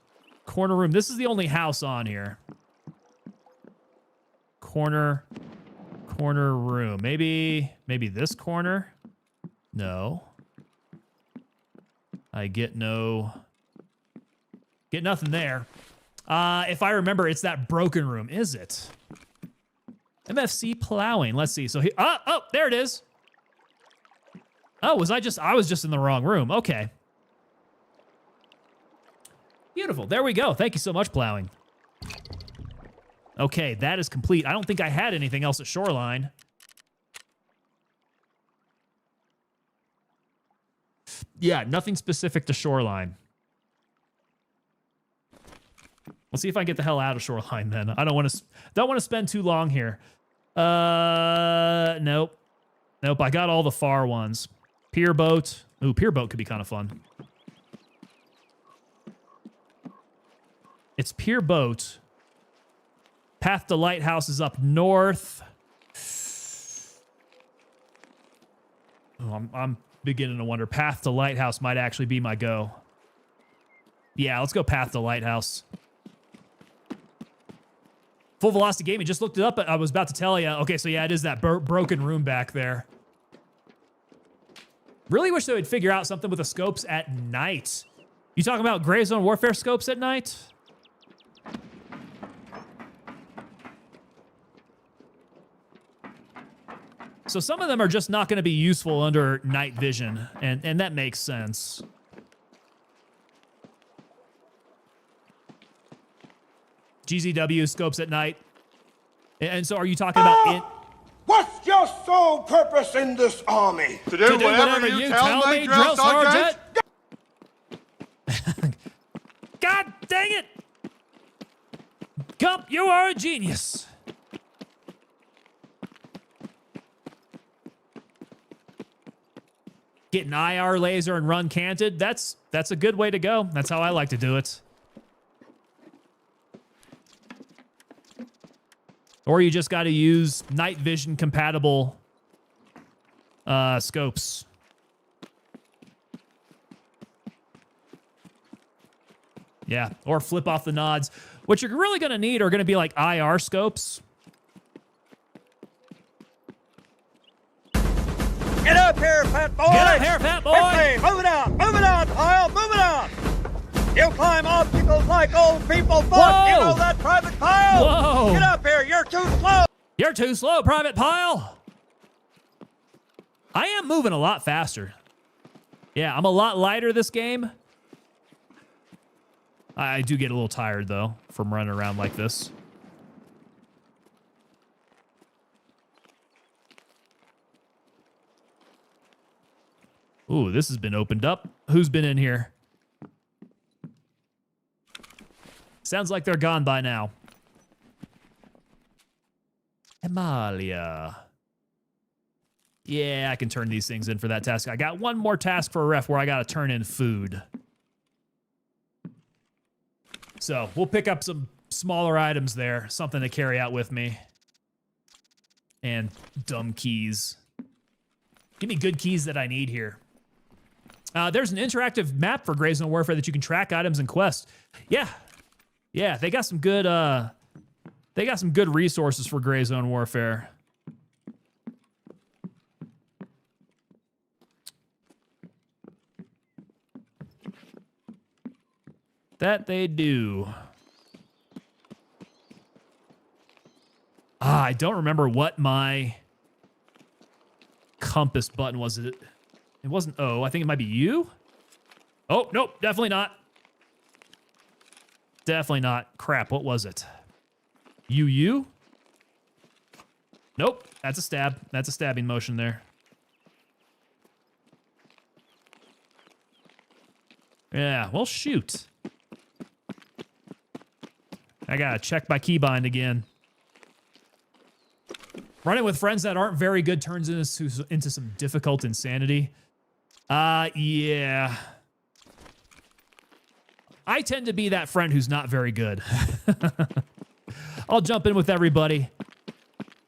corner room. This is the only house on here. Corner room. Maybe this corner? No. I get nothing there. If I remember, it's that broken room, is it? MFC plowing. Let's see. So oh, there it is. Oh, I was just in the wrong room. Okay. Beautiful. There we go. Thank you so much, plowing. Okay, that is complete. I don't think I had anything else at shoreline. Yeah, nothing specific to shoreline. Let's see if I get the hell out of shoreline then. I don't want to spend too long here. Nope. Nope, I got all the far ones. Pier boat. Ooh, pier boat could be kind of fun. It's pier boat. Path to lighthouse is up north. Oh, I'm beginning to wonder. Path to lighthouse might actually be my go. Yeah, let's go path to lighthouse. Full Velocity Gaming, just looked it up. I was about to tell you. Okay, so yeah, it is that broken room back there. Really wish they would figure out something with the scopes at night. You talking about Gray Zone Warfare scopes at night? So some of them are just not going to be useful under night vision, and that makes sense. GZW scopes at night. And so are you talking about it? What's your sole purpose in this army? To do whatever you tell me, drill sergeant. God dang it! Gump, you are a genius. Get an IR laser and run canted. That's a good way to go. That's how I like to do it. Or you just got to use night vision compatible scopes. Yeah, or flip off the nods. What you're really going to need are going to be like IR scopes. Get up here, fat boy! Get up here, fat boy! Quickly, move it on, pile, move it on! You climb obstacles like old people, fuck! Whoa! You know that, Private Pile? Whoa! Get up here, you're too slow! You're too slow, Private Pile! I am moving a lot faster. Yeah, I'm a lot lighter this game. I do get a little tired, though, from running around like this. Ooh, this has been opened up. Who's been in here? Sounds like they're gone by now. Amalia. Yeah, I can turn these things in for that task. I got one more task for a ref where I got to turn in food. So we'll pick up some smaller items there. Something to carry out with me. And dumb keys. Give me good keys that I need here. There's an interactive map for Gray Zone Warfare that you can track items and quests. Yeah. Yeah, they got some good resources for Gray Zone Warfare. That they do. I don't remember what my compass button was. It wasn't O. I think it might be U. Oh, nope, definitely not. Definitely not. Crap, what was it? UU? Nope, that's a stab. That's a stabbing motion there. Yeah, well, shoot. I gotta check my keybind again. Running with friends that aren't very good turns into some difficult insanity. Yeah. I tend to be that friend who's not very good. I'll jump in with everybody,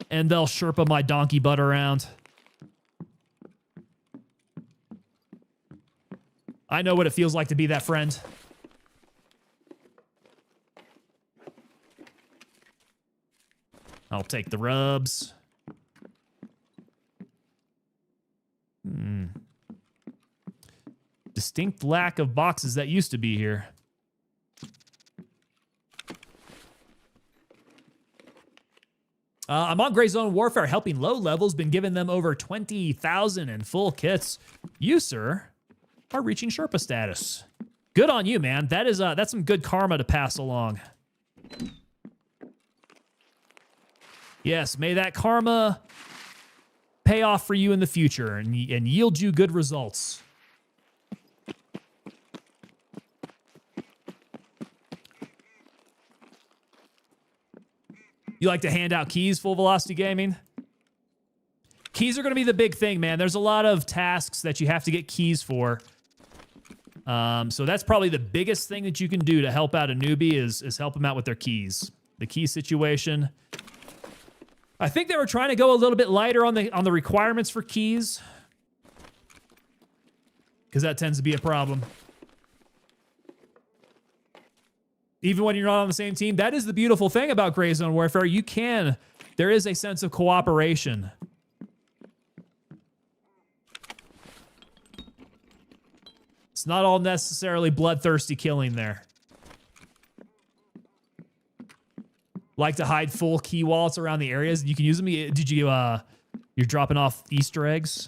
and they'll Sherpa my donkey butt around. I know what it feels like to be that friend. I'll take the rubs. Distinct lack of boxes that used to be here. I'm on Gray Zone Warfare, helping low levels, been giving them over 20,000 in full kits. You, sir, are reaching Sherpa status. Good on you, man. That's some good karma to pass along. Yes, may that karma pay off for you in the future and yield you good results. You like to hand out keys, Full Velocity Gaming? Keys are going to be the big thing, man. There's a lot of tasks that you have to get keys for. So that's probably the biggest thing that you can do to help out a newbie is help them out with their keys. The key situation. I think they were trying to go a little bit lighter on the requirements for keys, because that tends to be a problem. Even when you're not on the same team, that is the beautiful thing about Gray Zone Warfare. There is a sense of cooperation. It's not all necessarily bloodthirsty killing there. Like to hide full key wallets around the areas. You can use them. Did you, your You're dropping off Easter eggs?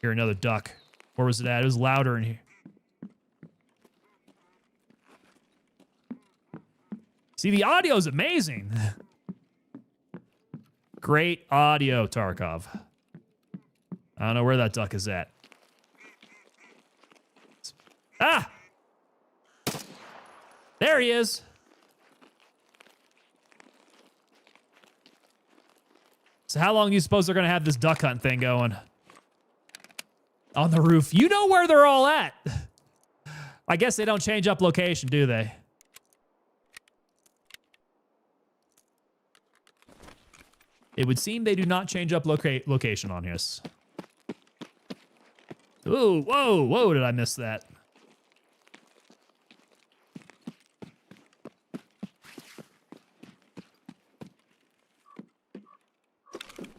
Hear another duck. Where was it at? It was louder in here. See, the audio is amazing. Great audio, Tarkov. I don't know where that duck is at. Ah! There he is. So how long do you suppose they're going to have this duck hunt thing going? On the roof. You know where they're all at. I guess they don't change up location, do they? It would seem they do not change up location on this. Ooh, whoa, whoa, did I miss that?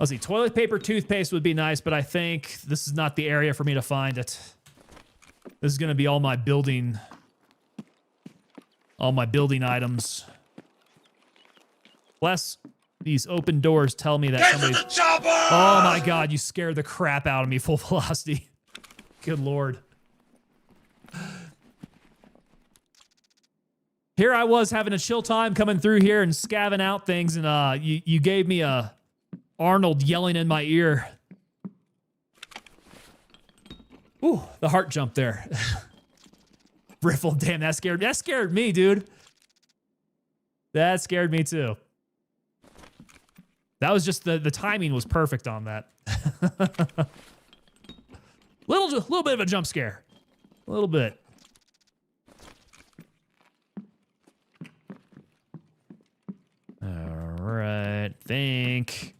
Let's see, toilet paper, toothpaste would be nice, but I think this is not the area for me to find it. This is going to be all my building items. Plus, these open doors tell me that somebody's... Oh my god, you scared the crap out of me, full velocity. Good lord. Here I was having a chill time coming through here and scavenging out things, and you gave me a Arnold yelling in my ear. Ooh, the heart jump there. Riffle, damn, that scared me, dude. That scared me too. That was just the timing was perfect on that. little bit of a jump scare. A little bit. All right, think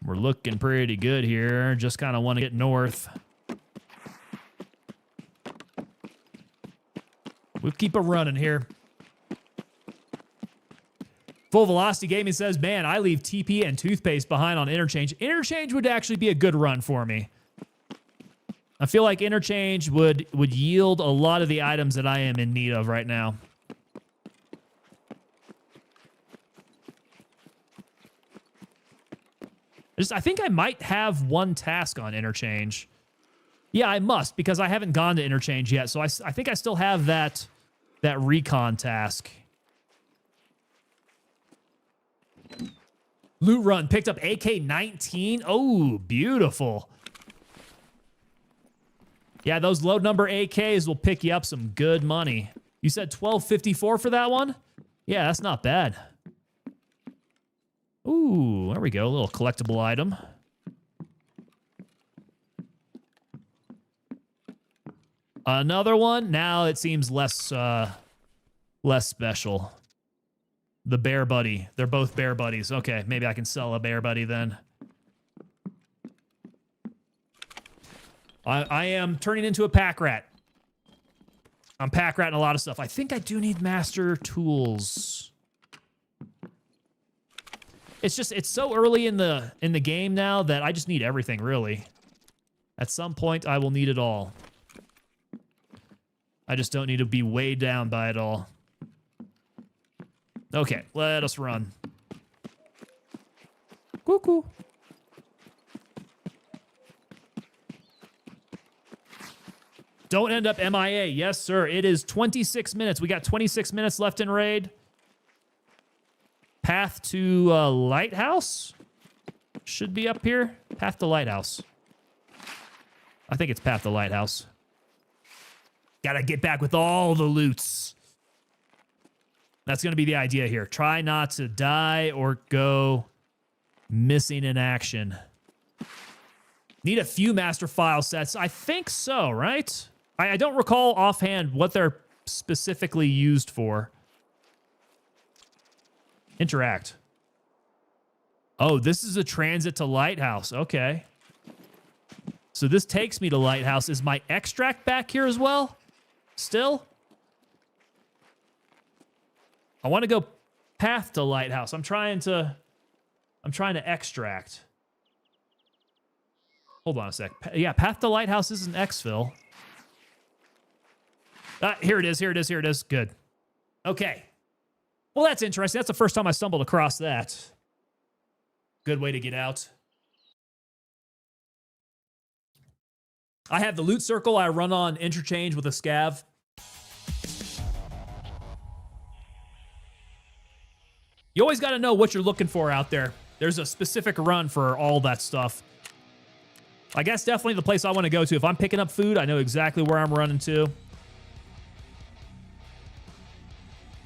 we're looking pretty good here. Just kind of want to get north. We'll keep it running here. Full Velocity Gaming says, man, I leave TP and toothpaste behind on Interchange. Interchange would actually be a good run for me. I feel like Interchange would yield a lot of the items that I am in need of right now. I think I might have one task on Interchange. Yeah, I must, because I haven't gone to Interchange yet, so I think I still have that recon task. Loot run, picked up AK-19. Oh, beautiful. Yeah, those low number AKs will pick you up some good money. You said $12.54 for that one? Yeah, that's not bad. Ooh, there we go. A little collectible item. Another one. Now it seems less special. The bear buddy. They're both bear buddies. Okay, maybe I can sell a bear buddy then. I am turning into a pack rat. I'm pack ratting a lot of stuff. I think I do need master tools. It's so early in the game now that I just need everything, really. At some point, I will need it all. I just don't need to be weighed down by it all. Okay, let us run. Cuckoo. Don't end up MIA. Yes, sir. It is 26 minutes. We got 26 minutes left in raid. Path to Lighthouse should be up here. Path to Lighthouse. I think it's Path to Lighthouse. Gotta get back with all the loots. That's gonna be the idea here. Try not to die or go missing in action. Need a few master file sets. I think so, right? I don't recall offhand what they're specifically used for. Interact. Oh, this is a transit to Lighthouse. Okay. So this takes me to Lighthouse. Is my extract back here as well? Still? I want to go path to Lighthouse. I'm trying to extract. Hold on a sec. Yeah, path to Lighthouse is an exfil. Here it is. Here it is. Here it is. Good. Okay. Well, that's interesting. That's the first time I stumbled across that. Good way to get out. I have the loot circle. I run on interchange with a scav. You always got to know what you're looking for out there. There's a specific run for all that stuff. I guess definitely the place I want to go to. If I'm picking up food, I know exactly where I'm running to.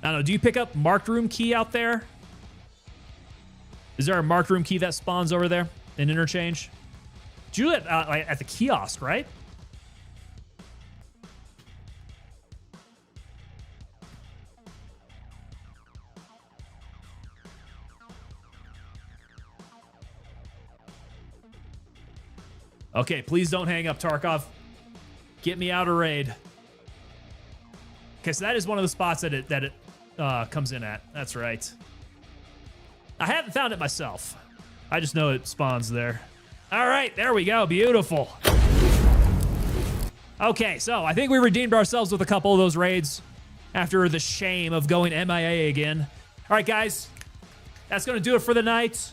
I don't know. Do you pick up marked room key out there? Is there a marked room key that spawns over there in interchange? It's usually at the kiosk, right? Okay, please don't hang up, Tarkov. Get me out of raid. Okay, so that is one of the spots that it comes in at. That's right. I haven't found it myself. I just know it spawns there. All right, there we go. Beautiful. Okay, so I think we redeemed ourselves with a couple of those raids after the shame of going MIA again. All right, guys, that's going to do it for the night.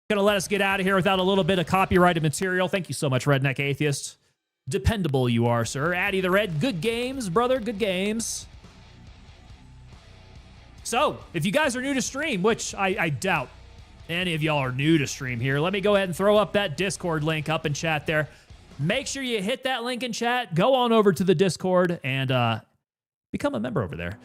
Gonna let us get out of here without a little bit of copyrighted material. Thank you so much, Redneck Atheist. Dependable you are, sir. Addy the Red, good games, brother, good games. So, if you guys are new to stream, which I doubt any of y'all are new to stream here, let me go ahead and throw up that Discord link up in chat there. Make sure you hit that link in chat, go on over to the Discord, and become a member over there.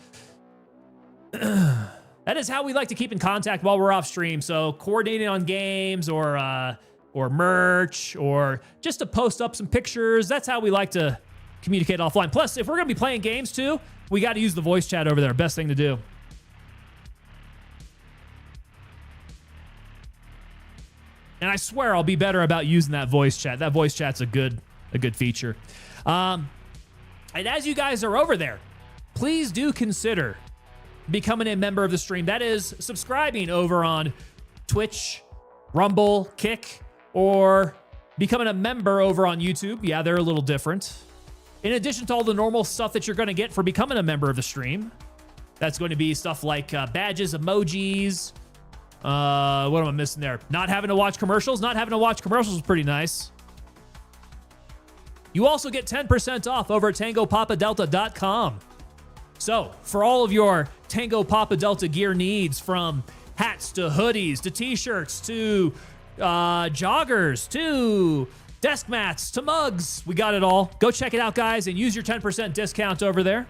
That is how we like to keep in contact while we're off stream. So coordinating on games or merch or just to post up some pictures. That's how we like to communicate offline. Plus, if we're going to be playing games too, we got to use the voice chat over there. Best thing to do. And I swear I'll be better about using that voice chat. That voice chat's a good feature. And as you guys are over there, please do consider becoming a member of the stream. That is subscribing over on Twitch, Rumble, Kick, or becoming a member over on YouTube. Yeah, they're a little different. In addition to all the normal stuff that you're going to get for becoming a member of the stream, that's going to be stuff like badges, emojis. What am I missing there? Not having to watch commercials. Not having to watch commercials is pretty nice. You also get 10% off over at TangoPapaDelta.com. So, for all of your Tango Papa Delta gear needs, from hats to hoodies to t-shirts to joggers to desk mats to mugs, we got it all. Go check it out, guys, and use your 10% discount over there.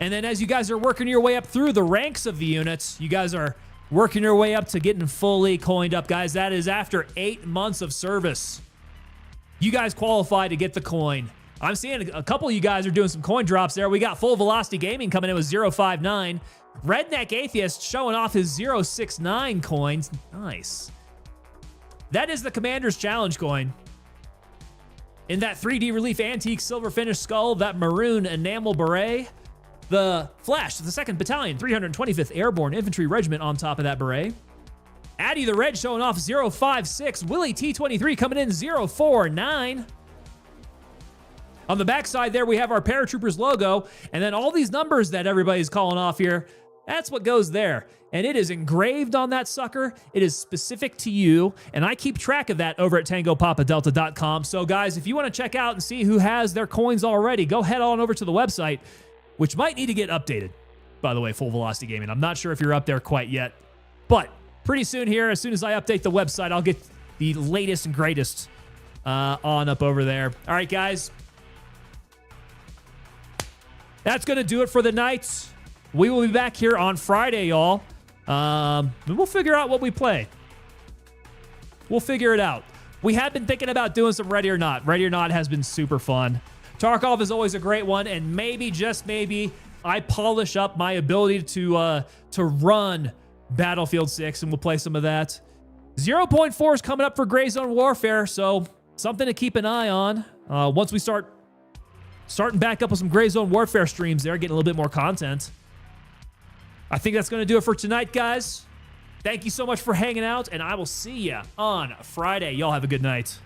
And then as you guys are working your way up through the ranks of the units, you guys are working your way up to getting fully coined up, guys. That is after 8 months of service. You guys qualify to get the coin. I'm seeing a couple of you guys are doing some coin drops there. We got Full Velocity Gaming coming in with 059. Redneck Atheist showing off his 069 coins. Nice. That is the Commander's Challenge coin. In that 3D relief antique silver finish skull, that maroon enamel beret, the Flash, the 2nd Battalion, 325th Airborne Infantry Regiment on top of that beret. Addy the Red showing off 056. Willie T23 coming in 049. On the backside there, we have our Paratroopers logo, and then all these numbers that everybody's calling off here, that's what goes there. And it is engraved on that sucker. It is specific to you, and I keep track of that over at TangoPapaDelta.com. So guys, if you want to check out and see who has their coins already, go head on over to the website, which might need to get updated, by the way, Full Velocity Gaming. I'm not sure if you're up there quite yet, but pretty soon here, as soon as I update the website, I'll get the latest and greatest on up over there. All right, guys. That's going to do it for the night. We will be back here on Friday, y'all. And we'll figure out what we play. We'll figure it out. We have been thinking about doing some Ready or Not. Ready or Not has been super fun. Tarkov is always a great one, and maybe, just maybe, I polish up my ability to run Battlefield 6, and we'll play some of that. 0.4 is coming up for Gray Zone Warfare, so something to keep an eye on. Once we starting back up with some Gray Zone Warfare streams there, getting a little bit more content. I think that's going to do it for tonight, guys. Thank you so much for hanging out, and I will see you on Friday. Y'all have a good night.